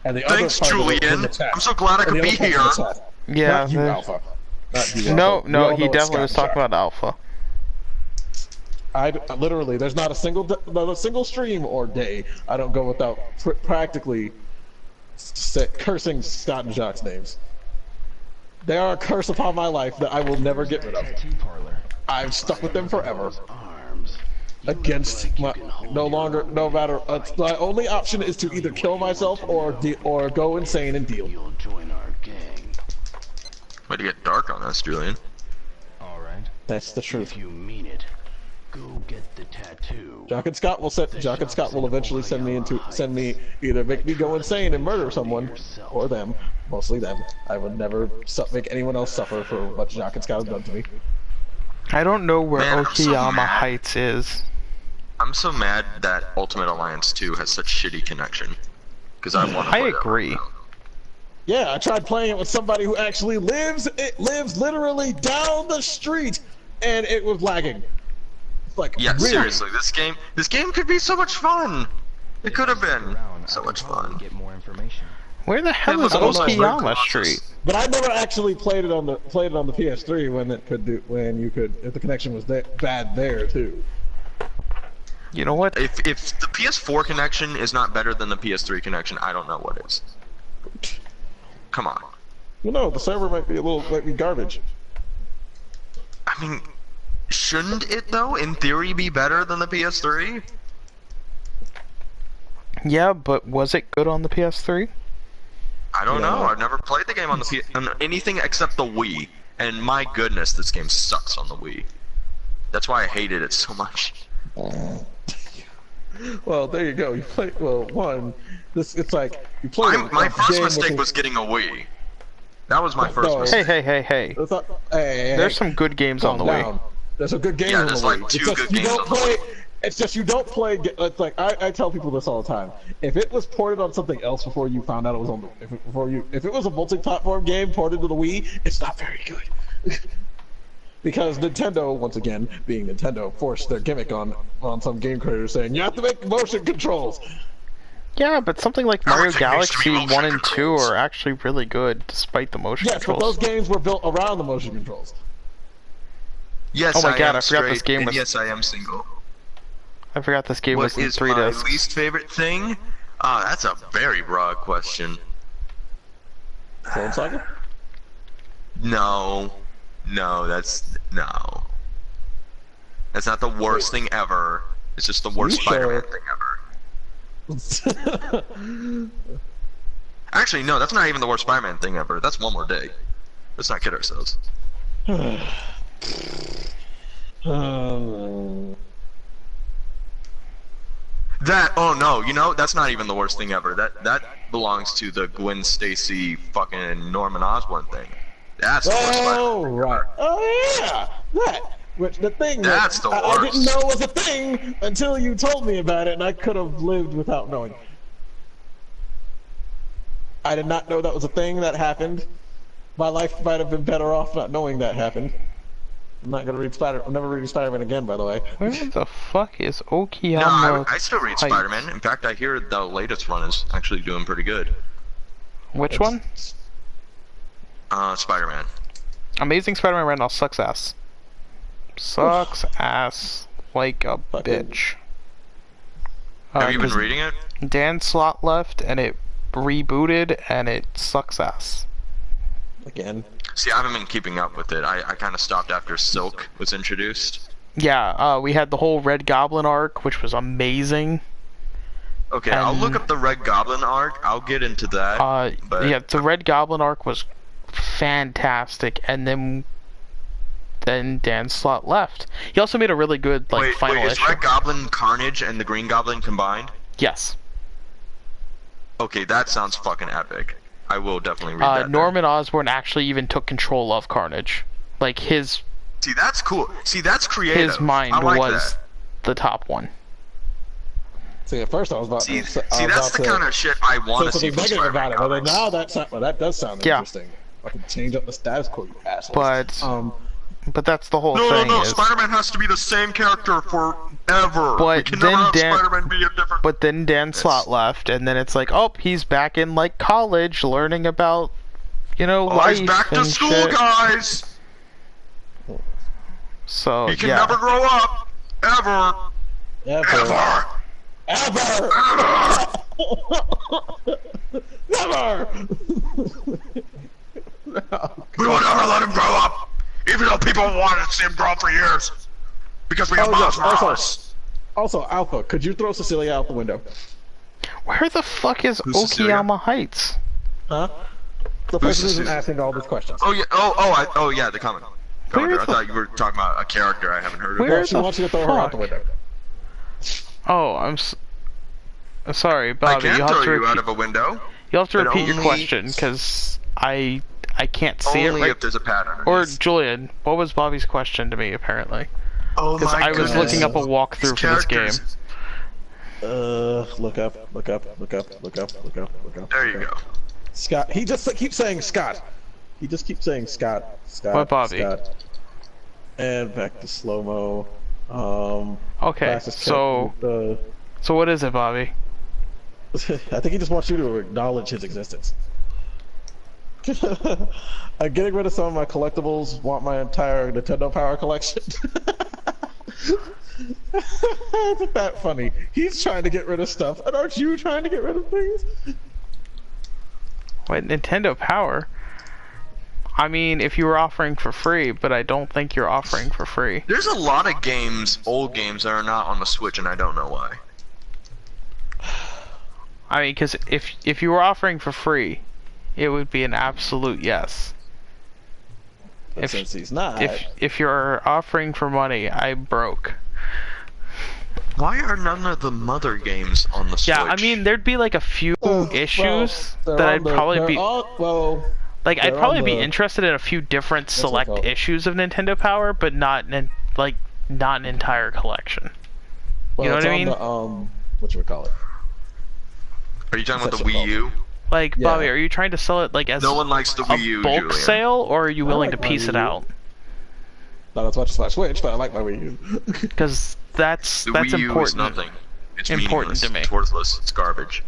And the Thanks, other part of it is in Julian. the chat. I'm so glad I And could the be other here. part of the chat. Yeah. Not you, Alpha. Not you, No, Alpha. We no, all he know it's definitely was Scott talking and about Alpha. Jack. Literally, there's not a single stream or day I don't go without practically cursing Scott and Jacques' names. They are a curse upon my life that I will never get rid of. I've stuck with them forever. Against my, no matter. My only option is to either kill myself or go insane and deal. Way to get dark on us, Julian. Alright. That's the truth. If you mean it, go get the tattoo. Jock and Scott will eventually send me either make me go insane and murder someone, or them, mostly them. I would never make anyone else suffer for what Jock and Scott have done to me. I don't know where Man, I'm so Okayama mad. Heights is. I'm so mad that Ultimate Alliance 2 has such shitty connection. Because I want to I play that agree. right now. Yeah, I tried playing it with somebody who actually lives literally down the street, and it was lagging. Like, Yeah, really? seriously, this game could be so much fun. It could have been so much fun. Get more information. Where the hell is was also very Okayama Colossus. Street? But I never actually played it on the PS3 if the connection was bad there too. You know what? If the PS4 connection is not better than the PS3 connection, I don't know what is. Come on. You know, the server might be garbage. I mean, shouldn't it though, in theory, be better than the PS3? Yeah, but was it good on the PS3? I don't know. I've never played the game on the on anything except the Wii, and my goodness, this game sucks on the Wii. That's why I hated it so much. Well, there you go. You play. Well, one. It's like you play. My first mistake was getting a Wii. That was my first mistake. Hey. There's some good games on the Wii. There's some good games on the Wii. Like two good games on the Wii. It's just you don't play. It's like I tell people this all the time. If it was ported on something else before you found out it was on the, if it was a multi-platform game ported to the Wii, it's not very good. Because Nintendo, once again, being Nintendo, forced their gimmick on some game creators saying you have to make motion controls. Yeah, but something like Mario Galaxy 1 and 2 are actually really good, despite the motion controls. Yes, but those games were built around the motion controls. Yes, oh my god, I forgot this game was... yes, I am single. I forgot this game was in 3 discs. What is my least favorite thing? That's a very broad question. Clone Saga? No, that's not the worst thing ever. It's just the worst Spider-Man thing ever. Actually, no, that's not even the worst Spider-Man thing ever. That's One More Day. Let's not kid ourselves. Oh no, you know, that's not even the worst thing ever. That belongs to the Gwen Stacy fucking Norman Osborn thing. That's the worst Spider-Man right. ever. Oh yeah, that. Which the thing that's the worst. I didn't know was a thing until you told me about it, and I could have lived without knowing. I did not know that was a thing that happened. My life might have been better off not knowing that happened. I'm not gonna read I'm never reading Spider-Man again, by the way. Where the fuck is Okiyama? No, I still read Spider-Man. In fact, I hear the latest run is actually doing pretty good. Which one? Spider-Man. Amazing Spider-Man right now sucks ass. Sucks ass like a bitch. Have you been reading it? Dan Slott left and it rebooted and it sucks ass. Again. See, I haven't been keeping up with it. I kind of stopped after Silk was introduced. Yeah, we had the whole Red Goblin arc, which was amazing. Okay, I'll look up the Red Goblin arc. I'll get into that. Yeah, the Red Goblin arc was fantastic, and then Dan Slott left. He also made a really good final issue. Is Red Goblin, Carnage, and the Green Goblin combined? Yes. Okay, that sounds fucking epic. I will definitely read that. Norman Osborn actually even took control of Carnage. Like his... See, that's cool. See, that's creative. His mind was the top one. See, at first I was about to... See, that's the kind of shit I want to see from Spider-Man about it. But now that does sound interesting. I can change up the status quo, you assholes. But that's the whole thing. No, Spider-Man has to be the same character forever. But then Dan Slott left, and then it's like, oh, he's back in college, learning about, life. He's back to school, shit. guys. So he can never grow up, ever. Never. We will never let him grow up. Even though people wanted to see him grow for years. Because we have Miles Morales. Also, Alpha, could you throw Cecilia out the window? Where the fuck is Okiyama Heights? Huh? The person who's asking all these questions. Oh, yeah. Yeah, the comment. I thought you were talking about a character I haven't heard of. Where she wants you to throw her out the window. Oh, I'm sorry, Bobby. I can't throw you out of a window. You'll have to repeat your question, because I can't see it. Only if there's a pattern. Or Julian, what was Bobby's question to me? Apparently, because I was looking up a walkthrough for this game. Look up. There you go. Scott. He just keeps saying Scott. He just keeps saying Scott. What, Bobby? Scott. And back to slow mo. Okay, so what is it, Bobby? I think he just wants you to acknowledge his existence. I'm getting rid of some of my collectibles, want my entire Nintendo Power collection. Isn't that funny? He's trying to get rid of stuff, and aren't you trying to get rid of things? What, Nintendo Power? I mean, if you were offering for free, but I don't think you're offering for free. There's a lot of games, old games, that are not on the Switch, and I don't know why. I mean, because if you were offering for free, it would be an absolute yes. But since he's not, if you're offering for money, I'm broke. Why are none of the mother games on the Switch? Yeah, I mean, there'd be like a few issues that I'd probably be... Like, I'd probably be interested in a few different select issues of Nintendo Power, but not an entire collection. You know what I mean? Whatchamacallit? Are you talking about the Wii U? Like, Bobby, are you trying to sell it like as no one likes the Wii U, bulk Julian. sale, or are you willing to piece it out? Not as much as my Switch, but I like my Wii U. Because that's Wii U important. is nothing. It's important to me. It's worthless. It's garbage.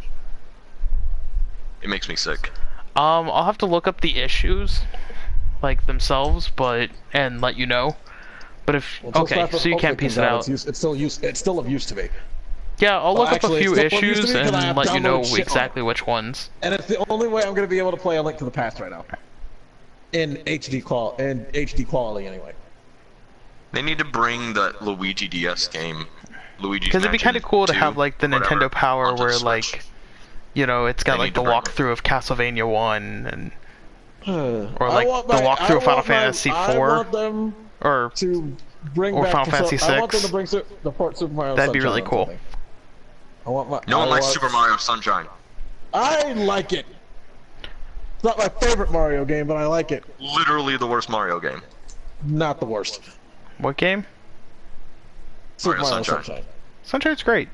It makes me sick. I'll have to look up the issues, like themselves, and let you know. But if so you can't piece it out. It's still of use to me. Yeah, I'll look up a few it's still issues and and let you know exactly which ones. And it's the only way I'm going to be able to play A Link to the Past right now. In HD quality, anyway. They need to bring the Luigi DS game, Luigi's Because it'd be kind of cool to have like the Nintendo Power where like, you know, it's got like the walkthrough of Castlevania 1 and or like the walkthrough of Final Fantasy 4 or Final Fantasy 6. I want them to bring the port Super Mario That'd be really cool. No one likes Super Mario Sunshine. I like it. It's not my favorite Mario game, but I like it. Literally the worst Mario game. Not the worst. What game? Super Mario Sunshine. Sunshine's great.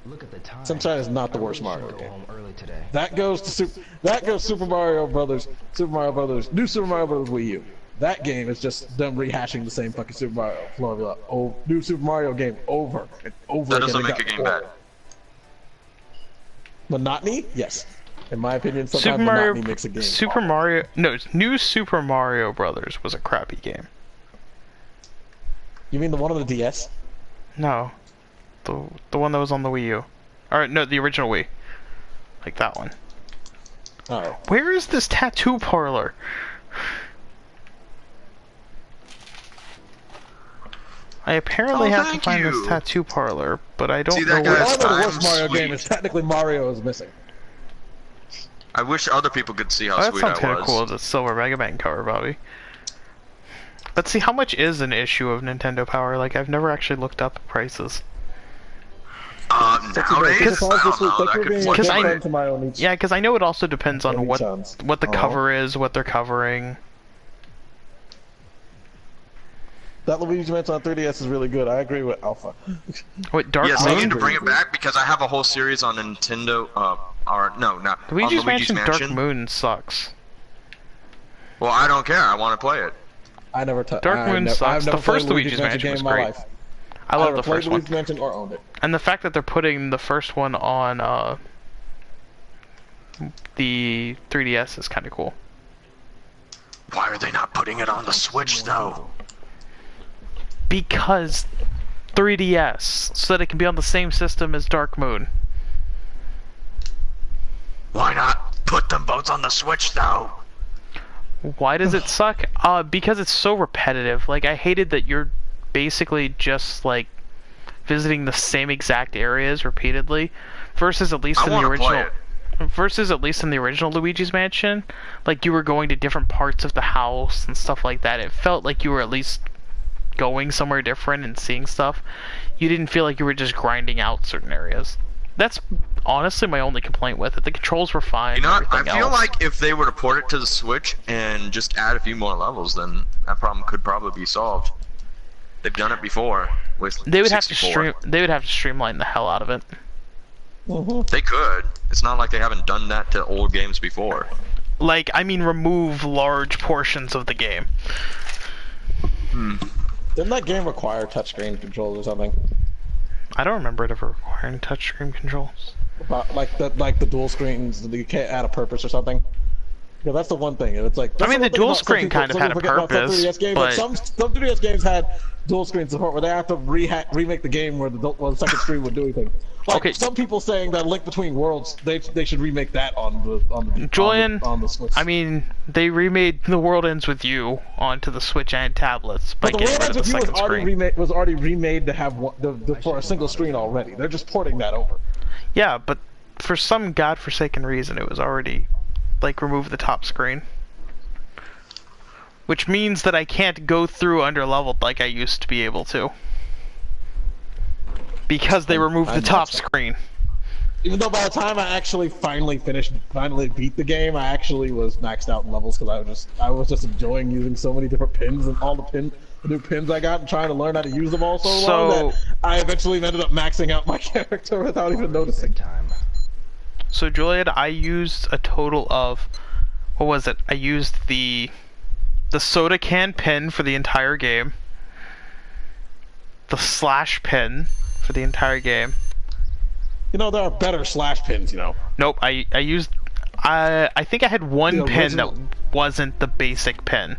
Look at the time. Sunshine is not the worst Mario game. Home early today. That goes Super Mario Brothers, New Super Mario Brothers Wii U. That game is just them rehashing the same fucking Super Mario formula. Oh, new Super Mario game over and over again. That doesn't make a game bad. Monotony? Yes. In my opinion, sometimes monotony makes a game. New Super Mario Brothers was a crappy game. You mean the one on the DS? No. The one that was on the Wii U. Or, no, the original Wii. Like that one. Oh. Where is this tattoo parlor? I apparently have to find this tattoo parlor, but I don't know where the worst Mario game is technically Mario is missing. I wish other people could see how that sweet I was. sounds kind of cool, the silver Mega Man cover, Bobby. Let's see, how much is an issue of Nintendo Power? Like, I've never actually looked up prices. Nowadays, because I know it also depends on what the cover is, what they're covering. That Luigi Mansion on 3DS is really good. I agree with Alpha. Wait, Dark Moon? Yes, they need to bring it back because I have a whole series on Nintendo. Luigi's Mansion Dark Moon sucks. Well, I don't care. I want to play it. I never touched. Dark Moon sucks. The first Luigi's Mansion was great. I love the first one. Mansion or owned it. And the fact that they're putting the first one on the 3DS is kind of cool. Why are they not putting it on the Switch though? Because 3DS, so that it can be on the same system as Dark Moon. Why not put them both on the Switch though? Why does it suck? Because it's so repetitive. Like, I hated that you're basically just like visiting the same exact areas repeatedly, versus at least in the original Luigi's Mansion, like you were going to different parts of the house and stuff like that. It felt like you were at least going somewhere different and seeing stuff. You didn't feel like you were just grinding out certain areas. That's honestly my only complaint with it. The controls were fine. You know, I feel like if they were to port it to the Switch and just add a few more levels, then that problem could probably be solved. They've done it before with they would 64. have to streamline the hell out of it. They could. It's not like they haven't done that to old games before. Like, I mean, remove large portions of the game. Didn't that game require touchscreen controls or something? I don't remember it ever requiring touchscreen controls. Like the dual screens that you can't add a purpose or something. Yeah, that's the one thing. And it's like I mean, the dual some screen people- kind of some had a people forget about some purpose, 3DS games, but some 3DS games had dual screen support where they have to remake the game where the second screen would do anything. Like Okay. some people saying that Link Between Worlds, they should remake that on the Julian, on the Switch. I mean, they remade The World Ends With You onto the Switch and tablets by but the getting World rid of Ends the With You second screen. was already remade to have for a single screen already. They're just porting that over. Yeah, but for some godforsaken reason, it was already, like, remove the top screen. Which means that I can't go through underleveled like I used to be able to. Because they removed the top screen. Even though by the time I actually finally beat the game, I actually was maxed out in levels because I was just enjoying using so many different pins and all the new pins I got and trying to learn how to use them all so long that I eventually ended up maxing out my character without even noticing. So Julian, I used a total of, what was it? I used the soda can pin for the entire game, the slash pin for the entire game. You know, there are better slash pins, you know. Nope, I used, I think I had one pin that wasn't the basic pin.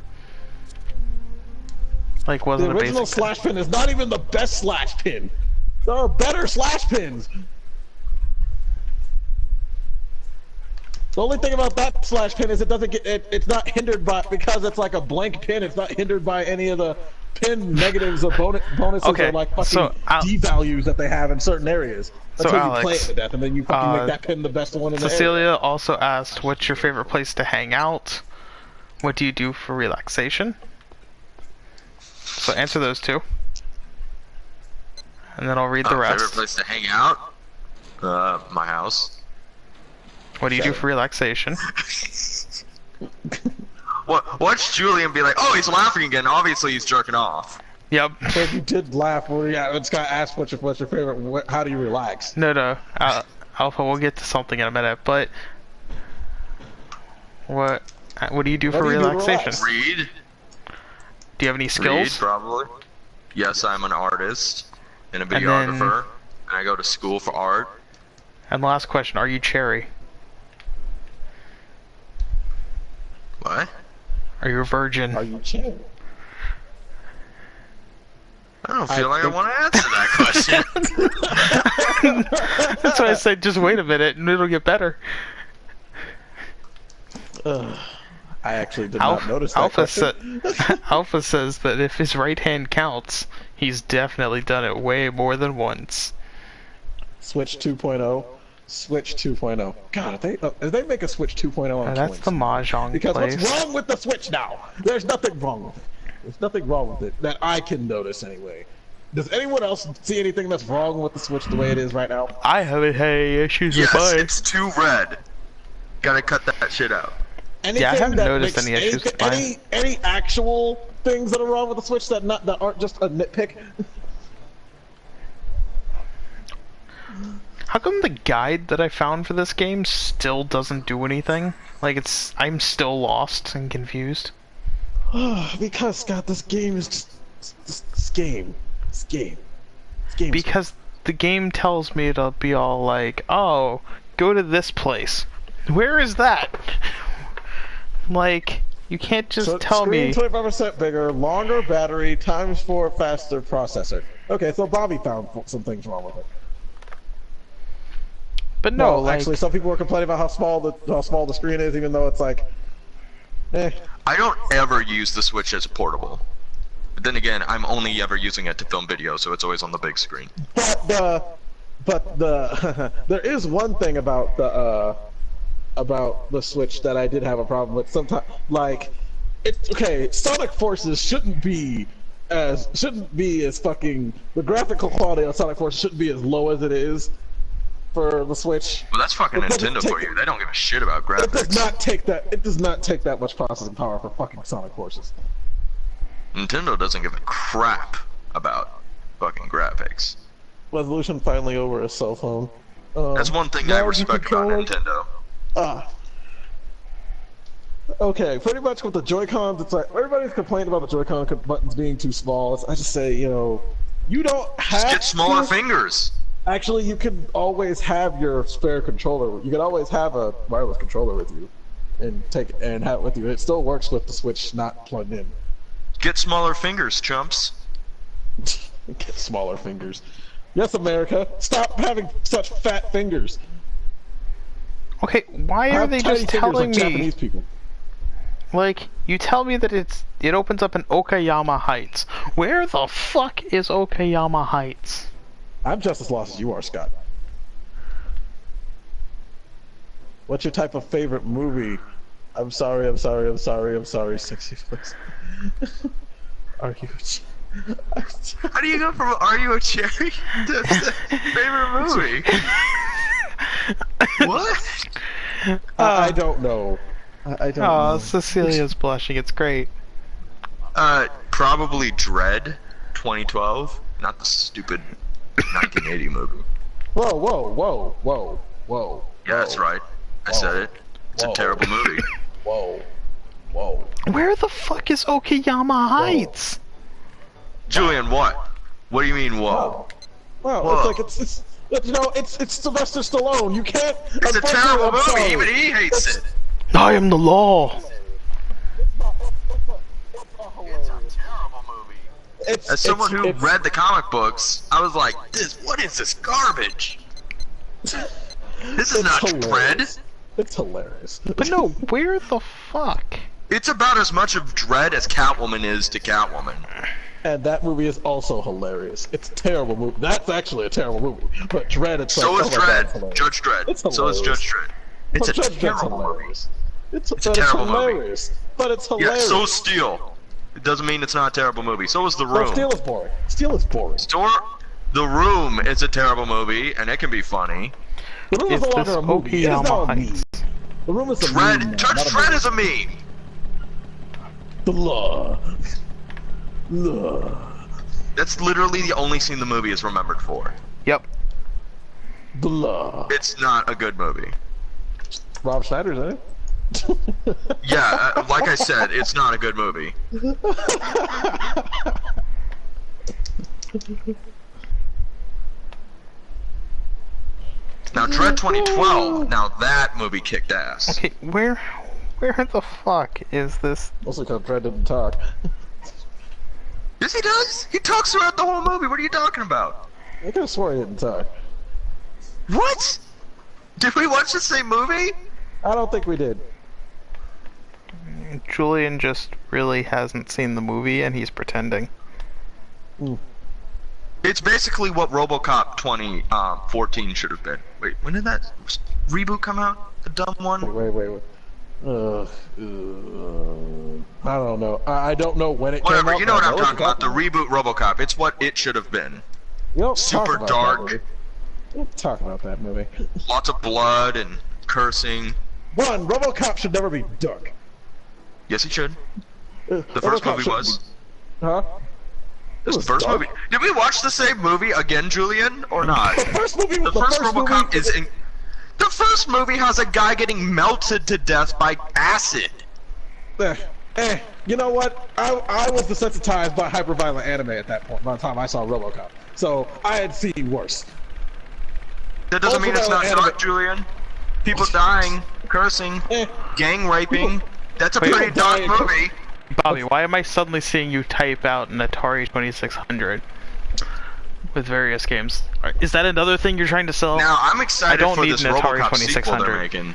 Like, wasn't a basic pin. The original slash pin is not even the best slash pin. There are better slash pins. The only thing about that slash pin is it doesn't get it's not hindered by because it's like a blank pin. It's not hindered by any of the pin negatives or bonuses or like fucking devalues that they have in certain areas. Until you play it to death, and then you fucking make that pin the best one in the Cecilia also asked, "What's your favorite place to hang out? What do you do for relaxation?" So answer those two, and then I'll read the rest. Favorite place to hang out? My house. What do you do for relaxation? Watch Julian be like, oh, he's laughing again. Obviously, he's jerking off. Yep. So if you did laugh, well, yeah, it's got to ask what's your favorite. How do you relax? No. Alpha, we'll get to something in a minute. But what do you do for relaxation? Read. Do you have any skills? Read, probably. Yes, I'm an artist and a videographer, and I go to school for art. And last question: are you cherry? What? Are you a virgin? Are you cherry? I don't feel like I want to answer that question. That's why I said just wait a minute and it'll get better. I actually did not notice that question. Alpha says that if his right hand counts, he's definitely done it way more than once. Switch 2.0. Switch 2.0. God, if they make a Switch 2.0 on that's the Mahjong because place. What's wrong with the Switch now? There's nothing wrong with it. There's nothing wrong with it that I can notice anyway. Does anyone else see anything that's wrong with the Switch the way it is right now? I haven't had any issues with mine. Yes, it's too red. Gotta cut that shit out. Anything yeah, I haven't that noticed any issues with mine. Any actual things that are wrong with the Switch that aren't just a nitpick? How come the guide that I found for this game still doesn't do anything? Like I'm still lost and confused. Because Scott, this game is just this game. Because the game tells me to be all like, oh, go to this place. Where is that? Like, you can't just tell me. Screen 25% bigger, longer battery, ×4 faster processor. Okay, so Bobby found some things wrong with it. But no, well, actually, some people were complaining about how small the screen is, even though it's like, eh. I don't ever use the Switch as a portable. But then again, I'm only ever using it to film video, so it's always on the big screen. But there is one thing about the Switch that I did have a problem with. Sometimes, like, it's okay. Sonic Forces shouldn't be as fucking. The graphical quality of Sonic Forces shouldn't be as low as it is for the Switch. Well, that's fucking Nintendo for you. They don't give a shit about graphics. It does not take that much processing power for fucking Sonic Forces. Nintendo doesn't give a crap about fucking graphics. Resolution finally over a cell phone. That's one thing I respect about Nintendo. Okay, pretty much with the Joy-Cons, it's like everybody's complaining about the Joy-Con buttons being too small. I just say, you don't have just get smaller fingers. Actually, you can always have your spare controller. You can always have a wireless controller with you. and take it and have it with you. It still works with the Switch not plugged in. Get smaller fingers, chumps. Get smaller fingers. Yes, America. Stop having such fat fingers. Okay, why are Have they tiny just fingers telling like me? Japanese people. Like, you tell me that it opens up in Okayama Heights. Where the fuck is Okayama Heights? I'm just as lost as you are, Scott. What's your type of favorite movie? I'm sorry, sexy face. Are you? How do you go from Are You a Cherry to favorite movie? What? I don't know. I don't know. Cecilia's blushing. It's great. Probably Dread 2012, not the stupid 1980 movie. Whoa. Yeah, that's right. I said it. It's a terrible movie. Whoa. Where the fuck is Okayama Heights? Julian, what? What do you mean, whoa? Well, Whoa. it's you know, it's Sylvester Stallone. You can't. It's a terrible I'm movie. sorry. Even he hates it. I am the law. It's a terrible movie. As someone who read the comic books, I was like, what is this garbage? This is not Dread. It's hilarious. But no, where the fuck? It's about as much of Dread as Catwoman is to Catwoman. And that movie is also hilarious. It's a terrible movie. That's actually a terrible movie. But Dredd, it's So like, is oh my God, Dredd. it's hilarious. Judge Dredd. It's So is Judge hilarious. Dredd. It's a But Judge Dredd's terrible movie. hilarious. It's a terrible movie. hilarious. But it's Yeah, hilarious. so is Steel. It doesn't mean it's not a terrible movie. So is The No, Room. Steel is boring. Steel is boring. The Room is a terrible movie, and it can be funny. The Room is Is no longer this a movie. It is now Okayama a meme. Heights? The Room is a Dredd. meme. Judge not a Dredd movie. is a meme. The law. Law. That's literally the only scene the movie is remembered for. Yep. The law. It's not a good movie. Rob Schneider's in it. Yeah, like I said, it's not a good movie. Now, Dread 2012, now that movie kicked ass. Okay, where the fuck is this? Also, because Dredd didn't talk. Yes, he does! He talks throughout the whole movie, what are you talking about? I could have sworn he didn't talk. What? Did we watch the same movie? I don't think we did. Julian just really hasn't seen the movie and he's pretending. It's basically what RoboCop 2014 should have been. Wait, when did that reboot come out? The dumb one? Wait. I don't know. I don't know when it Whatever, came out. you know what but I I'm know talking it's about. The reboot RoboCop. It's what it should have been. You don't Super talk about dark. That movie. You don't talk about that movie. Lots of blood and cursing. One, RoboCop should never be dark. Yes, he should. The first RoboCop movie shouldn't was. be- Huh? The was first dark. movie. Did we watch the same movie again, Julian, or not? The first movie. The first RoboCop movie, is in. The first movie has a guy getting melted to death by acid. You know what? I was desensitized by hyper-violent anime at that point. By the time I saw RoboCop, so I had seen worse. That doesn't mean it's not Ultra-violent dark, Julian. People dying, cursing, gang raping. That's a pretty dark dying, movie. Bobby, why am I suddenly seeing you type out an Atari 2600 with various games? Is that another thing you're trying to sell? Now I'm excited I don't for need this an Atari RoboCop sequel 2600. they're making,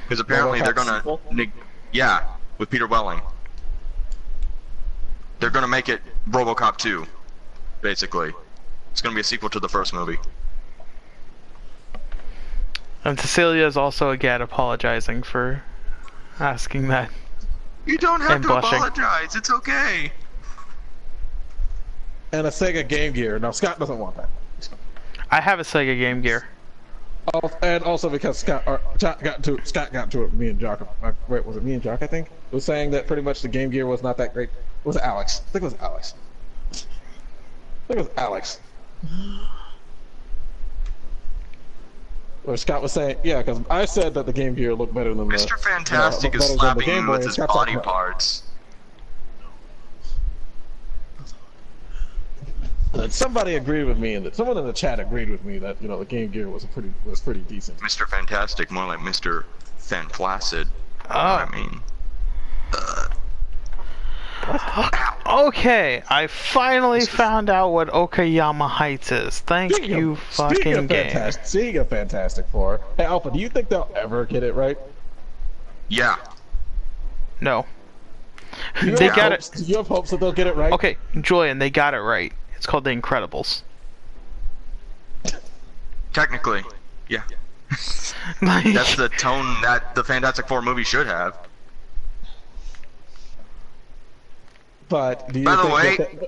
because apparently they're RoboCop gonna, sequel? yeah, with Peter Welling. They're gonna make it RoboCop 2, basically. It's gonna be a sequel to the first movie. And Cecilia is also again apologizing for asking that. You don't have And to blushing. apologize. It's okay. And a Sega Game Gear. Now Scott doesn't want that. I have a Sega Game Gear. And also because Scott got into it with me and Jock. Wait, was it me and Jock? I think was saying that pretty much the Game Gear was not that great. Was it Alex? I think it was Alex. Where Scott was saying, yeah, because I said that the Game Gear looked better than Mr. Fantastic is better than the slapping Game me Boy, with and his Scott's body talking about- parts. Somebody agreed with me, and someone in the chat agreed with me that the Game Gear was pretty decent. Mr. Fantastic, more like Mr. Fan Placid. I mean. Okay, I finally found out what Okayama Heights is. Thank you, fucking game. Speaking of Fantastic Four, hey Alpha, do you think they'll ever get it right? Yeah. No. They got it. Do you have hopes that they'll get it right? Okay, Julian, they got it right. It's called The Incredibles. Technically, yeah. Like, That's the tone that the Fantastic Four movie should have. But do you By the think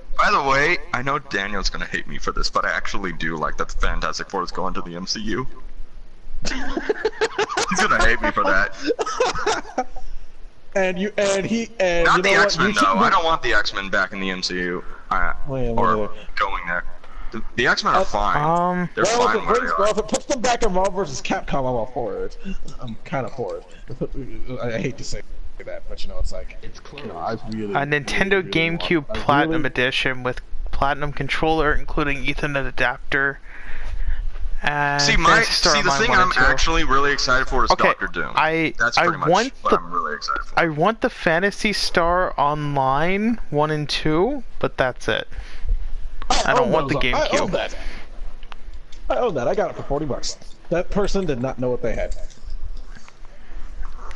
way, I know Daniel's gonna hate me for this, but I actually do like that the Fantastic Four is going to the MCU. He's gonna hate me for that. And not you the know X-Men what? though. I don't want the X-Men back in the MCU. Or going there. The X-Men are fine. They're fine where they are. Well, if it puts them back in Marvel vs. Capcom, I'm all for it. I'm kind of for it. I hate to say that, but you know, it's like It's close. you know, I really, a Nintendo really GameCube Platinum Edition with Platinum controller, including Ethernet adapter. And See, the thing I'm actually really excited for is Doctor Doom. That's pretty much what I'm really excited for. I want the Phantasy Star Online 1 and 2, but that's it. I don't want the GameCube. I own that. I own that. I got it for $40. That person did not know what they had.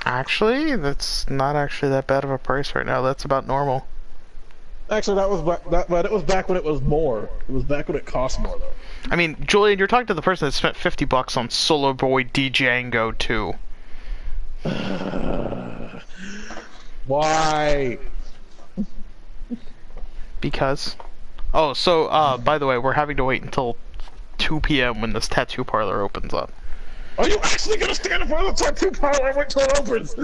Actually, that's not actually that bad of a price right now. That's about normal. Actually, that was but it was back when it was more. It was back when it cost more, though. I mean, Julian, you're talking to the person that spent $50 on Solar Boy Django 2. Why? Because. Oh, so, by the way, we're having to wait until 2 p.m. when this tattoo parlor opens up. Are you actually gonna stand in front of the tattoo parlor and wait till it opens?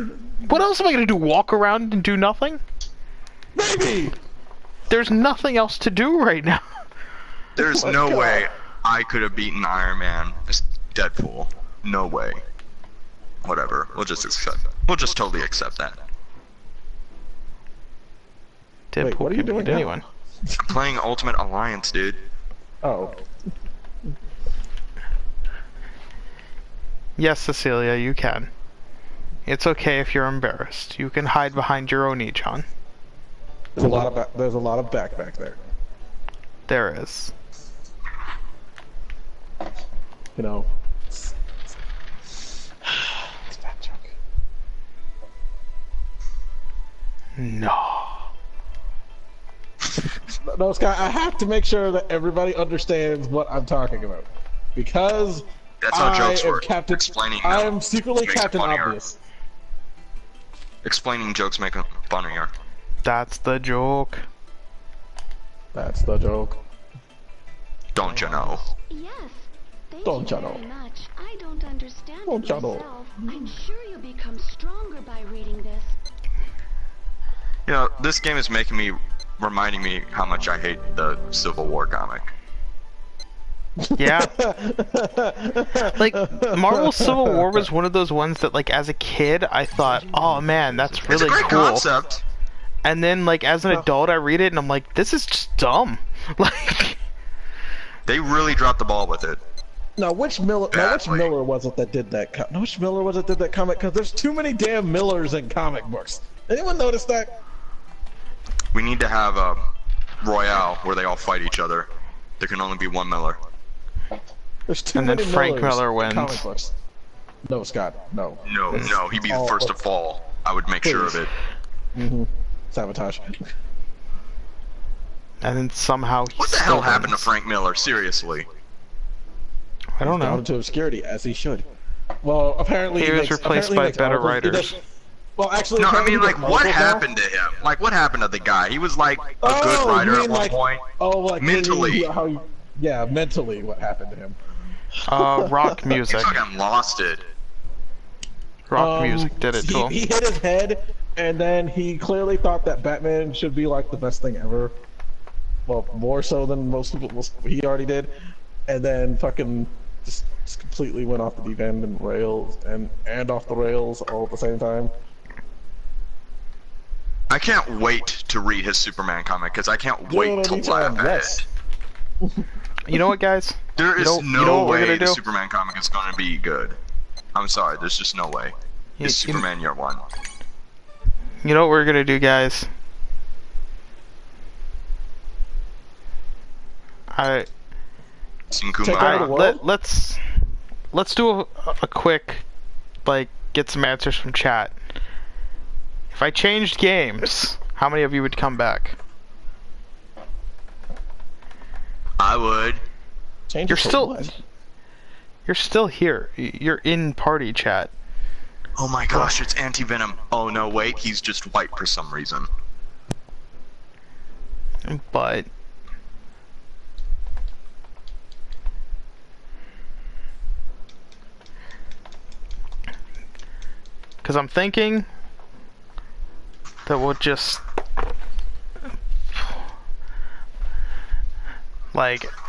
What else am I gonna do? Walk around and do nothing? Maybe! There's nothing else to do right now. There's no way I could have beaten Iron Man as Deadpool. No way. Whatever. We'll just accept. We'll just totally accept that. Deadpool Wait, what are you doing beat now? anyone. I'm playing Ultimate Alliance, dude. Oh. Yes, Cecilia, you can. It's okay if you're embarrassed. You can hide behind your Oni-chan. There's a lot of back there. There is. You know. It's a bad joke. No. No, Scott, I have to make sure that everybody understands what I'm talking about. Because That's how jokes work. I am secretly makes it Captain funnier. Obvious. Explaining jokes make it funnier. That's the joke. That's the joke. Don't you know? Yes. Thank Don't you you know? very much. I don't understand Don't it you know? myself. I'm sure you'll become stronger by reading this. You know, this game is reminding me how much I hate the Civil War comic. Yeah. Like, Marvel Civil War was one of those ones that, like, as a kid, I thought, oh man, that's really It's a great cool. concept. And then, like, as an adult, I read it and I'm like, this is just dumb. Like, They really dropped the ball with it. Now, which Miller was it that did that? Which Miller was it that did that comic? Because there's too many damn Millers in comic books. Anyone notice that? We need to have a Royale where they all fight each other. There can only be one Miller. There's too and then many Frank Millers Miller in wins. comic books. No, Scott, no. No, he'd be the first to fall. I would make sure of it. Sabotage. and then somehow he What the hell happened to Frank Miller? Seriously. I don't Down know. into obscurity, as he should. Well, apparently He was replaced by better writers. Well, actually, No, I apparently mean, he like, does what Marvel now. happened to him? Like, what happened to the guy? He was, like, a good writer you at mean, one like, point. Oh, like Mentally. Yeah, mentally, what happened to him? Rock He music. fucking lost it. Rock music did it to him. He hit his head, and then he clearly thought that Batman should be like the best thing ever. Well, more so than most people he already did, and then fucking just completely went off the deep end and rails and off the rails all at the same time. I can't wait to read his Superman comic, because I can't wait to laugh at yes. it. You know what, guys? There is you know no what we're way gonna the do? Superman comic is going to be good. I'm sorry, there's just no way. It's You- Superman Year One. You know what we're gonna do, guys? Take over the world? Let's do a quick, like, get some answers from chat. If I changed games, how many of you would come back? I would. Change You're it to still what? You're still here. You're in party chat. Oh my gosh, it's Anti-Venom. Oh no, wait, he's just white for some reason. But because I'm thinking that we'll just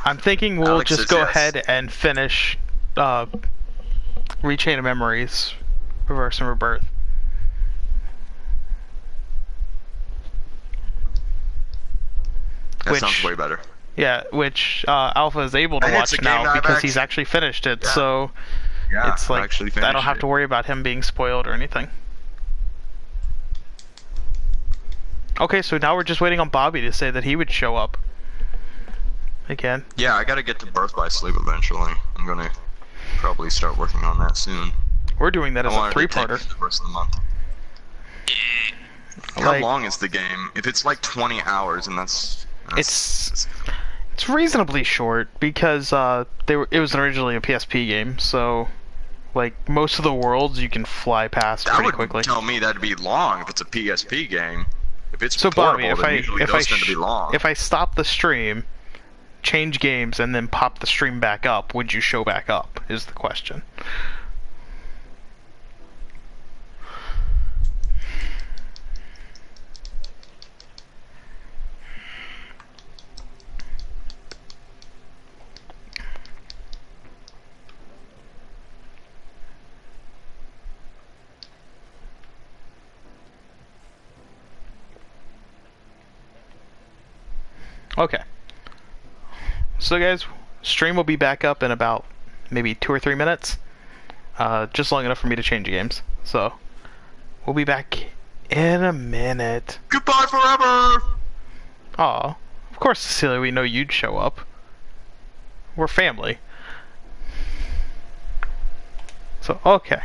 I'm thinking we'll Alex just says go yes. ahead and finish Rechain of Memories, Reverse and Rebirth. That sounds way better. Yeah, which Alpha is able to And it's watch a game now that I've because he's actually finished it, Yeah. so Yeah, it's I've like actually I don't finished have it. to worry about him being spoiled or anything. Okay, so now we're just waiting on Bobby to say that he would show up. Again. Yeah, I gotta get to Birth by Sleep eventually. I'm gonna probably start working on that soon. We're doing that as a wanted to take three-parter. it the rest of the month. How Like- long is the game? If it's like 20 hours, and that's It's reasonably short because it was originally a PSP game, so like most of the worlds you can fly past that pretty would quickly. tell me that'd be long if it's a PSP game. If it's So Bobby, portable, then usually those tend to be long. if I stop the stream, change games, and then pop the stream back up, would you show back up? Is the question. Okay. So guys, stream will be back up in about maybe 2 or 3 minutes. Just long enough for me to change games. So, we'll be back in a minute. Goodbye forever! Aw. Of course, Cecilia, we know you'd show up. We're family. So, okay.